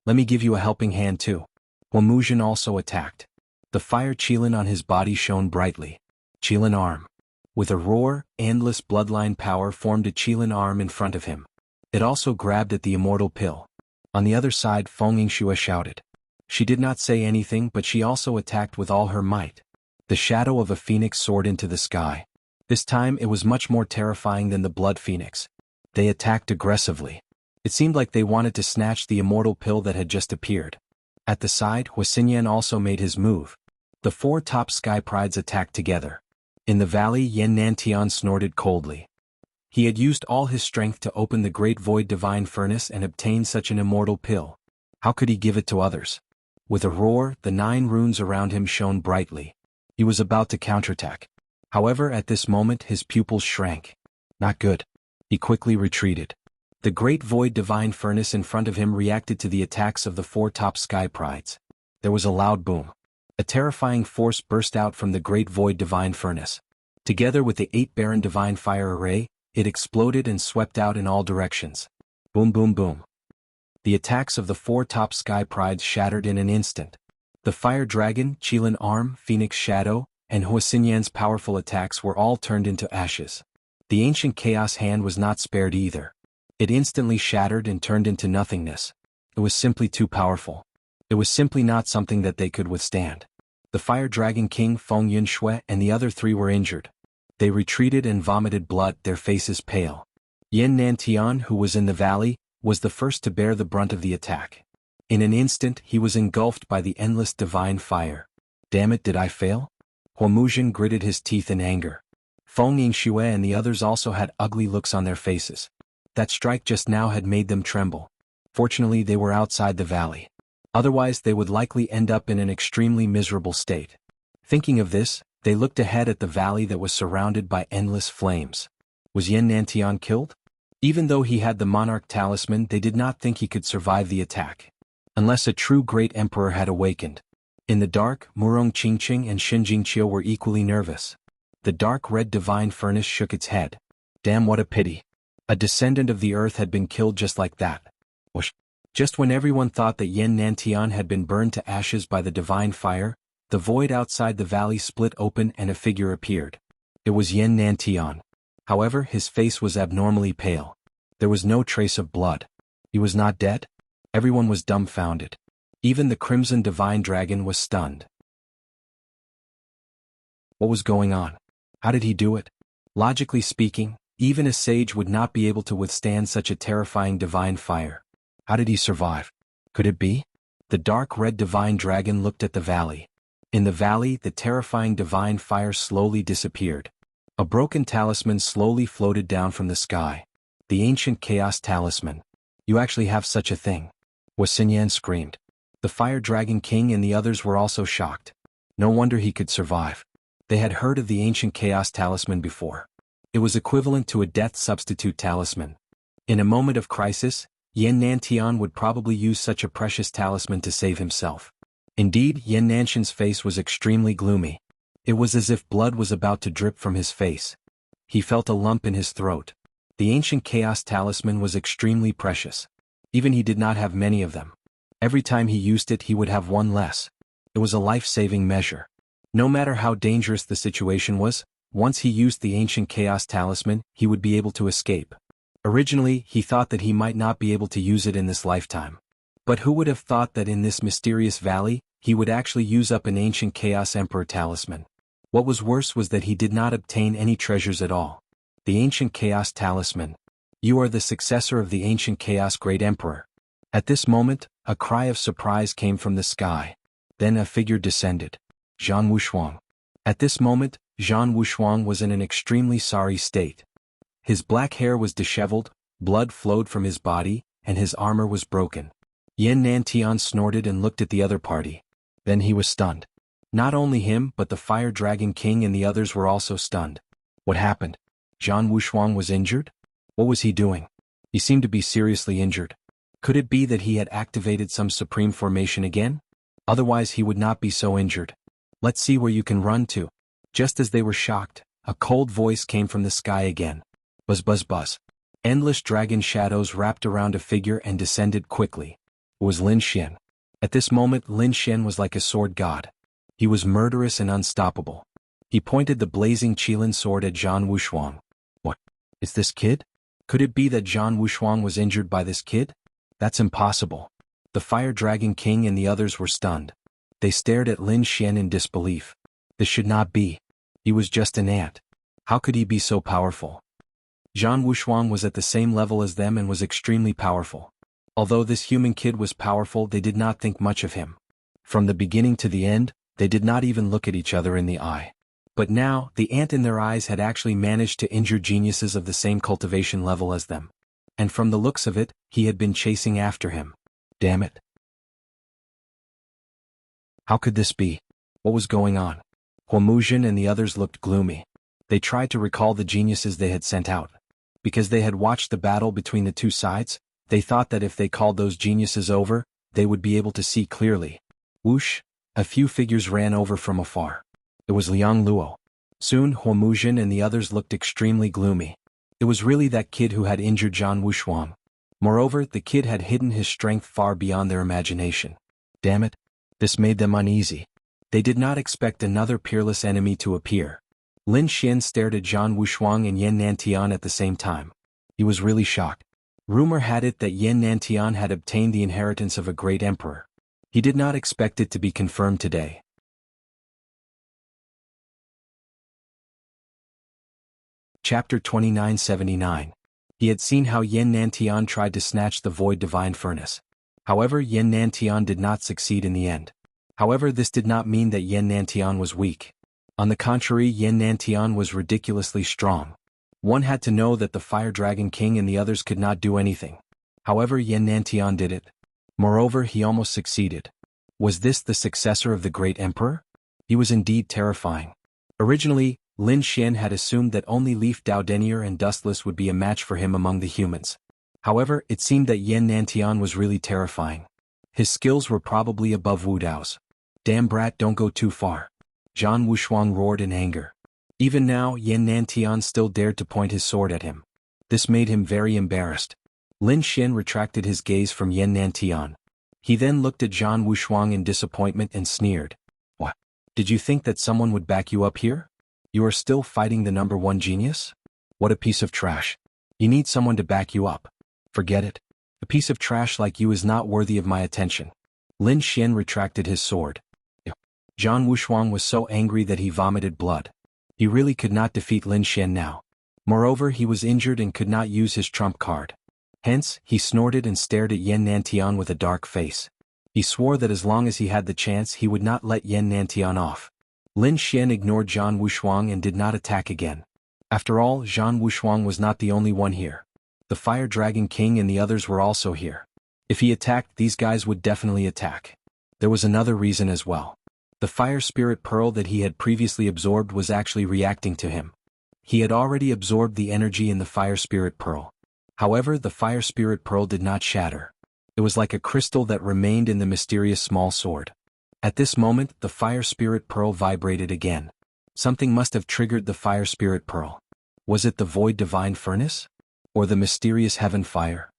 Let me give you a helping hand too. Wamuzhin also attacked. The fire Qilin on his body shone brightly. Qilin arm. With a roar, endless bloodline power formed a Qilin arm in front of him. It also grabbed at the immortal pill. On the other side, Feng Yingxue shouted. She did not say anything, but she also attacked with all her might. The shadow of a phoenix soared into the sky. This time it was much more terrifying than the blood phoenix. They attacked aggressively. It seemed like they wanted to snatch the immortal pill that had just appeared. At the side, Huaxinyan also made his move. The four top sky prides attacked together. In the valley, Yan Nantian snorted coldly. He had used all his strength to open the Great Void Divine Furnace and obtain such an immortal pill. How could he give it to others? With a roar, the 9 runes around him shone brightly. He was about to counterattack. However, at this moment his pupils shrank. Not good. He quickly retreated. The Great Void Divine Furnace in front of him reacted to the attacks of the 4 top sky prides. There was a loud boom. A terrifying force burst out from the Great Void Divine Furnace. Together with the 8 Barren Divine Fire Array, it exploded and swept out in all directions. Boom boom boom. The attacks of the 4 top sky prides shattered in an instant. The Fire Dragon, Qilin Arm, Phoenix Shadow, and Huaxinyan's powerful attacks were all turned into ashes. The ancient Chaos Hand was not spared either. It instantly shattered and turned into nothingness. It was simply too powerful. It was simply not something that they could withstand. The Fire Dragon King Feng Yinxue and the other 3 were injured. They retreated and vomited blood, their faces pale. Yan Nantian, who was in the valley, was the first to bear the brunt of the attack. In an instant he was engulfed by the endless divine fire. Damn it, did I fail? Huamuzhin gritted his teeth in anger. Feng Yingxue and the others also had ugly looks on their faces. That strike just now had made them tremble. Fortunately they were outside the valley. Otherwise they would likely end up in an extremely miserable state. Thinking of this, they looked ahead at the valley that was surrounded by endless flames. Was Yan Nantian killed? Even though he had the Monarch Talisman, they did not think he could survive the attack. Unless a true great emperor had awakened. In the dark, Murong Qingqing and Xin Jingqiu were equally nervous. The dark red divine furnace shook its head. Damn, what a pity. A descendant of the earth had been killed just like that. Whoosh. Just when everyone thought that Yan Nantian had been burned to ashes by the divine fire, the void outside the valley split open and a figure appeared. It was Yan Nantian. However, his face was abnormally pale. There was no trace of blood. He was not dead? Everyone was dumbfounded. Even the Crimson Divine Dragon was stunned. What was going on? How did he do it? Logically speaking, even a sage would not be able to withstand such a terrifying divine fire. How did he survive? Could it be? The dark red divine dragon looked at the valley. In the valley, the terrifying divine fire slowly disappeared. A broken talisman slowly floated down from the sky. The ancient Chaos Talisman. You actually have such a thing? Huaxinyan screamed. The Fire Dragon King and the others were also shocked. No wonder he could survive. They had heard of the ancient Chaos Talisman before. It was equivalent to a death substitute talisman. In a moment of crisis, Yan Nantian would probably use such a precious talisman to save himself. Indeed, Yan Nantian's face was extremely gloomy. It was as if blood was about to drip from his face. He felt a lump in his throat. The ancient Chaos Talisman was extremely precious. Even he did not have many of them. Every time he used it he would have one less. It was a life-saving measure. No matter how dangerous the situation was, once he used the ancient Chaos Talisman, he would be able to escape. Originally, he thought that he might not be able to use it in this lifetime. But who would have thought that in this mysterious valley, he would actually use up an ancient Chaos Emperor Talisman? What was worse was that he did not obtain any treasures at all. The ancient Chaos Talisman. You are the successor of the ancient Chaos Great Emperor. At this moment, a cry of surprise came from the sky. Then a figure descended. Zhang Wushuang. At this moment, Zhang Wushuang was in an extremely sorry state. His black hair was disheveled, blood flowed from his body, and his armor was broken. Yan Nantian snorted and looked at the other party. Then he was stunned. Not only him but the Fire Dragon King and the others were also stunned. What happened? Zhang Wushuang was injured? What was he doing? He seemed to be seriously injured. Could it be that he had activated some supreme formation again? Otherwise he would not be so injured. Let's see where you can run to. Just as they were shocked, a cold voice came from the sky again. Buzz buzz buzz. Endless dragon shadows wrapped around a figure and descended quickly. It was Lin Xian. At this moment Lin Xian was like a sword god. He was murderous and unstoppable. He pointed the blazing Qilin sword at Zhang Wushuang. What? Is this kid? Could it be that Zhang Wushuang was injured by this kid? That's impossible. The Fire Dragon King and the others were stunned. They stared at Lin Xian in disbelief. This should not be. He was just an ant. How could he be so powerful? Zhang Wushuang was at the same level as them and was extremely powerful. Although this human kid was powerful, they did not think much of him. From the beginning to the end, they did not even look at each other in the eye. But now, the ant in their eyes had actually managed to injure geniuses of the same cultivation level as them. And from the looks of it, he had been chasing after him. Damn it. How could this be? What was going on? Huomuzhen and the others looked gloomy. They tried to recall the geniuses they had sent out. Because they had watched the battle between the two sides, they thought that if they called those geniuses over, they would be able to see clearly. Whoosh! A few figures ran over from afar. It was Liang Luo. Soon Huomuzhen and the others looked extremely gloomy. It was really that kid who had injured Zhang Wushuang. Moreover, the kid had hidden his strength far beyond their imagination. Damn it! This made them uneasy. They did not expect another peerless enemy to appear. Lin Xian stared at Zhang Wushuang and Yan Nantian at the same time. He was really shocked. Rumor had it that Yan Nantian had obtained the inheritance of a great emperor. He did not expect it to be confirmed today. Chapter 2979. He had seen how Yan Nantian tried to snatch the Void Divine Furnace. However, Yan Nantian did not succeed in the end. However, this did not mean that Yan Nantian was weak. On the contrary, Yan Nantian was ridiculously strong. One had to know that the Fire Dragon King and the others could not do anything. However, Yan Nantian did it. Moreover, he almost succeeded. Was this the successor of the Great Emperor? He was indeed terrifying. Originally, Lin Xian had assumed that only Leaf Dao and Dustless would be a match for him among the humans. However, it seemed that Yan Nantian was really terrifying. His skills were probably above Wu Dao's. Damn brat, don't go too far. Zhang Wushuang roared in anger. Even now, Yan Nantian still dared to point his sword at him. This made him very embarrassed. Lin Xian retracted his gaze from Yan Nantian. He then looked at Zhang Wushuang in disappointment and sneered. What? Did you think that someone would back you up here? You are still fighting the number one genius? What a piece of trash. You need someone to back you up. Forget it. A piece of trash like you is not worthy of my attention. Lin Xian retracted his sword. Zhang Wushuang was so angry that he vomited blood. He really could not defeat Lin Xian now. Moreover, he was injured and could not use his trump card. Hence, he snorted and stared at Yan Nantian with a dark face. He swore that as long as he had the chance he would not let Yan Nantian off. Lin Xian ignored Zhang Wushuang and did not attack again. After all, Zhang Wushuang was not the only one here. The Fire Dragon King and the others were also here. If he attacked, these guys would definitely attack. There was another reason as well. The Fire Spirit Pearl that he had previously absorbed was actually reacting to him. He had already absorbed the energy in the Fire Spirit Pearl. However, the Fire Spirit Pearl did not shatter. It was like a crystal that remained in the mysterious small sword. At this moment, the Fire Spirit Pearl vibrated again. Something must have triggered the Fire Spirit Pearl. Was it the Void Divine Furnace? Or the mysterious heaven fire?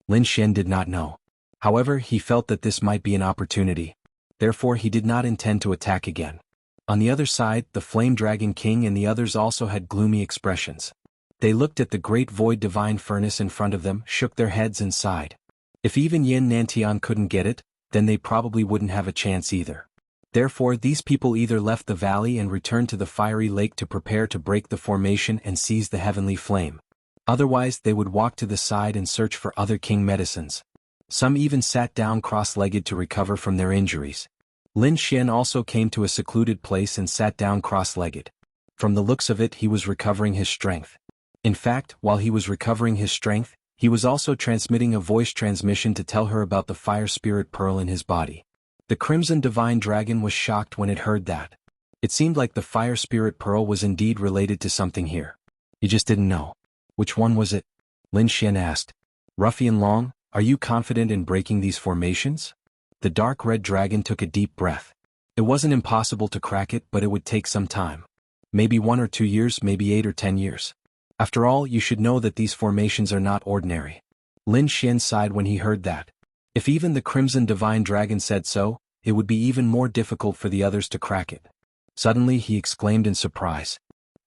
Lin Xian did not know. However, he felt that this might be an opportunity. Therefore he did not intend to attack again. On the other side, the Flame Dragon King and the others also had gloomy expressions. They looked at the great void divine furnace in front of them, shook their heads and sighed. If even Yin Nantian couldn't get it, then they probably wouldn't have a chance either. Therefore these people either left the valley and returned to the fiery lake to prepare to break the formation and seize the heavenly flame. Otherwise they would walk to the side and search for other king medicines. Some even sat down cross-legged to recover from their injuries. Lin Xian also came to a secluded place and sat down cross-legged. From the looks of it, he was recovering his strength. In fact, while he was recovering his strength, he was also transmitting a voice transmission to tell her about the fire spirit pearl in his body. The Crimson Divine Dragon was shocked when it heard that. It seemed like the fire spirit pearl was indeed related to something here. He just didn't know. Which one was it? Lin Xian asked. Ruffian Long, are you confident in breaking these formations? The dark red dragon took a deep breath. It wasn't impossible to crack it, but it would take some time. Maybe 1 or 2 years, maybe 8 or 10 years. After all, you should know that these formations are not ordinary. Lin Xian sighed when he heard that. If even the Crimson Divine Dragon said so, it would be even more difficult for the others to crack it. Suddenly he exclaimed in surprise.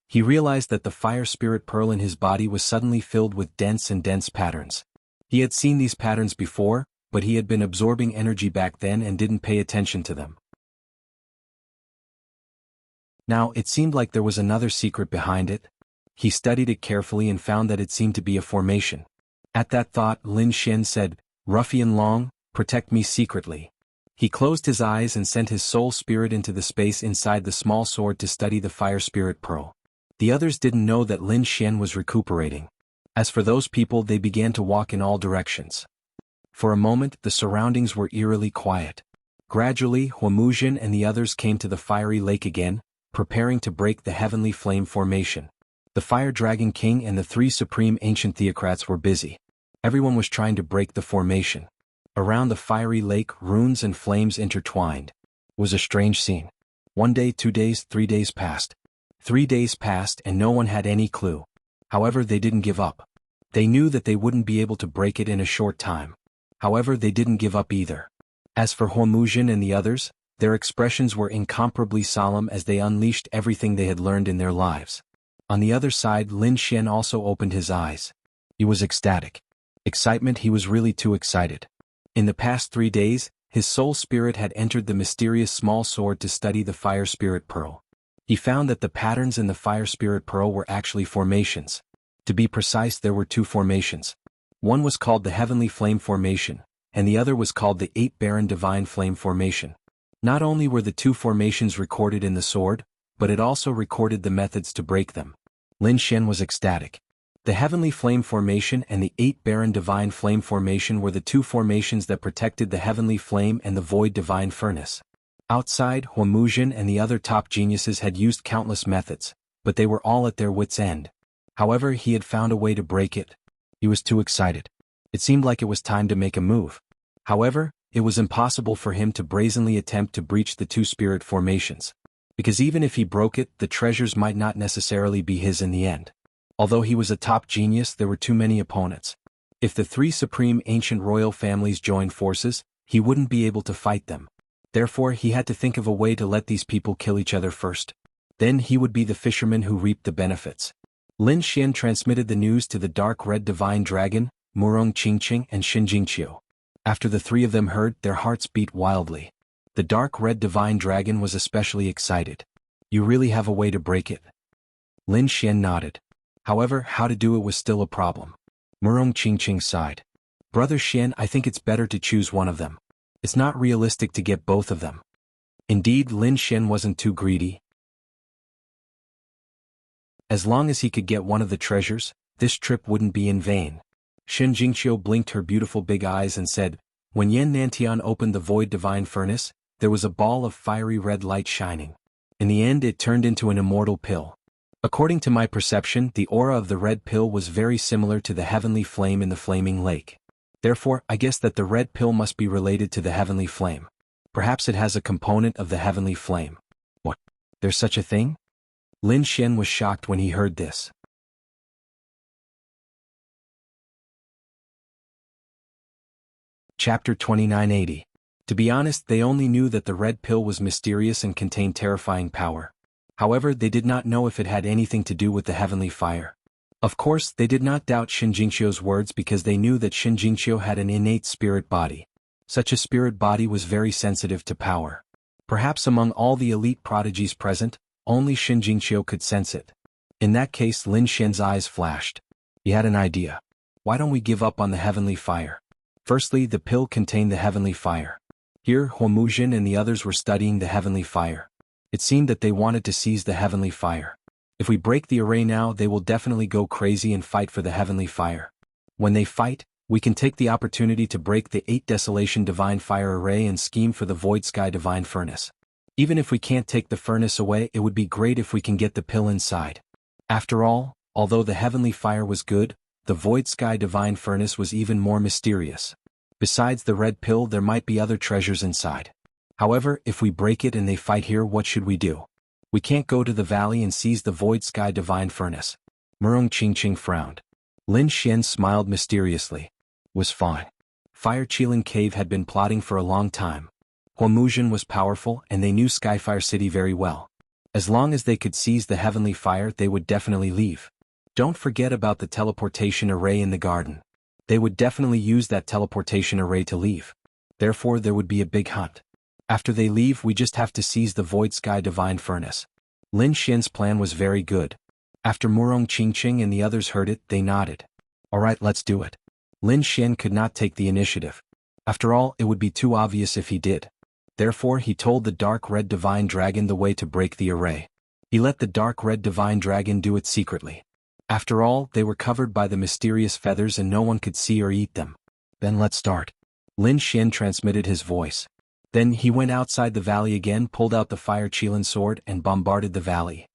He realized that the fire spirit pearl in his body was suddenly filled with dense patterns. He had seen these patterns before, but he had been absorbing energy back then and didn't pay attention to them. Now it seemed like there was another secret behind it. He studied it carefully and found that it seemed to be a formation. At that thought, Lin Xian said, Ruffian Long, protect me secretly. He closed his eyes and sent his soul spirit into the space inside the small sword to study the fire spirit pearl. The others didn't know that Lin Xian was recuperating. As for those people, they began to walk in all directions. For a moment, the surroundings were eerily quiet. Gradually, Huamuzhen and the others came to the fiery lake again, preparing to break the heavenly flame formation. The Fire Dragon King and the 3 supreme ancient theocrats were busy. Everyone was trying to break the formation. Around the fiery lake, runes and flames intertwined. It was a strange scene. 1 day, 2 days, 3 days passed. 3 days passed and no one had any clue. However, they didn't give up. They knew that they wouldn't be able to break it in a short time. However, they didn't give up either. As for Huamuzhen and the others, their expressions were incomparably solemn as they unleashed everything they had learned in their lives. On the other side, Lin Xian also opened his eyes. He was ecstatic. Excitement, he was really too excited. In the past 3 days, his soul spirit had entered the mysterious small sword to study the fire spirit pearl. He found that the patterns in the fire spirit pearl were actually formations. To be precise, there were 2 formations. One was called the Heavenly Flame Formation, and the other was called the 8 Barren Divine Flame Formation. Not only were the 2 formations recorded in the sword, but it also recorded the methods to break them. Lin Xian was ecstatic. The Heavenly Flame Formation and the 8 Barren Divine Flame Formation were the 2 formations that protected the Heavenly Flame and the Void Divine Furnace. Outside, Huamuzhen and the other top geniuses had used countless methods, but they were all at their wits' end. However, he had found a way to break it. He was too excited. It seemed like it was time to make a move. However, it was impossible for him to brazenly attempt to breach the 2 spirit formations. Because even if he broke it, the treasures might not necessarily be his in the end. Although he was a top genius, there were too many opponents. If the 3 supreme ancient royal families joined forces, he wouldn't be able to fight them. Therefore, he had to think of a way to let these people kill each other first. Then he would be the fisherman who reaped the benefits. Lin Xian transmitted the news to the dark red divine dragon, Murong Qingqing and Xinjingqiu. After the 3 of them heard, their hearts beat wildly. The dark red divine dragon was especially excited. You really have a way to break it? Lin Xian nodded. However, how to do it was still a problem. Murong Qingqing sighed. Brother Xian, I think it's better to choose one of them. It's not realistic to get both of them. Indeed, Lin Xian wasn't too greedy. As long as he could get one of the treasures, this trip wouldn't be in vain. Shen Jingqiu blinked her beautiful big eyes and said, when Yan Nantian opened the void divine furnace, there was a ball of fiery red light shining. In the end, it turned into an immortal pill. According to my perception, the aura of the red pill was very similar to the heavenly flame in the flaming lake. Therefore, I guess that the red pill must be related to the heavenly flame. Perhaps it has a component of the heavenly flame. What? There's such a thing? Lin Xian was shocked when he heard this. Chapter 2980. To be honest, they only knew that the red pill was mysterious and contained terrifying power. However, they did not know if it had anything to do with the heavenly fire. Of course, they did not doubt Shin Jingqiu's words because they knew that Shin Jingqiu had an innate spirit body. Such a spirit body was very sensitive to power. Perhaps among all the elite prodigies present, only Shin Jingqiu could sense it. In that case, Lin Xian's eyes flashed. He had an idea. Why don't we give up on the heavenly fire? Firstly, the pill contained the heavenly fire. Here, Huomuzhen and the others were studying the heavenly fire. It seemed that they wanted to seize the heavenly fire. If we break the array now, they will definitely go crazy and fight for the heavenly fire. When they fight, we can take the opportunity to break the 8 Desolation Divine Fire Array and scheme for the Void Sky Divine Furnace. Even if we can't take the furnace away, it would be great if we can get the pill inside. After all, although the heavenly fire was good, the Void Sky Divine Furnace was even more mysterious. Besides the red pill, there might be other treasures inside. However, if we break it and they fight here, what should we do? We can't go to the valley and seize the Void Sky Divine Furnace. Murong Qingqing frowned. Lin Xian smiled mysteriously. Was fine. Fire Qilin Cave had been plotting for a long time. Huomuzhen was powerful and they knew Skyfire City very well. As long as they could seize the heavenly fire, they would definitely leave. Don't forget about the teleportation array in the garden. They would definitely use that teleportation array to leave. Therefore, there would be a big hunt. After they leave, we just have to seize the Void Sky Divine Furnace. Lin Xian's plan was very good. After Murong Qingqing and the others heard it, they nodded. Alright, let's do it. Lin Xian could not take the initiative. After all, it would be too obvious if he did. Therefore, he told the Dark Red Divine Dragon the way to break the array. He let the Dark Red Divine Dragon do it secretly. After all, they were covered by the mysterious feathers and no one could see or eat them. Then let's start. Lin Xian transmitted his voice. Then he went outside the valley again, pulled out the Fire Qilin sword and bombarded the valley.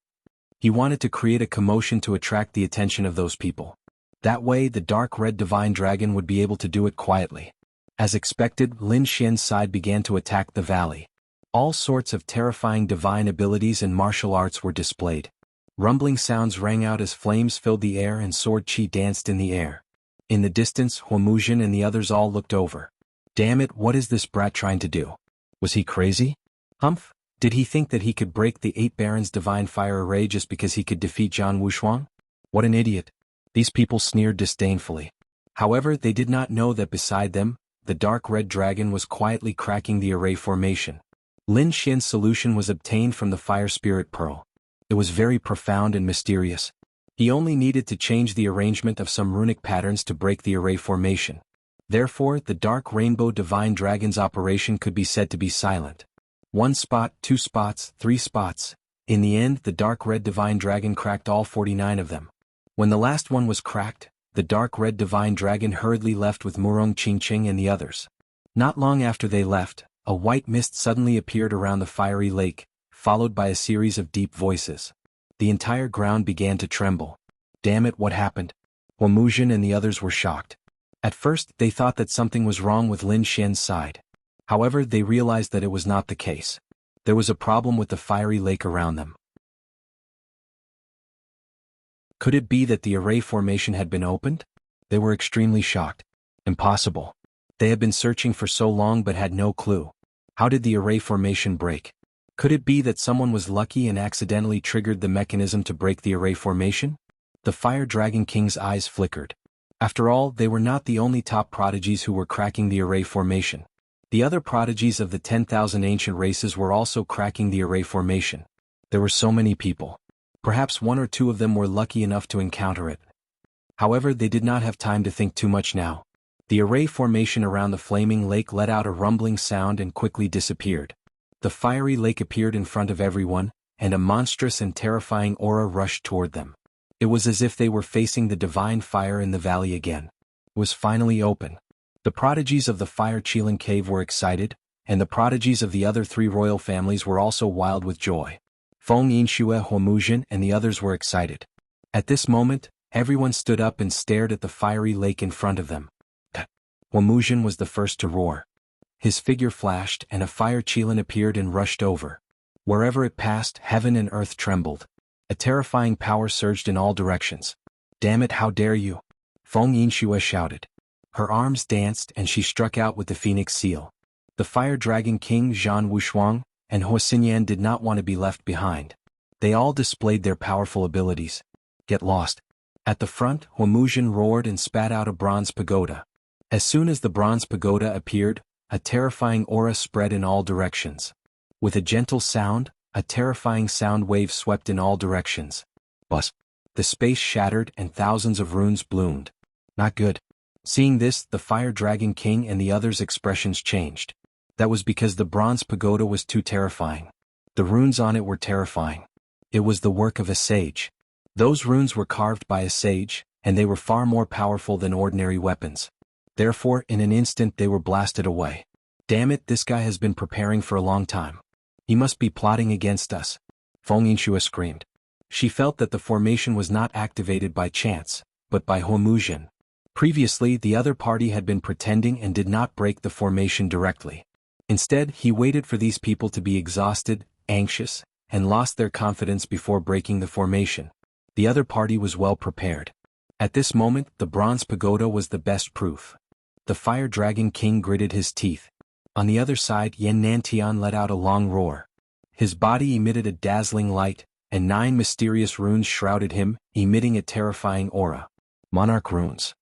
He wanted to create a commotion to attract the attention of those people. That way, the Dark Red Divine Dragon would be able to do it quietly. As expected, Lin Xian's side began to attack the valley. All sorts of terrifying divine abilities and martial arts were displayed. Rumbling sounds rang out as flames filled the air and sword chi danced in the air. In the distance, Huomuzhen and the others all looked over. Damn it, what is this brat trying to do? Was he crazy? Humph, did he think that he could break the 8 Barons Divine Fire Array just because he could defeat Jianghu Wushuang? What an idiot. These people sneered disdainfully. However, they did not know that beside them, the Dark Red Dragon was quietly cracking the array formation. Lin Xian's solution was obtained from the Fire Spirit Pearl. It was very profound and mysterious. He only needed to change the arrangement of some runic patterns to break the array formation. Therefore, the Dark Rainbow Divine Dragon's operation could be said to be silent. 1 spot, 2 spots, 3 spots. In the end, the Dark Red Divine Dragon cracked all 49 of them. When the last one was cracked, the Dark Red Divine Dragon hurriedly left with Murong Qingqing and the others. Not long after they left, a white mist suddenly appeared around the fiery lake, followed by a series of deep voices. The entire ground began to tremble. Damn it, what happened? Huomuzhen and the others were shocked. At first, they thought that something was wrong with Lin Xian's side. However, they realized that it was not the case. There was a problem with the fiery lake around them. Could it be that the array formation had been opened? They were extremely shocked. Impossible. They had been searching for so long but had no clue. How did the array formation break? Could it be that someone was lucky and accidentally triggered the mechanism to break the array formation? The Fire Dragon King's eyes flickered. After all, they were not the only top prodigies who were cracking the array formation. The other prodigies of the 10,000 ancient races were also cracking the array formation. There were so many people. Perhaps 1 or 2 of them were lucky enough to encounter it. However, they did not have time to think too much now. The array formation around the flaming lake let out a rumbling sound and quickly disappeared. The fiery lake appeared in front of everyone, and a monstrous and terrifying aura rushed toward them. It was as if they were facing the divine fire in the valley again. It was finally open. The prodigies of the Fire Qilin Cave were excited, and the prodigies of the other 3 royal families were also wild with joy. Feng Yinxue, Huomuzhen, and the others were excited. At this moment, everyone stood up and stared at the fiery lake in front of them. Huomuzhen was the first to roar. His figure flashed and a Fire Qilin appeared and rushed over. Wherever it passed, heaven and earth trembled. A terrifying power surged in all directions. Damn it, how dare you! Feng Yinxue shouted. Her arms danced and she struck out with the phoenix seal. The Fire Dragon King Zhan Wushuang and Hua Xinyan did not want to be left behind. They all displayed their powerful abilities. Get lost. At the front, Hua Muzhen roared and spat out a bronze pagoda. As soon as the bronze pagoda appeared, a terrifying aura spread in all directions. With a gentle sound, a terrifying sound wave swept in all directions. Buzz. The space shattered and thousands of runes bloomed. Not good. Seeing this, the Fire Dragon King and the others' expressions changed. That was because the bronze pagoda was too terrifying. The runes on it were terrifying. It was the work of a sage. Those runes were carved by a sage, and they were far more powerful than ordinary weapons. Therefore, in an instant they were blasted away. Damn it, this guy has been preparing for a long time. He must be plotting against us. Feng Yinxue screamed. She felt that the formation was not activated by chance, but by Hua Muzhen. Previously, the other party had been pretending and did not break the formation directly. Instead, he waited for these people to be exhausted, anxious, and lost their confidence before breaking the formation. The other party was well prepared. At this moment, the bronze pagoda was the best proof. The Fire Dragon King gritted his teeth. On the other side, Yan Nantian let out a long roar. His body emitted a dazzling light, and 9 mysterious runes shrouded him, emitting a terrifying aura. Monarch runes.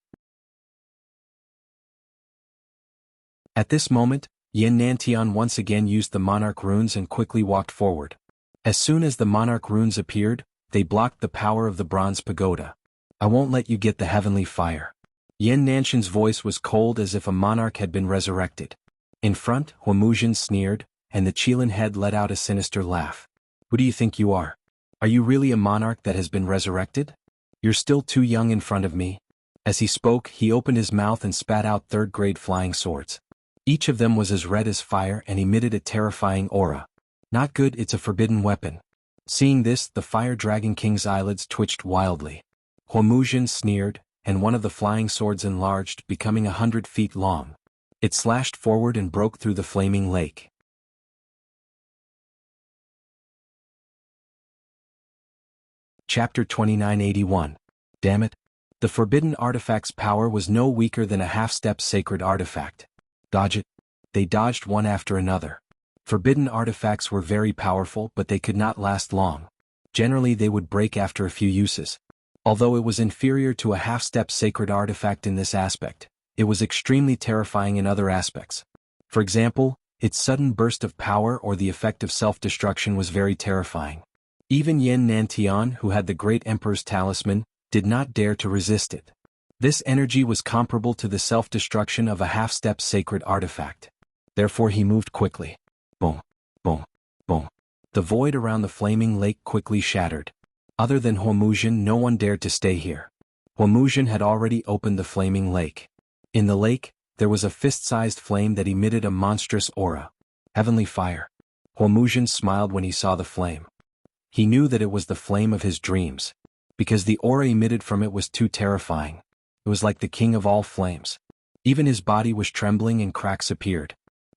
At this moment, Yan Nantian once again used the monarch runes and quickly walked forward. As soon as the monarch runes appeared, they blocked the power of the bronze pagoda. I won't let you get the heavenly fire. Yan Nanshan's voice was cold as if a monarch had been resurrected. In front, Hua Muzhen sneered, and the Qilin head let out a sinister laugh. Who do you think you are? Are you really a monarch that has been resurrected? You're still too young in front of me. As he spoke, he opened his mouth and spat out third-grade flying swords. Each of them was as red as fire and emitted a terrifying aura. Not good, it's a forbidden weapon. Seeing this, the Fire Dragon King's eyelids twitched wildly. Hua Muzhen sneered, and one of the flying swords enlarged, becoming 100 feet long. It slashed forward and broke through the flaming lake. Chapter 2981. Damn it. The forbidden artifact's power was no weaker than a half-step sacred artifact. Dodge it. They dodged one after another. Forbidden artifacts were very powerful, but they could not last long. Generally, they would break after a few uses. Although it was inferior to a half-step sacred artifact in this aspect, it was extremely terrifying in other aspects. For example, its sudden burst of power or the effect of self-destruction was very terrifying. Even Yan Nantian, who had the great Emperor's talisman, did not dare to resist it. This energy was comparable to the self-destruction of a half-step sacred artifact. Therefore he moved quickly. Boom, boom, boom. The void around the flaming lake quickly shattered. Other than Hua Muzhen, no one dared to stay here. Hua Muzhen had already opened the flaming lake. In the lake, there was a fist-sized flame that emitted a monstrous aura. Heavenly fire. Hua Muzhen smiled when he saw the flame. He knew that it was the flame of his dreams. Because the aura emitted from it was too terrifying. It was like the king of all flames. Even his body was trembling and cracks appeared.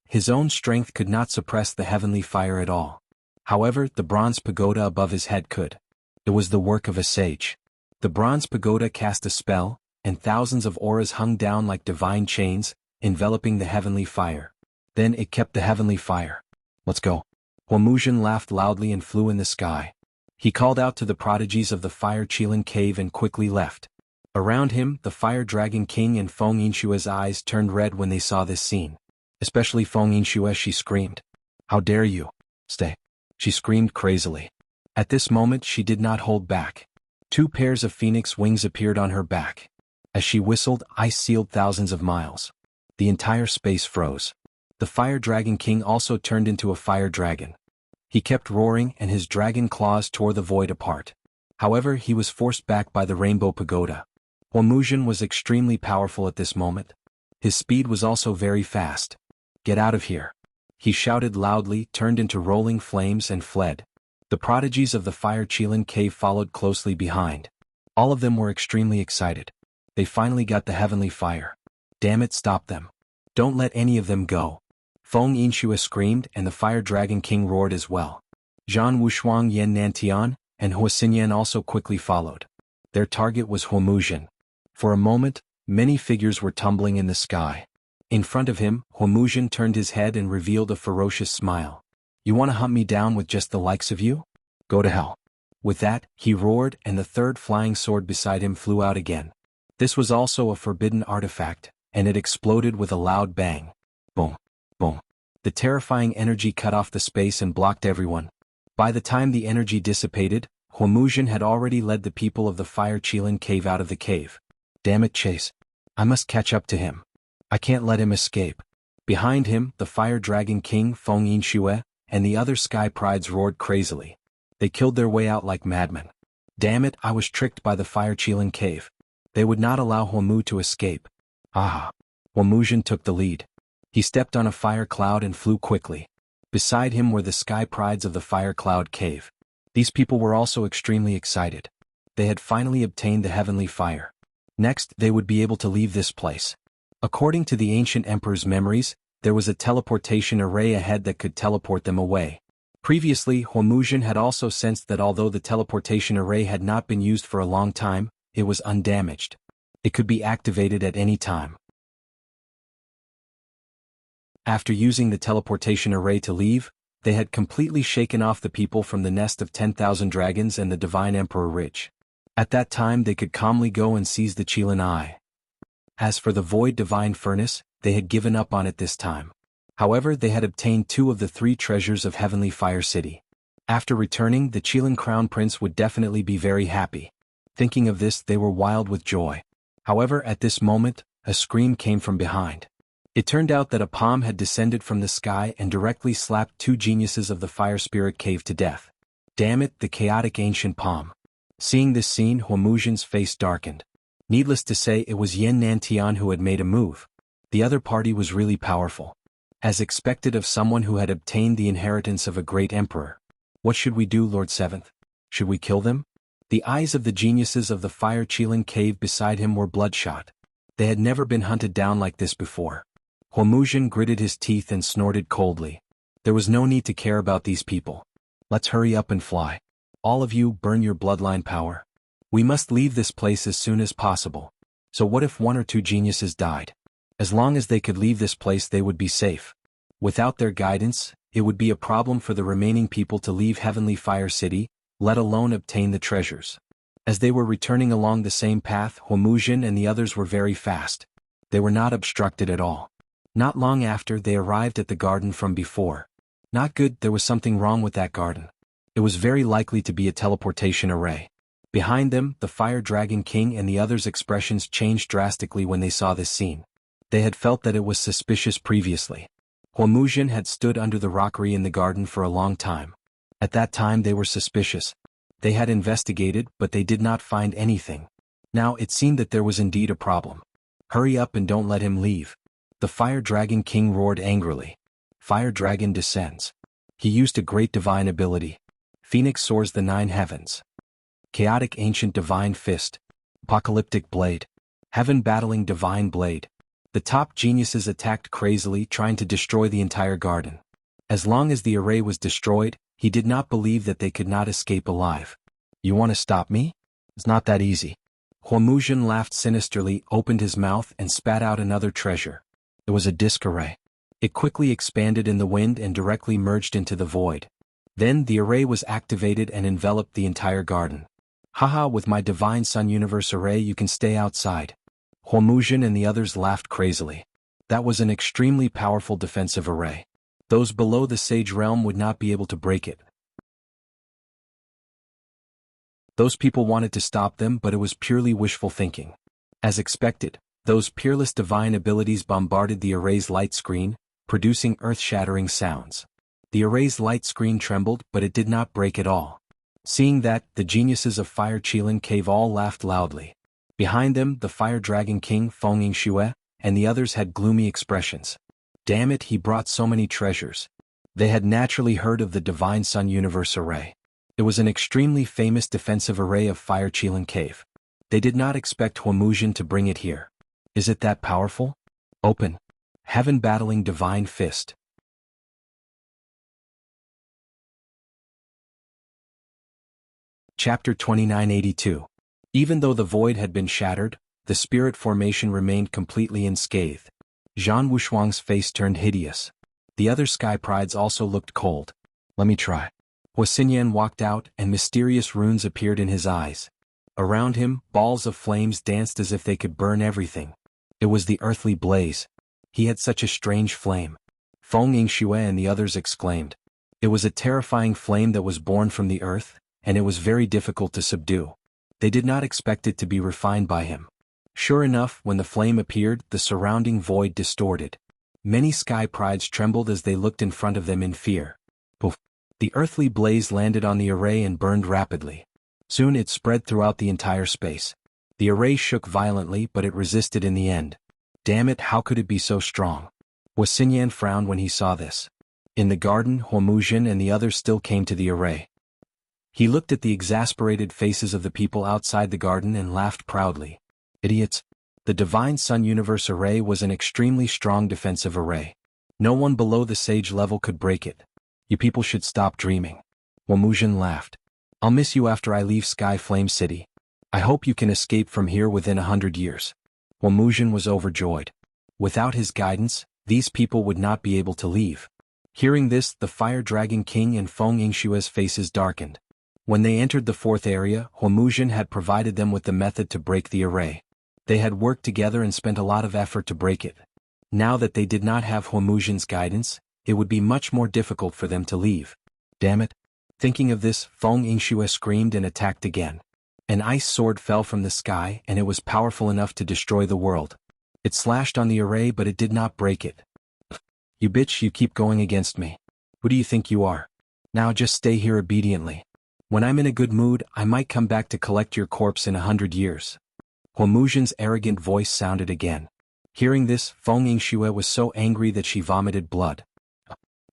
His own strength could not suppress the heavenly fire at all. However, the bronze pagoda above his head could. It was the work of a sage. The bronze pagoda cast a spell, and thousands of auras hung down like divine chains, enveloping the heavenly fire. Then it kept the heavenly fire. Let's go. Hua Muzhen laughed loudly and flew in the sky. He called out to the prodigies of the Fire Qilin cave and quickly left. Around him, the Fire Dragon King and Feng Yinxue's eyes turned red when they saw this scene. Especially Feng Yinxue, she screamed. How dare you? Stay. She screamed crazily. At this moment she did not hold back. 2 pairs of phoenix wings appeared on her back. As she whistled, ice sealed thousands of miles. The entire space froze. The Fire Dragon King also turned into a fire dragon. He kept roaring and his dragon claws tore the void apart. However, he was forced back by the Rainbow Pagoda. Hua Muzhen was extremely powerful at this moment. His speed was also very fast. Get out of here. He shouted loudly, turned into rolling flames and fled. The prodigies of the Fire Qilin cave followed closely behind. All of them were extremely excited. They finally got the heavenly fire. Damn it, stop them. Don't let any of them go. Feng Yinxue screamed and the Fire Dragon King roared as well. Zhan Wushuang, Yan Nantian, and Hua Xinyan also quickly followed. Their target was Hua Muzhen. For a moment, Many figures were tumbling in the sky. In front of him, Huomuzhen turned his head and revealed a ferocious smile. You want to hunt me down with just the likes of you? Go to hell. With that, he roared, and the third flying sword beside him flew out again. This was also a forbidden artifact, and it exploded with a loud bang. Boom. Boom. The terrifying energy cut off the space and blocked everyone. By the time the energy dissipated, Huomuzhen had already led the people of the Fire Qilin cave out of the cave. Damn it, Chase. I must catch up to him. I can't let him escape. Behind him, the Fire Dragon King Feng Yinxue and the other Sky Prides roared crazily. They killed their way out like madmen. Damn it, I was tricked by the Fire Qilin cave. They would not allow Huomu to escape. Aha. Huomuzhen took the lead. He stepped on a fire cloud and flew quickly. Beside him were the Sky Prides of the Fire Cloud Cave. These people were also extremely excited. They had finally obtained the heavenly fire. Next, they would be able to leave this place. According to the ancient emperor's memories, there was a teleportation array ahead that could teleport them away. Previously, Huomuzhen had also sensed that although the teleportation array had not been used for a long time, it was undamaged. It could be activated at any time. After using the teleportation array to leave, they had completely shaken off the people from the nest of 10,000 dragons and the Divine Emperor Ridge. At that time they could calmly go and seize the Qilin Eye. As for the Void Divine Furnace, they had given up on it this time. However, they had obtained 2 of the 3 treasures of Heavenly Fire City. After returning, the Qilin Crown Prince would definitely be very happy. Thinking of this, they were wild with joy. However, at this moment, a scream came from behind. It turned out that a palm had descended from the sky and directly slapped 2 geniuses of the Fire Spirit Cave to death. Damn it, the chaotic ancient palm. Seeing this scene, Huomuzhen's face darkened. Needless to say, it was Yen Nantian who had made a move. The other party was really powerful. As expected of someone who had obtained the inheritance of a great emperor. What should we do, Lord Seventh? Should we kill them? The eyes of the geniuses of the Fire Qilin cave beside him were bloodshot. They had never been hunted down like this before. Huomuzhen gritted his teeth and snorted coldly. There was no need to care about these people. Let's hurry up and fly. All of you, burn your bloodline power. We must leave this place as soon as possible. So what if 1 or 2 geniuses died? As long as they could leave this place, they would be safe. Without their guidance, it would be a problem for the remaining people to leave Heavenly Fire City, let alone obtain the treasures. As they were returning along the same path, Huomuzhen and the others were very fast. They were not obstructed at all. Not long after, they arrived at the garden from before. Not good, there was something wrong with that garden. It was very likely to be a teleportation array. Behind them, the Fire Dragon King and the others' expressions changed drastically when they saw this scene. They had felt that it was suspicious previously. Huomuzhen had stood under the rockery in the garden for a long time. At that time they were suspicious. They had investigated, but they did not find anything. Now it seemed that there was indeed a problem. Hurry up and don't let him leave. The Fire Dragon King roared angrily. Fire Dragon descends. He used a great divine ability. Phoenix soars the 9 heavens. Chaotic Ancient Divine Fist. Apocalyptic Blade. Heaven Battling Divine Blade. The top geniuses attacked crazily, trying to destroy the entire garden. As long as the array was destroyed, he did not believe that they could not escape alive. You want to stop me? It's not that easy. Huomuzhen laughed sinisterly, opened his mouth and spat out another treasure. It was a disc array. It quickly expanded in the wind and directly merged into the void. Then the array was activated and enveloped the entire garden. Haha, with my Divine Sun Universe array you can stay outside. Huomuzhen and the others laughed crazily. That was an extremely powerful defensive array. Those below the Sage Realm would not be able to break it. Those people wanted to stop them, but it was purely wishful thinking. As expected, those peerless divine abilities bombarded the array's light screen, producing earth-shattering sounds. The array's light screen trembled, but it did not break at all. Seeing that, the geniuses of Fire Qilin Cave all laughed loudly. Behind them, the Fire Dragon King Feng Yinxue and the others had gloomy expressions. Damn it, he brought so many treasures. They had naturally heard of the Divine Sun Universe array. It was an extremely famous defensive array of Fire Qilin Cave. They did not expect Huomuzhen to bring it here. Is it that powerful? Open. Heaven Battling Divine Fist. Chapter 2982. Even though the void had been shattered, the spirit formation remained completely unscathed. Zhan Wushuang's face turned hideous. The other sky prides also looked cold. Let me try. Hua Xinyan walked out and mysterious runes appeared in his eyes. Around him, balls of flames danced as if they could burn everything. It was the earthly blaze. He had such a strange flame. Feng Yingxue and the others exclaimed. It was a terrifying flame that was born from the earth, and it was very difficult to subdue. They did not expect it to be refined by him. Sure enough, when the flame appeared, the surrounding void distorted. Many sky prides trembled as they looked in front of them in fear. Poof! The earthly blaze landed on the array and burned rapidly. Soon it spread throughout the entire space. The array shook violently, but it resisted in the end. Damn it, how could it be so strong? Hua Xinyan frowned when he saw this. In the garden, Hua Muzhen and the others still came to the array. He looked at the exasperated faces of the people outside the garden and laughed proudly. Idiots! The Divine Sun Universe array was an extremely strong defensive array. No one below the sage level could break it. You people should stop dreaming. Hua Muzhen laughed. I'll miss you after I leave Sky Flame City. I hope you can escape from here within 100 years. Hua Muzhen was overjoyed. Without his guidance, these people would not be able to leave. Hearing this, the Fire Dragon King and Feng Yingxue's faces darkened. When they entered the fourth area, Hua Muzhen had provided them with the method to break the array. They had worked together and spent a lot of effort to break it. Now that they did not have Hua Muzhen's guidance, it would be much more difficult for them to leave. Damn it! Thinking of this, Feng Yingxue screamed and attacked again. An ice sword fell from the sky and it was powerful enough to destroy the world. It slashed on the array but it did not break it. You bitch, you keep going against me. Who do you think you are? Now just stay here obediently. When I'm in a good mood, I might come back to collect your corpse in 100 years. Hua Muzhen's arrogant voice sounded again. Hearing this, Feng Yingxue was so angry that she vomited blood.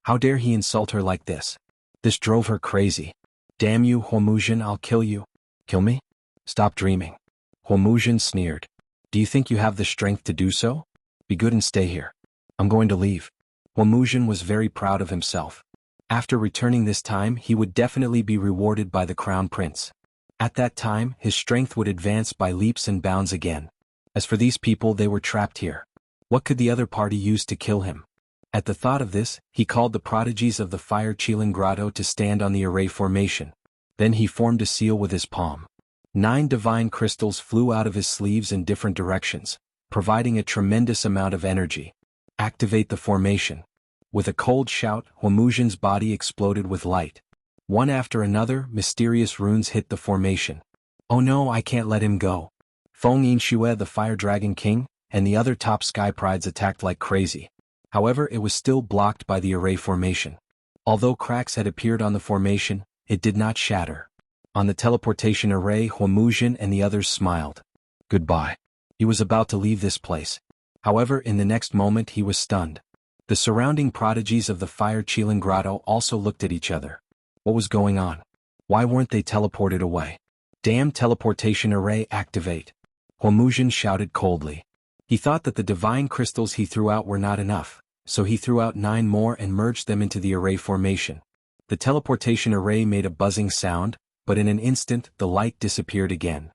How dare he insult her like this? This drove her crazy. Damn you, Hua Muzhen, I'll kill you. Kill me? Stop dreaming. Hua Muzhen sneered. Do you think you have the strength to do so? Be good and stay here. I'm going to leave. Hua Muzhen was very proud of himself. After returning this time, he would definitely be rewarded by the Crown Prince. At that time, his strength would advance by leaps and bounds again. As for these people, they were trapped here. What could the other party use to kill him? At the thought of this, he called the prodigies of the Fire Qilin Grotto to stand on the array formation. Then he formed a seal with his palm. 9 divine crystals flew out of his sleeves in different directions, providing a tremendous amount of energy. Activate the formation. With a cold shout, Hua Muzhen's body exploded with light. One after another, mysterious runes hit the formation. Oh no, I can't let him go. Feng Yingxue, the Fire Dragon King, and the other top sky prides attacked like crazy. However, it was still blocked by the array formation. Although cracks had appeared on the formation, it did not shatter. On the teleportation array, Hua Muzhen and the others smiled. Goodbye. He was about to leave this place. However, in the next moment he was stunned. The surrounding prodigies of the Fire Qilin Grotto also looked at each other. What was going on? Why weren't they teleported away? Damn teleportation array, activate! Hua Muzhen shouted coldly. He thought that the divine crystals he threw out were not enough, so he threw out 9 more and merged them into the array formation. The teleportation array made a buzzing sound, but in an instant the light disappeared again.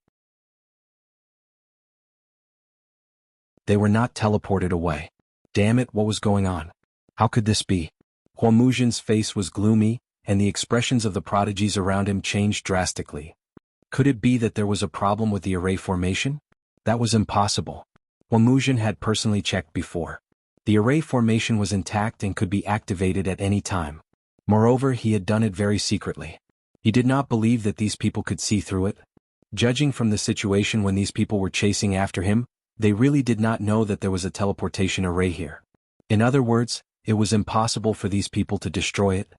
They were not teleported away. Damn it, what was going on? How could this be? Hua Muzhen's face was gloomy, and the expressions of the prodigies around him changed drastically. Could it be that there was a problem with the array formation? That was impossible. Hua Muzhen had personally checked before. The array formation was intact and could be activated at any time. Moreover, he had done it very secretly. He did not believe that these people could see through it. Judging from the situation when these people were chasing after him, they really did not know that there was a teleportation array here. In other words, it was impossible for these people to destroy it.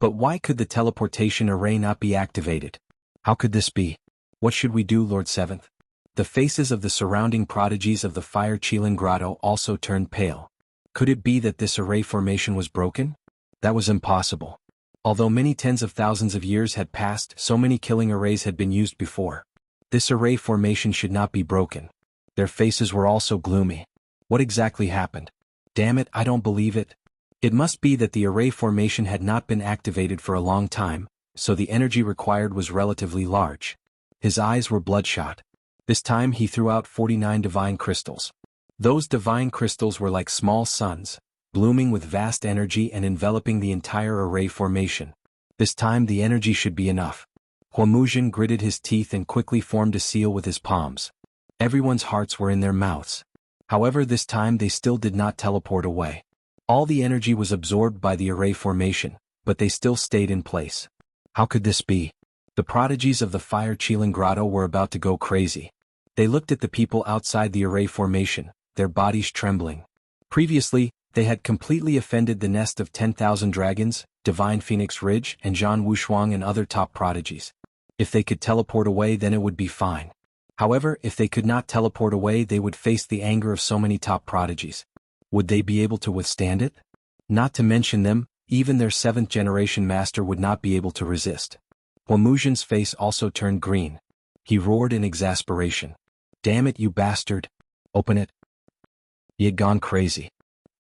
But why could the teleportation array not be activated? How could this be? What should we do, Lord Seventh? The faces of the surrounding prodigies of the Fire Qilin Grotto also turned pale. Could it be that this array formation was broken? That was impossible. Although many tens of thousands of years had passed, so many killing arrays had been used before. This array formation should not be broken. Their faces were also gloomy. What exactly happened? Damn it, I don't believe it. It must be that the array formation had not been activated for a long time, so the energy required was relatively large. His eyes were bloodshot. This time he threw out 49 divine crystals. Those divine crystals were like small suns, blooming with vast energy and enveloping the entire array formation. This time the energy should be enough. Huomuzhen gritted his teeth and quickly formed a seal with his palms. Everyone's hearts were in their mouths. However, this time they still did not teleport away. All the energy was absorbed by the array formation, but they still stayed in place. How could this be? The prodigies of the Fire Qilin Grotto were about to go crazy. They looked at the people outside the array formation, their bodies trembling. Previously, they had completely offended the nest of 10,000 dragons, Divine Phoenix Ridge, and Zhan Wushuang and other top prodigies. If they could teleport away, then it would be fine. However, if they could not teleport away, they would face the anger of so many top prodigies. Would they be able to withstand it? Not to mention them, even their 7th generation master would not be able to resist. Huomuzhen's face also turned green. He roared in exasperation. "Damn it, you bastard! Open it!" He had gone crazy.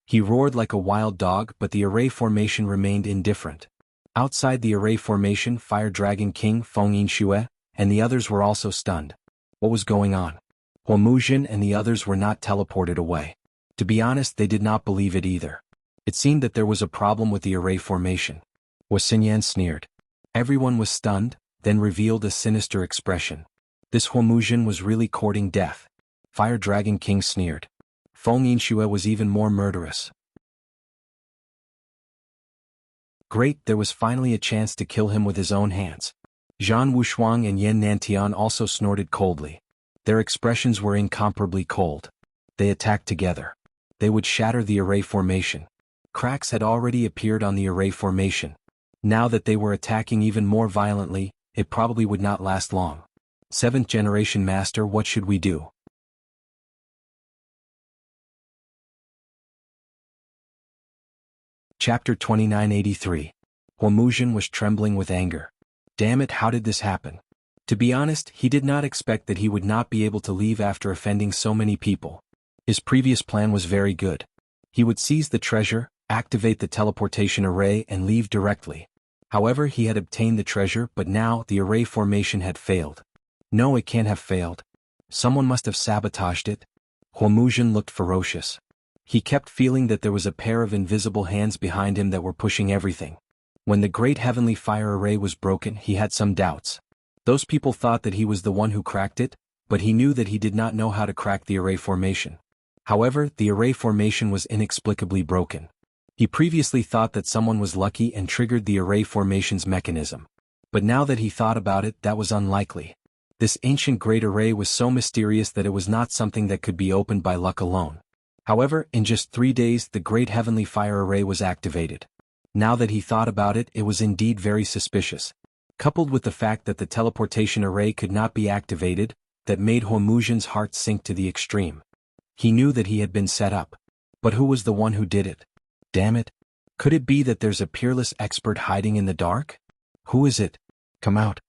He roared like a wild dog, but the array formation remained indifferent. Outside the array formation, Fire Dragon King Feng Yinxue and the others were also stunned. What was going on? Huomuzhen and the others were not teleported away. To be honest, they did not believe it either. It seemed that there was a problem with the array formation. Xinyan sneered. Everyone was stunned, then revealed a sinister expression. This Huomuzhen was really courting death. Fire Dragon King sneered. Feng Yinxue was even more murderous. Great, there was finally a chance to kill him with his own hands. Zhan Wushuang and Yan Nantian also snorted coldly. Their expressions were incomparably cold. They attacked together. They would shatter the array formation. Cracks had already appeared on the array formation. Now that they were attacking even more violently, it probably would not last long. 7th generation master, what should we do? Chapter 2983. Huomuzhen was trembling with anger. Damn it, how did this happen? To be honest, he did not expect that he would not be able to leave after offending so many people. His previous plan was very good. He would seize the treasure, activate the teleportation array and leave directly. However, he had obtained the treasure, but now the array formation had failed. No, it can't have failed. Someone must have sabotaged it. Huomuzhen looked ferocious. He kept feeling that there was a pair of invisible hands behind him that were pushing everything. When the great heavenly fire array was broken, he had some doubts. Those people thought that he was the one who cracked it, but he knew that he did not know how to crack the array formation. However, the array formation was inexplicably broken. He previously thought that someone was lucky and triggered the array formation's mechanism. But now that he thought about it, that was unlikely. This ancient great array was so mysterious that it was not something that could be opened by luck alone. However, in just 3 days, the great heavenly fire array was activated. Now that he thought about it, it was indeed very suspicious. Coupled with the fact that the teleportation array could not be activated, that made Huomuzhen's heart sink to the extreme. He knew that he had been set up. But who was the one who did it? Damn it. Could it be that there's a peerless expert hiding in the dark? Who is it? Come out.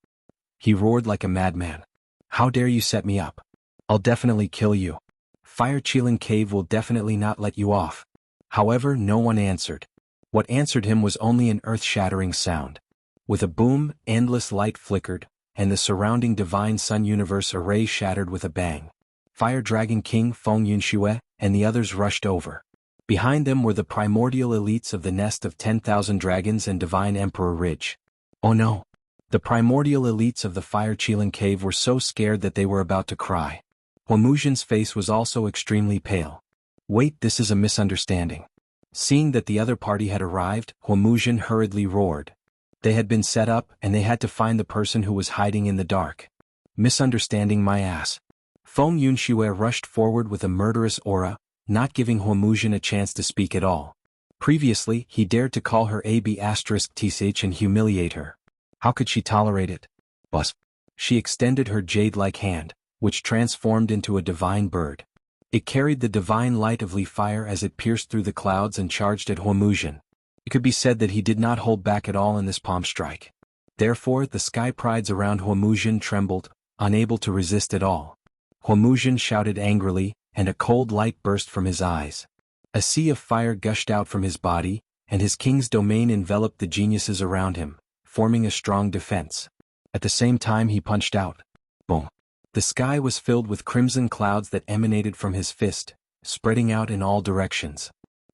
He roared like a madman. How dare you set me up? I'll definitely kill you. Fire Qilin Cave will definitely not let you off. However, no one answered. What answered him was only an earth-shattering sound. With a boom, endless light flickered, and the surrounding divine sun universe array shattered with a bang. Fire Dragon King Feng Yinxue and the others rushed over. Behind them were the primordial elites of the nest of 10,000 dragons and Divine Emperor Ridge. Oh no! The primordial elites of the Fire Qilin Cave were so scared that they were about to cry. Huomuzhen's face was also extremely pale. Wait, this is a misunderstanding. Seeing that the other party had arrived, Huomuzhen hurriedly roared. They had been set up, and they had to find the person who was hiding in the dark. Misunderstanding my ass. Feng Yinxue rushed forward with a murderous aura, not giving Huomuzhen a chance to speak at all. Previously, he dared to call her AB*TSH and humiliate her. How could she tolerate it? Bus. She extended her jade-like hand, which transformed into a divine bird. It carried the divine light of Li fire as it pierced through the clouds and charged at Huomuzhen. It could be said that he did not hold back at all in this palm strike. Therefore, the sky prides around Huomuzhen trembled, unable to resist at all. Huomuzhen shouted angrily, and a cold light burst from his eyes. A sea of fire gushed out from his body, and his king's domain enveloped the geniuses around him, forming a strong defense. At the same time he punched out. Boom. The sky was filled with crimson clouds that emanated from his fist, spreading out in all directions.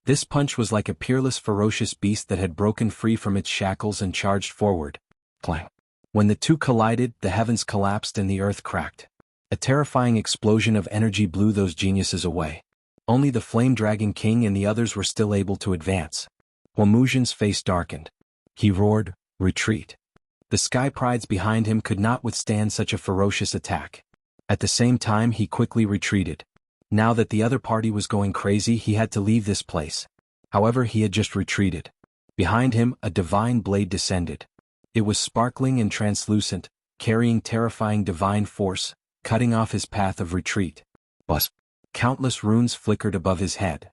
This punch was like a peerless ferocious beast that had broken free from its shackles and charged forward. Clang. When the two collided, the heavens collapsed and the earth cracked. A terrifying explosion of energy blew those geniuses away. Only the Flame Dragon King and the others were still able to advance. Huomuzhen's face darkened. He roared, "Retreat!" The Sky Prides behind him could not withstand such a ferocious attack. At the same time he quickly retreated. Now that the other party was going crazy, he had to leave this place. However, he had just retreated. Behind him, a divine blade descended. It was sparkling and translucent, carrying terrifying divine force, cutting off his path of retreat. Buzz. Countless runes flickered above his head.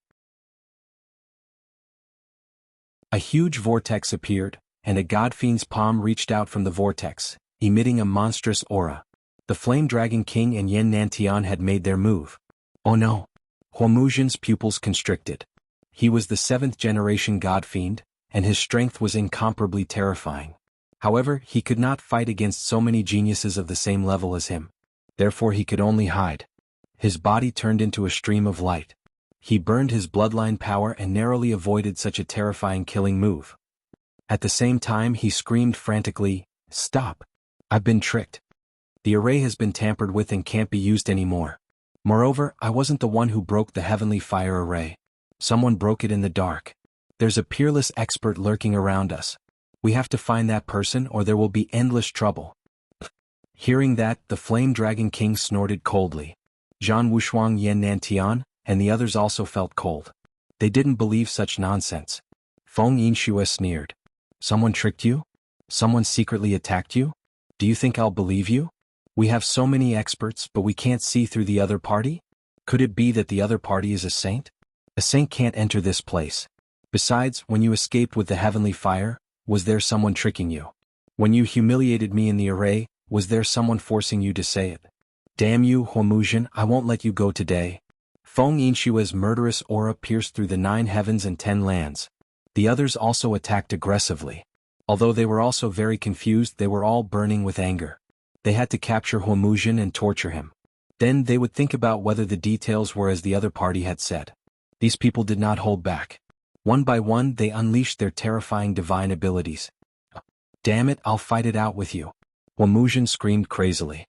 A huge vortex appeared, and a godfiend's palm reached out from the vortex, emitting a monstrous aura. The Flame Dragon King and Yan Nantian had made their move. Oh no! Huomuzhen's pupils constricted. He was the 7th-generation godfiend, and his strength was incomparably terrifying. However, he could not fight against so many geniuses of the same level as him. Therefore he could only hide. His body turned into a stream of light. He burned his bloodline power and narrowly avoided such a terrifying killing move. At the same time he screamed frantically, "Stop! I've been tricked. The array has been tampered with and can't be used anymore. Moreover, I wasn't the one who broke the heavenly fire array. Someone broke it in the dark. There's a peerless expert lurking around us. We have to find that person or there will be endless trouble." Hearing that, the Flame Dragon King snorted coldly. Zhan Wushuang, Yan Nantian, and the others also felt cold. They didn't believe such nonsense. Feng Yinxue sneered. "Someone tricked you? Someone secretly attacked you? Do you think I'll believe you? We have so many experts but we can't see through the other party? Could it be that the other party is a saint? A saint can't enter this place. Besides, when you escaped with the heavenly fire, was there someone tricking you? When you humiliated me in the array, was there someone forcing you to say it? Damn you, Huomuzhen, I won't let you go today." Feng Yinshue's murderous aura pierced through the 9 heavens and 10 lands. The others also attacked aggressively. Although they were also very confused, they were all burning with anger. They had to capture Huomuzhen and torture him. Then they would think about whether the details were as the other party had said. These people did not hold back. One by one they unleashed their terrifying divine abilities. "Damn it, I'll fight it out with you!" Huomuzhen screamed crazily.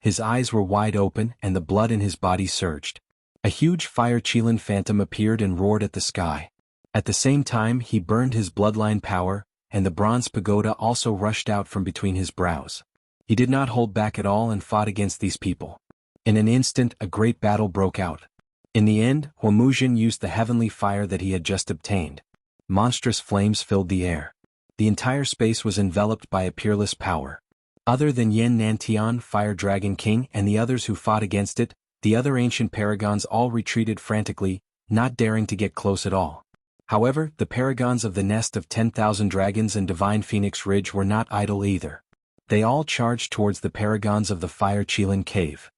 His eyes were wide open and the blood in his body surged. A huge fire Qilin phantom appeared and roared at the sky. At the same time he burned his bloodline power, and the bronze pagoda also rushed out from between his brows. He did not hold back at all and fought against these people. In an instant a great battle broke out. In the end, Huomuzhen used the heavenly fire that he had just obtained. Monstrous flames filled the air. The entire space was enveloped by a peerless power. Other than Yan Nantian, Fire Dragon King, and the others who fought against it, the other ancient paragons all retreated frantically, not daring to get close at all. However, the paragons of the nest of 10,000 dragons and Divine Phoenix Ridge were not idle either. They all charged towards the paragons of the Fire Qilin Cave.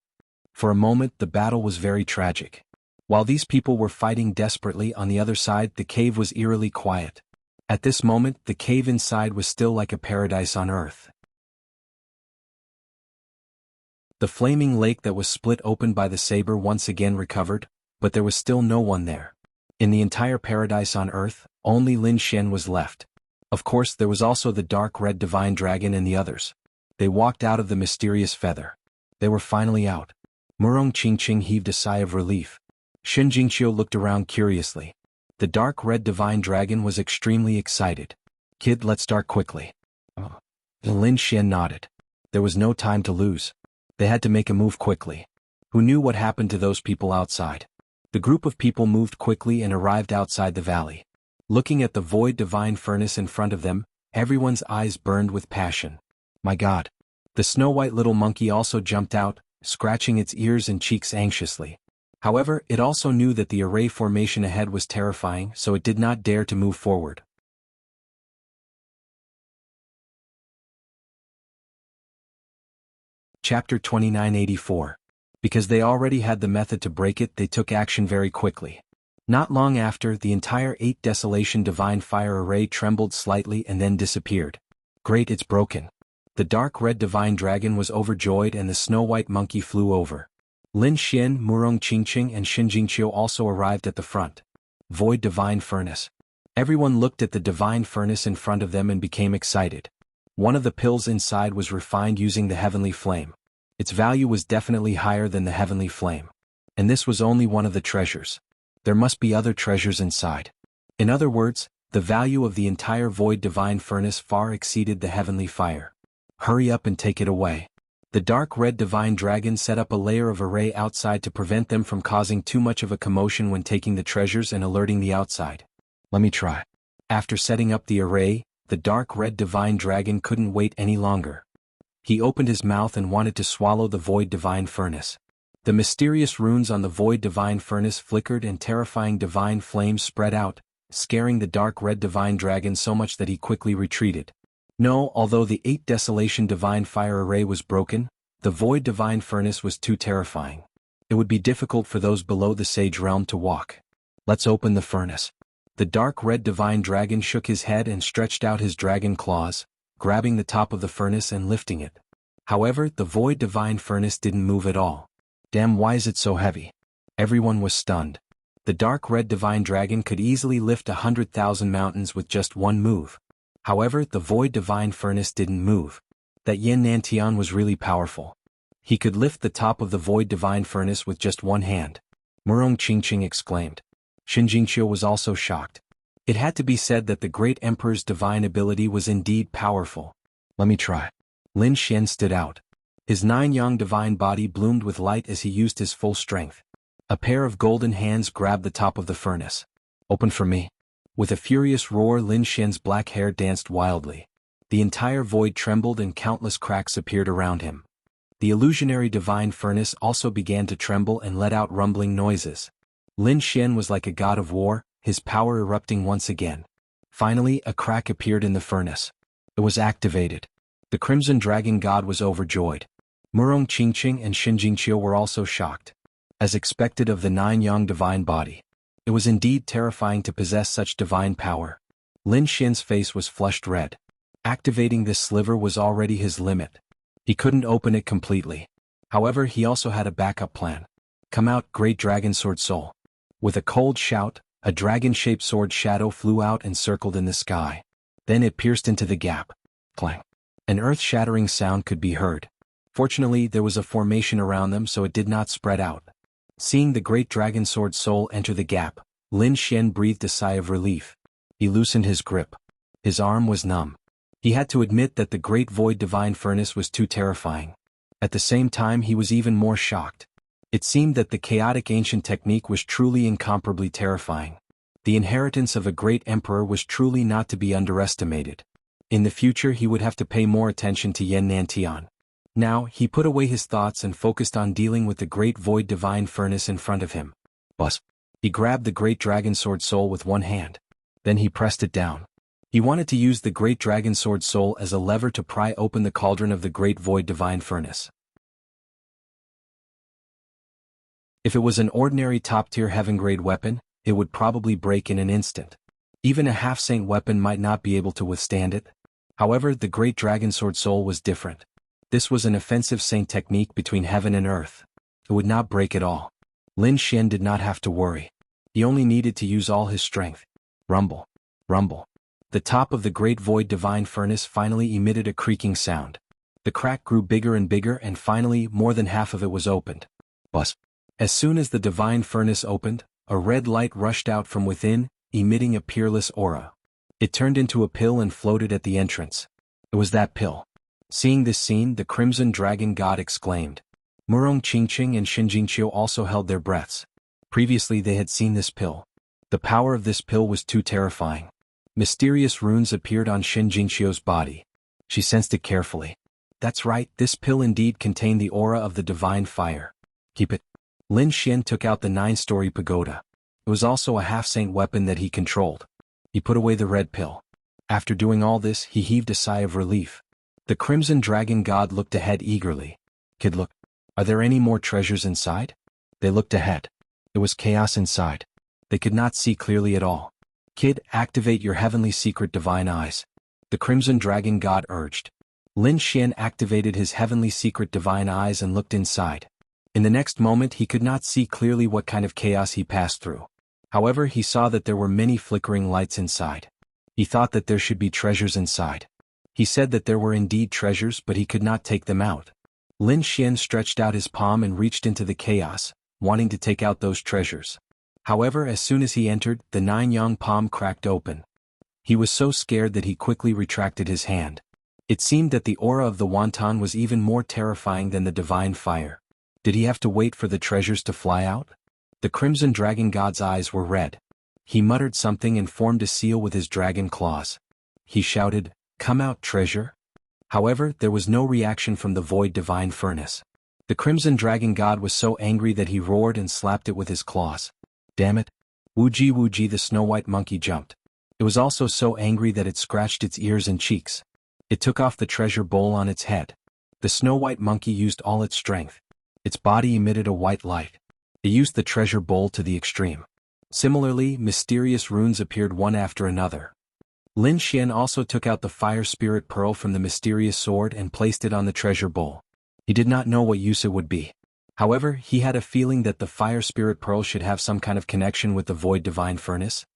For a moment the battle was very tragic. While these people were fighting desperately on the other side, the cave was eerily quiet. At this moment, the cave inside was still like a paradise on earth. The flaming lake that was split open by the saber once again recovered, but there was still no one there. In the entire paradise on earth, only Lin Xian was left. Of course, there was also the dark red divine dragon and the others. They walked out of the mysterious feather. They were finally out. Murong Qingqing heaved a sigh of relief. Shen Jingqiu looked around curiously. The dark red divine dragon was extremely excited. "Kid, let's start quickly." Lin Xian nodded. There was no time to lose. They had to make a move quickly. Who knew what happened to those people outside? The group of people moved quickly and arrived outside the valley. Looking at the void divine furnace in front of them, everyone's eyes burned with passion. My God! The snow-white little monkey also jumped out, scratching its ears and cheeks anxiously. However, it also knew that the array formation ahead was terrifying, so it did not dare to move forward. Chapter 2984. Because they already had the method to break it, they took action very quickly. Not long after, the entire 8 Desolation Divine Fire Array trembled slightly and then disappeared. Great, it's broken. The dark red divine dragon was overjoyed and the snow-white monkey flew over. Lin Xian, Murong Qingqing and Xin Jingqiu also arrived at the front. Void divine furnace. Everyone looked at the divine furnace in front of them and became excited. One of the pills inside was refined using the heavenly flame. Its value was definitely higher than the heavenly flame. And this was only one of the treasures. There must be other treasures inside. In other words, the value of the entire void divine furnace far exceeded the heavenly fire. Hurry up and take it away. The dark red divine dragon set up a layer of array outside to prevent them from causing too much of a commotion when taking the treasures and alerting the outside. Let me try. After setting up the array, the dark red divine dragon couldn't wait any longer. He opened his mouth and wanted to swallow the void divine furnace. The mysterious runes on the void divine furnace flickered and terrifying divine flames spread out, scaring the dark red divine dragon so much that he quickly retreated. No, although the 8 Desolation divine fire array was broken, the void divine furnace was too terrifying. It would be difficult for those below the sage realm to walk. Let's open the furnace. The dark red divine dragon shook his head and stretched out his dragon claws, grabbing the top of the furnace and lifting it. However, the void divine furnace didn't move at all. Damn, why is it so heavy? Everyone was stunned. The dark red divine dragon could easily lift 100,000 mountains with just one move. However, the void divine furnace didn't move. That Yan Nantian was really powerful. He could lift the top of the void divine furnace with just one hand. Murong Qingqing exclaimed. Xin Jingqiu was also shocked. It had to be said that the great emperor's divine ability was indeed powerful. Let me try. Lin Xian stood out. His 9-yang divine body bloomed with light as he used his full strength. A pair of golden hands grabbed the top of the furnace. Open for me. With a furious roar, Lin Xian's black hair danced wildly. The entire void trembled and countless cracks appeared around him. The illusionary divine furnace also began to tremble and let out rumbling noises. Lin Xian was like a god of war, his power erupting once again. Finally, a crack appeared in the furnace. It was activated. The Crimson Dragon God was overjoyed. Murong Qingqing and Xin Jingqiu were also shocked. As expected of the 9-yang divine body. It was indeed terrifying to possess such divine power. Lin Xian's face was flushed red. Activating this sliver was already his limit. He couldn't open it completely. However, he also had a backup plan. Come out, great dragon sword soul. With a cold shout, a dragon-shaped sword shadow flew out and circled in the sky. Then it pierced into the gap. Clang. An earth-shattering sound could be heard. Fortunately, there was a formation around them so it did not spread out. Seeing the great dragon sword soul enter the gap, Lin Xian breathed a sigh of relief. He loosened his grip. His arm was numb. He had to admit that the great void divine furnace was too terrifying. At the same time, he was even more shocked. It seemed that the chaotic ancient technique was truly incomparably terrifying. The inheritance of a great emperor was truly not to be underestimated. In the future, he would have to pay more attention to Yan Nantian. Now, he put away his thoughts and focused on dealing with the great void divine furnace in front of him. Buzz. He grabbed the great dragon sword soul with one hand. Then he pressed it down. He wanted to use the great dragon sword soul as a lever to pry open the cauldron of the great void divine furnace. If it was an ordinary top-tier heaven-grade weapon, it would probably break in an instant. Even a half-saint weapon might not be able to withstand it. However, the great dragon sword soul was different. This was an offensive saint technique between heaven and earth. It would not break at all. Lin Xian did not have to worry. He only needed to use all his strength. Rumble. Rumble. The top of the great void divine furnace finally emitted a creaking sound. The crack grew bigger and bigger and finally more than half of it was opened. Buzz. As soon as the divine furnace opened, a red light rushed out from within, emitting a peerless aura. It turned into a pill and floated at the entrance. It was that pill. Seeing this scene, the Crimson Dragon God exclaimed. Murong Qingqing and Xin Jingqiu also held their breaths. Previously they had seen this pill. The power of this pill was too terrifying. Mysterious runes appeared on Xin Jingqiu's body. She sensed it carefully. That's right, this pill indeed contained the aura of the divine fire. Keep it. Lin Xian took out the 9-story pagoda. It was also a half-saint weapon that he controlled. He put away the red pill. After doing all this, he heaved a sigh of relief. The Crimson Dragon God looked ahead eagerly. Kid, look. Are there any more treasures inside? They looked ahead. There was chaos inside. They could not see clearly at all. Kid, activate your heavenly secret divine eyes. The Crimson Dragon God urged. Lin Xian activated his heavenly secret divine eyes and looked inside. In the next moment he could not see clearly what kind of chaos he passed through. However, he saw that there were many flickering lights inside. He thought that there should be treasures inside. He said that there were indeed treasures, but he could not take them out. Lin Xian stretched out his palm and reached into the chaos, wanting to take out those treasures. However, as soon as he entered, the 9-yang palm cracked open. He was so scared that he quickly retracted his hand. It seemed that the aura of the wonton was even more terrifying than the divine fire. Did he have to wait for the treasures to fly out? The crimson dragon god's eyes were red. He muttered something and formed a seal with his dragon claws. He shouted, "Come out, treasure!" However, there was no reaction from the void divine furnace. The crimson dragon god was so angry that he roared and slapped it with his claws. Damn it! Wuji Wuji, the snow-white monkey jumped. It was also so angry that it scratched its ears and cheeks. It took off the treasure bowl on its head. The snow-white monkey used all its strength. Its body emitted a white light. It used the treasure bowl to the extreme. Similarly, mysterious runes appeared one after another. Lin Xian also took out the fire spirit pearl from the mysterious sword and placed it on the treasure bowl. He did not know what use it would be. However, he had a feeling that the fire spirit pearl should have some kind of connection with the void divine furnace.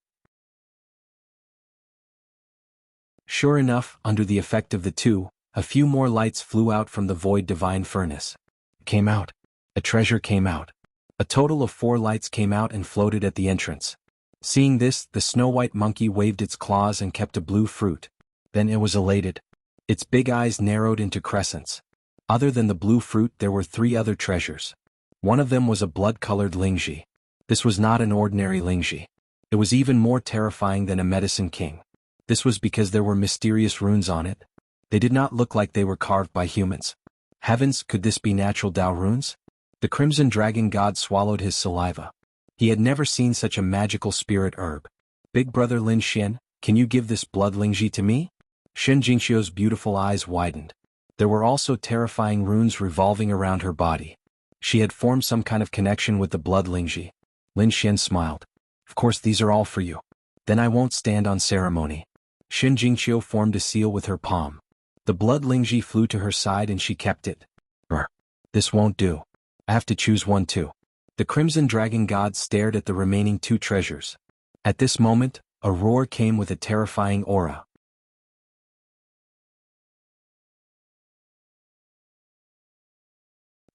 Sure enough, under the effect of the two, a few more lights flew out from the void divine furnace. Came out. A treasure came out. A total of 4 lights came out and floated at the entrance. Seeing this, the snow-white monkey waved its claws and kept a blue fruit. Then it was elated. Its big eyes narrowed into crescents. Other than the blue fruit, there were 3 other treasures. One of them was a blood-colored lingji. This was not an ordinary lingji. It was even more terrifying than a medicine king. This was because there were mysterious runes on it. They did not look like they were carved by humans. Heavens, could this be natural Dao runes? The crimson dragon god swallowed his saliva. He had never seen such a magical spirit herb. Big brother Lin Xian, can you give this blood lingji to me? Shen Jingxiu's beautiful eyes widened. There were also terrifying runes revolving around her body. She had formed some kind of connection with the blood lingji. Lin Xian smiled. Of course, these are all for you. Then I won't stand on ceremony. Shen Jingxiu formed a seal with her palm. The blood lingji flew to her side and she kept it. This won't do. I have to choose one too. The crimson dragon god stared at the remaining 2 treasures. At this moment, a roar came with a terrifying aura.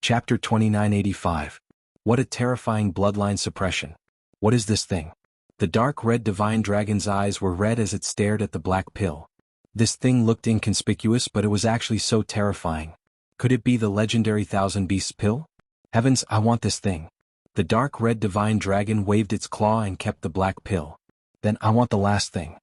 Chapter 2985. What a terrifying bloodline suppression. What is this thing? The dark red divine dragon's eyes were red as it stared at the black pill. This thing looked inconspicuous, but it was actually so terrifying. Could it be the legendary Thousand Beasts pill? Heavens, I want this thing. The dark red divine dragon waved its claw and kept the black pill. Then I want the last thing.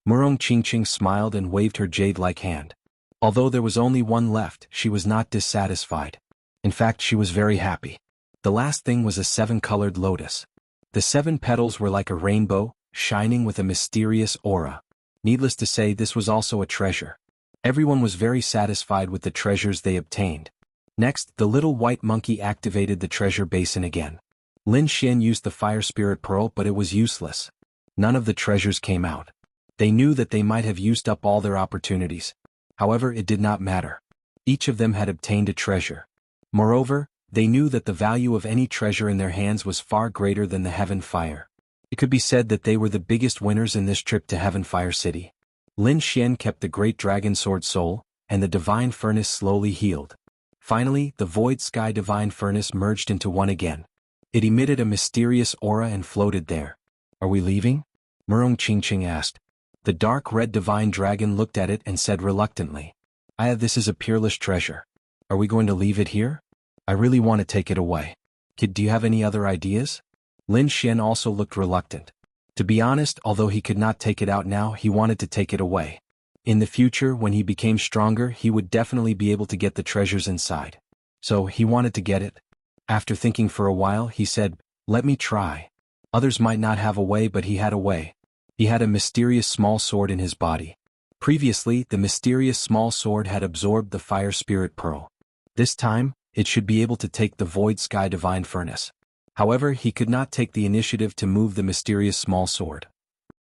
Murong Qingqing smiled and waved her jade-like hand. Although there was only one left, she was not dissatisfied. In fact, she was very happy. The last thing was a 7-colored lotus. The 7 petals were like a rainbow, shining with a mysterious aura. Needless to say, this was also a treasure. Everyone was very satisfied with the treasures they obtained. Next, the little white monkey activated the treasure basin again. Lin Xian used the fire spirit pearl, but it was useless. None of the treasures came out. They knew that they might have used up all their opportunities. However, it did not matter. Each of them had obtained a treasure. Moreover, they knew that the value of any treasure in their hands was far greater than the Heaven Fire. It could be said that they were the biggest winners in this trip to Heaven Fire City. Lin Xian kept the great dragon sword soul, and the divine furnace slowly healed. Finally, the void sky divine furnace merged into one again. It emitted a mysterious aura and floated there. Are we leaving? Murong Qingqing asked. The dark red divine dragon looked at it and said reluctantly, This is a peerless treasure. Are we going to leave it here? I really want to take it away. Kid, do you have any other ideas? Lin Xian also looked reluctant. To be honest, although he could not take it out now, he wanted to take it away. In the future, when he became stronger, he would definitely be able to get the treasures inside. So, he wanted to get it. After thinking for a while, he said, let me try. Others might not have a way, but he had a way. He had a mysterious small sword in his body. Previously, the mysterious small sword had absorbed the fire spirit pearl. This time, it should be able to take the void sky divine furnace. However, he could not take the initiative to move the mysterious small sword.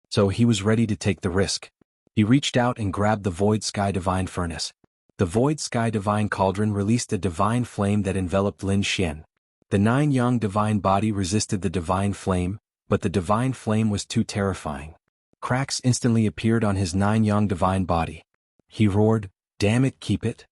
So he was ready to take the risk. He reached out and grabbed the void sky divine furnace. The Void Sky Divine Cauldron released a divine flame that enveloped Lin Xian. The 9 Yang divine body resisted the divine flame, but the divine flame was too terrifying. Cracks instantly appeared on his 9 Yang divine body. He roared, "Damn it, keep it!"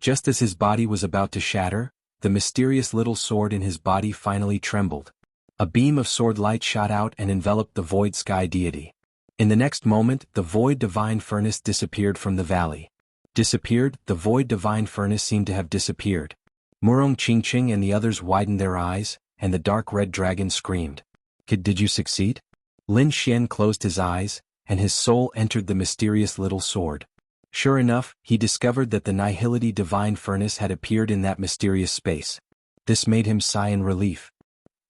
Just as his body was about to shatter, the mysterious little sword in his body finally trembled. A beam of sword light shot out and enveloped the Void Sky deity. In the next moment, the Void Divine Furnace disappeared from the valley. Disappeared, the Void Divine Furnace seemed to have disappeared. Murong Qingqing and the others widened their eyes, and the dark red dragon screamed. "Kid, did you succeed?" Lin Xian closed his eyes, and his soul entered the mysterious little sword. Sure enough, he discovered that the Nihility Divine Furnace had appeared in that mysterious space. This made him sigh in relief.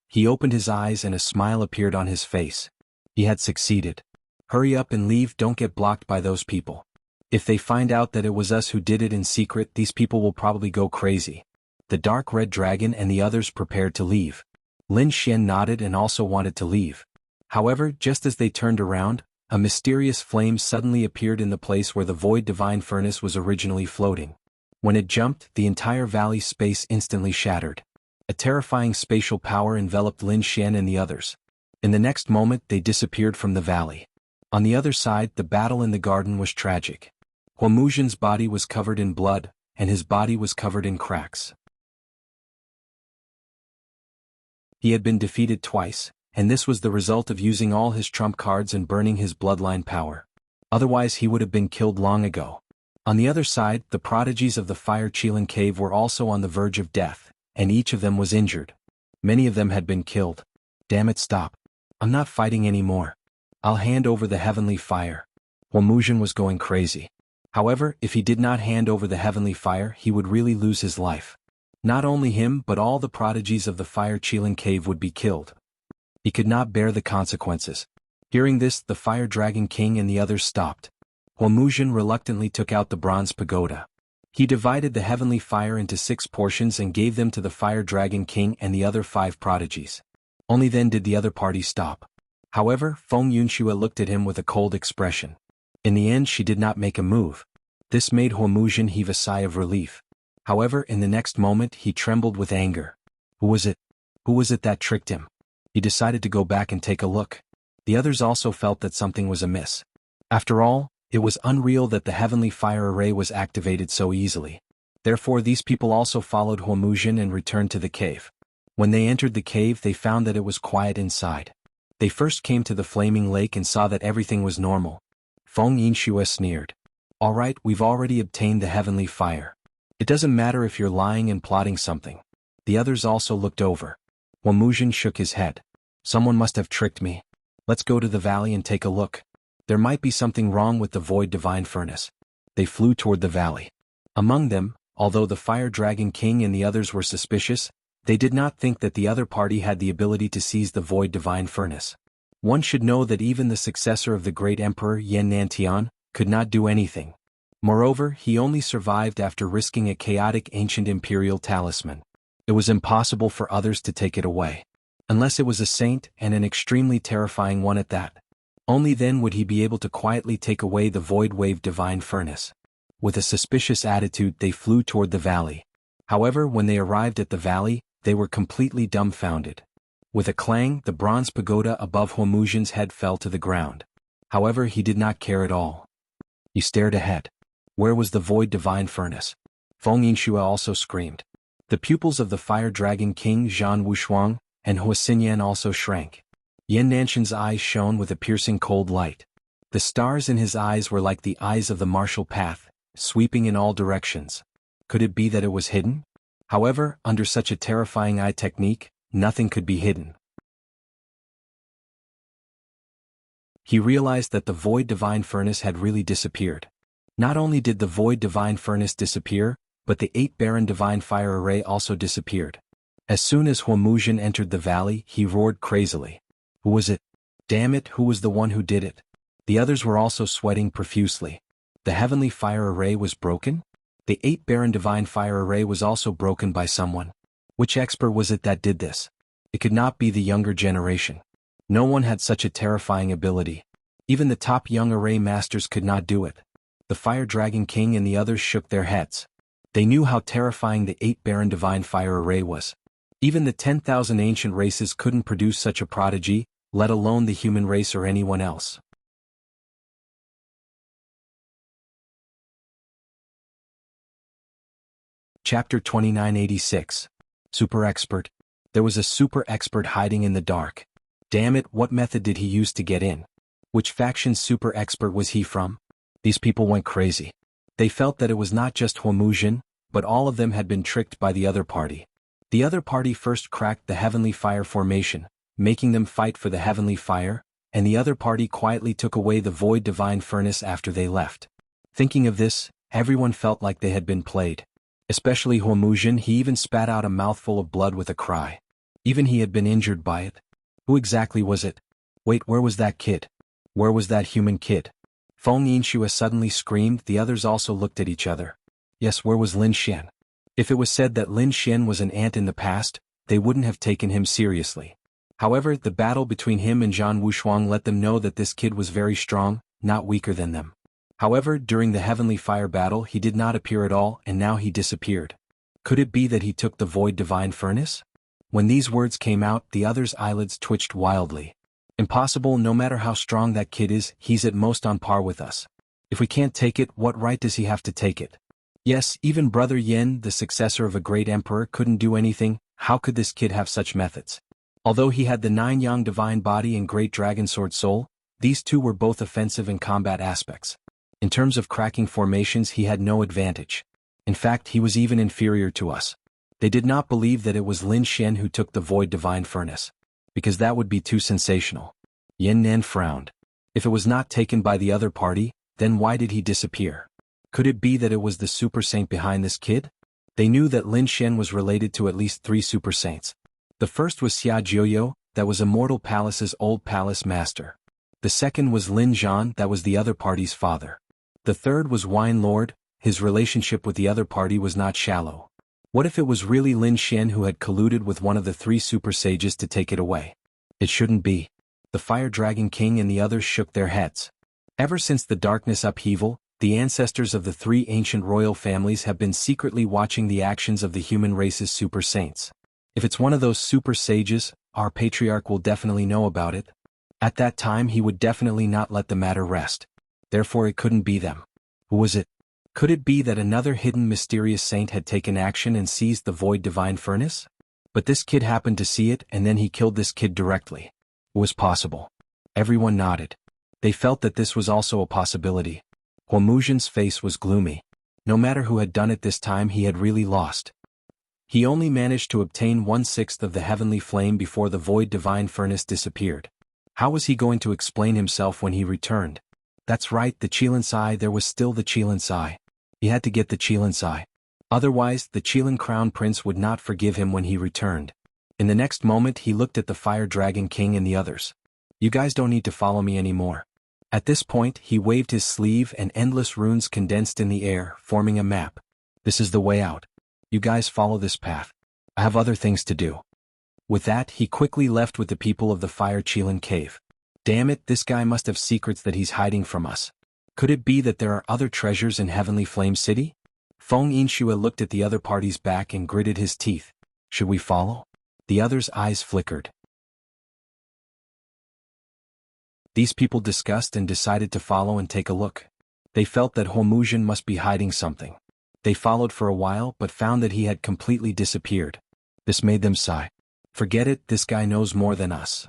He opened his eyes and a smile appeared on his face. He had succeeded. "Hurry up and leave, don't get blocked by those people. If they find out that it was us who did it in secret, these people will probably go crazy." The dark red dragon and the others prepared to leave. Lin Xian nodded and also wanted to leave. However, just as they turned around, a mysterious flame suddenly appeared in the place where the Void Divine Furnace was originally floating. When it jumped, the entire valley space instantly shattered. A terrifying spatial power enveloped Lin Xian and the others. In the next moment, they disappeared from the valley. On the other side, the battle in the garden was tragic. Huomuzhen's body was covered in blood, and his body was covered in cracks. He had been defeated twice, and this was the result of using all his trump cards and burning his bloodline power. Otherwise he would have been killed long ago. On the other side, the prodigies of the Fire Qilin Cave were also on the verge of death, and each of them was injured. Many of them had been killed. "Damn it, stop. I'm not fighting anymore. I'll hand over the heavenly fire." Huomuzhen was going crazy. However, if he did not hand over the heavenly fire, he would really lose his life. Not only him but all the prodigies of the Fire Qilin Cave would be killed. He could not bear the consequences. Hearing this, the Fire Dragon King and the others stopped. Huomuzhen reluctantly took out the bronze pagoda. He divided the heavenly fire into 6 portions and gave them to the Fire Dragon King and the other 5 prodigies. Only then did the other party stop. However, Feng Yunxue looked at him with a cold expression. In the end she did not make a move. This made Huomuzhen heave a sigh of relief. However, in the next moment he trembled with anger. Who was it? Who was it that tricked him? He decided to go back and take a look. The others also felt that something was amiss. After all, it was unreal that the heavenly fire array was activated so easily. Therefore these people also followed Huomuzhen and returned to the cave. When they entered the cave they found that it was quiet inside. They first came to the flaming lake and saw that everything was normal. Feng Yunxue sneered. "Alright, we've already obtained the heavenly fire. It doesn't matter if you're lying and plotting something." The others also looked over. Huomuzhen shook his head. "Someone must have tricked me. Let's go to the valley and take a look. There might be something wrong with the Void Divine Furnace." They flew toward the valley. Among them, although the Fire Dragon King and the others were suspicious, they did not think that the other party had the ability to seize the Void Divine Furnace. One should know that even the successor of the great Emperor Yan Nantian could not do anything. Moreover, he only survived after risking a chaotic ancient imperial talisman. It was impossible for others to take it away. Unless it was a saint, and an extremely terrifying one at that. Only then would he be able to quietly take away the Void Wave Divine Furnace. With a suspicious attitude they flew toward the valley. However, when they arrived at the valley, they were completely dumbfounded. With a clang, the bronze pagoda above Huomuzhen's head fell to the ground. However, he did not care at all. He stared ahead. Where was the Void Divine Furnace? Feng Yunxue also screamed. The pupils of the Fire Dragon King Zhan Wushuang and Hua Xinyan also shrank. Yan Nanshan's eyes shone with a piercing cold light. The stars in his eyes were like the eyes of the martial path, sweeping in all directions. Could it be that it was hidden? However, under such a terrifying eye technique, nothing could be hidden. He realized that the Void Divine Furnace had really disappeared. Not only did the Void Divine Furnace disappear, but the 8 Baron Divine Fire Array also disappeared. As soon as Huomuzhen entered the valley, he roared crazily. Who was it? Damn it, who was the one who did it? The others were also sweating profusely. The Heavenly Fire Array was broken? The 8 Baron Divine Fire Array was also broken by someone. Which expert was it that did this? It could not be the younger generation. No one had such a terrifying ability. Even the top young array masters could not do it. The The Fire Dragon King and the others shook their heads. They knew how terrifying the 8 Baron Divine Fire Array was. Even the 10,000 ancient races couldn't produce such a prodigy, let alone the human race or anyone else. Chapter 2986. Super Expert. There was a super expert hiding in the dark. Damn it, what method did he use to get in? Which faction's super expert was he from? These people went crazy. They felt that it was not just Huomuzhen, but all of them had been tricked by the other party. The other party first cracked the Heavenly Fire formation, making them fight for the Heavenly Fire, and the other party quietly took away the Void Divine Furnace after they left. Thinking of this, everyone felt like they had been played. Especially Huomuzhen, he even spat out a mouthful of blood with a cry. Even he had been injured by it. Who exactly was it? Wait, where was that kid? Where was that human kid? Feng Yinxue suddenly screamed. The others also looked at each other. Yes, where was Lin Xian? If it was said that Lin Xian was an ant in the past, they wouldn't have taken him seriously. However, the battle between him and Zhan Wushuang let them know that this kid was very strong, not weaker than them. However, during the Heavenly Fire battle he did not appear at all, and now he disappeared. Could it be that he took the Void Divine Furnace? When these words came out, the others' eyelids twitched wildly. Impossible, no matter how strong that kid is, he's at most on par with us. If we can't take it, what right does he have to take it? Yes, even Brother Yin, the successor of a great emperor, couldn't do anything. How could this kid have such methods? Although he had the 9 Yang Divine Body and Great Dragon Sword Soul, these two were both offensive in combat aspects. In terms of cracking formations, he had no advantage. In fact, he was even inferior to us. They did not believe that it was Lin Xian who took the Void Divine Furnace, because that would be too sensational. Yin Nan frowned. If it was not taken by the other party, then why did he disappear? Could it be that it was the Super Saint behind this kid? They knew that Lin Xian was related to at least 3 Super Saints. The first was Xia Jiuyo, that was Immortal Palace's old palace master. The second was Lin Zhan, that was the other party's father. The third was Wine Lord. His relationship with the other party was not shallow. What if it was really Lin Xian who had colluded with one of the 3 super sages to take it away? It shouldn't be. The Fire Dragon King and the others shook their heads. Ever since the darkness upheaval, the ancestors of the 3 ancient royal families have been secretly watching the actions of the human race's super saints. If it's one of those super sages, our patriarch will definitely know about it. At that time he would definitely not let the matter rest. Therefore it couldn't be them. Who was it? Could it be that another hidden mysterious saint had taken action and seized the Void Divine Furnace? But this kid happened to see it, and then he killed this kid directly. It was possible. Everyone nodded. They felt that this was also a possibility. Huomuzhen's face was gloomy. No matter who had done it this time, he had really lost. He only managed to obtain 1/6 of the heavenly flame before the Void Divine Furnace disappeared. How was he going to explain himself when he returned? That's right, the Qilin Sai, there was still the Qilin Sai. He had to get the Qilin Sai. Otherwise, the Qilin Crown Prince would not forgive him when he returned. In the next moment he looked at the Fire Dragon King and the others. You guys don't need to follow me anymore. At this point he waved his sleeve and endless runes condensed in the air, forming a map. This is the way out. You guys follow this path. I have other things to do. With that he quickly left with the people of the Fire Qilin Cave. Damn it, this guy must have secrets that he's hiding from us. Could it be that there are other treasures in Heavenly Flame City? Feng Yinxue looked at the other party's back and gritted his teeth. Should we follow? The others' eyes flickered. These people discussed and decided to follow and take a look. They felt that Huomuzhen must be hiding something. They followed for a while but found that he had completely disappeared. This made them sigh. Forget it, this guy knows more than us.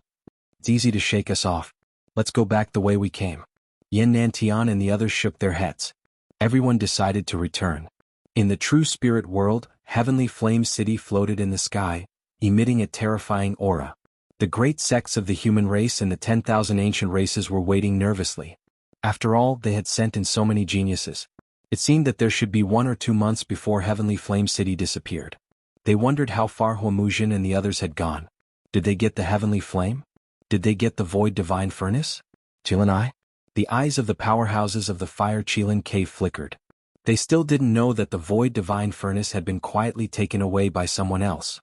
It's easy to shake us off. Let's go back the way we came. Yin Nantian and the others shook their heads. Everyone decided to return. In the true spirit world, Heavenly Flame City floated in the sky, emitting a terrifying aura. The great sects of the human race and the 10,000 ancient races were waiting nervously. After all, they had sent in so many geniuses. It seemed that there should be 1 or 2 months before Heavenly Flame City disappeared. They wondered how far Huomuzhen and the others had gone. Did they get the Heavenly Flame? Did they get the Void Divine Furnace? Qilin Eye? The eyes of the powerhouses of the Fire Qilin Cave flickered. They still didn't know that the Void Divine Furnace had been quietly taken away by someone else.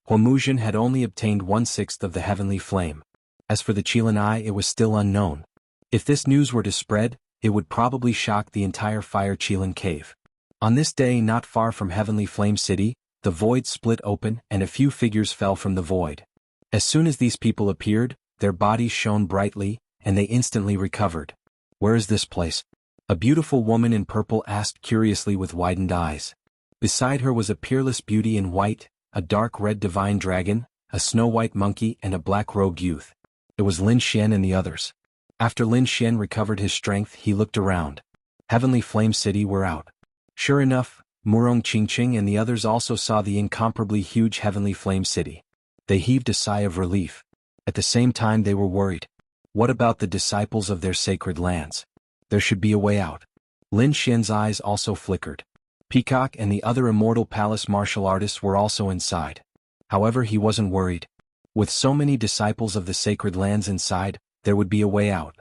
Huomuzhen had only obtained 1/6 of the Heavenly Flame. As for the Qilin Eye, it was still unknown. If this news were to spread, it would probably shock the entire Fire Qilin cave. On this day, not far from Heavenly Flame City, the void split open and a few figures fell from the void. As soon as these people appeared, their bodies shone brightly, and they instantly recovered. Where is this place? A beautiful woman in purple asked curiously with widened eyes. Beside her was a peerless beauty in white, a dark red divine dragon, a snow-white monkey and a black-robed youth. It was Lin Xian and the others. After Lin Xian recovered his strength, he looked around. Heavenly Flame City were out. Sure enough, Murong Qingqing and the others also saw the incomparably huge Heavenly Flame City. They heaved a sigh of relief. At the same time they were worried. What about the disciples of their sacred lands? There should be a way out. Lin Xian's eyes also flickered. Peacock and the other Immortal Palace martial artists were also inside. However, he wasn't worried. With so many disciples of the sacred lands inside, there would be a way out.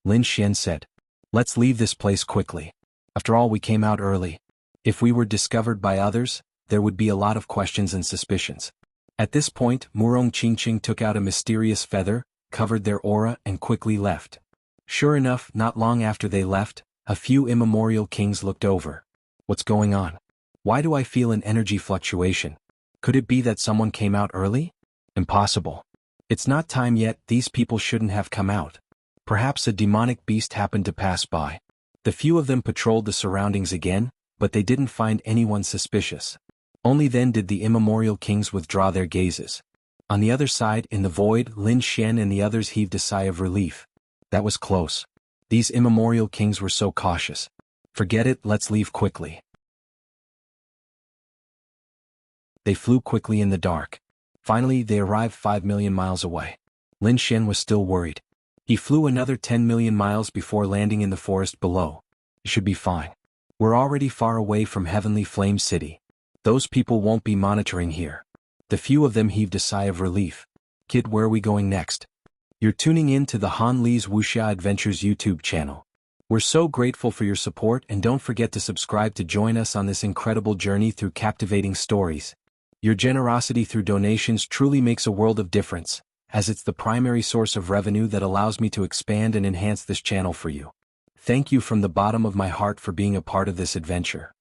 Lin Xian said, "Let's leave this place quickly. After all, we came out early. If we were discovered by others, there would be a lot of questions and suspicions." At this point, Murong Qingqing took out a mysterious feather, covered their aura and quickly left. Sure enough, not long after they left, a few immemorial kings looked over. What's going on? Why do I feel an energy fluctuation? Could it be that someone came out early? Impossible. It's not time yet, these people shouldn't have come out. Perhaps a demonic beast happened to pass by. The few of them patrolled the surroundings again, but they didn't find anyone suspicious. Only then did the immemorial kings withdraw their gazes. On the other side, in the void, Lin Xian and the others heaved a sigh of relief. That was close. These immemorial kings were so cautious. Forget it, let's leave quickly. They flew quickly in the dark. Finally, they arrived 5 million miles away. Lin Xian was still worried. He flew another 10 million miles before landing in the forest below. It should be fine. We're already far away from Heavenly Flame City. Those people won't be monitoring here. The few of them heaved a sigh of relief. Kid, where are we going next? You're tuning in to the Han Li's Wuxia Adventures YouTube channel. We're so grateful for your support, and don't forget to subscribe to join us on this incredible journey through captivating stories. Your generosity through donations truly makes a world of difference, as it's the primary source of revenue that allows me to expand and enhance this channel for you. Thank you from the bottom of my heart for being a part of this adventure.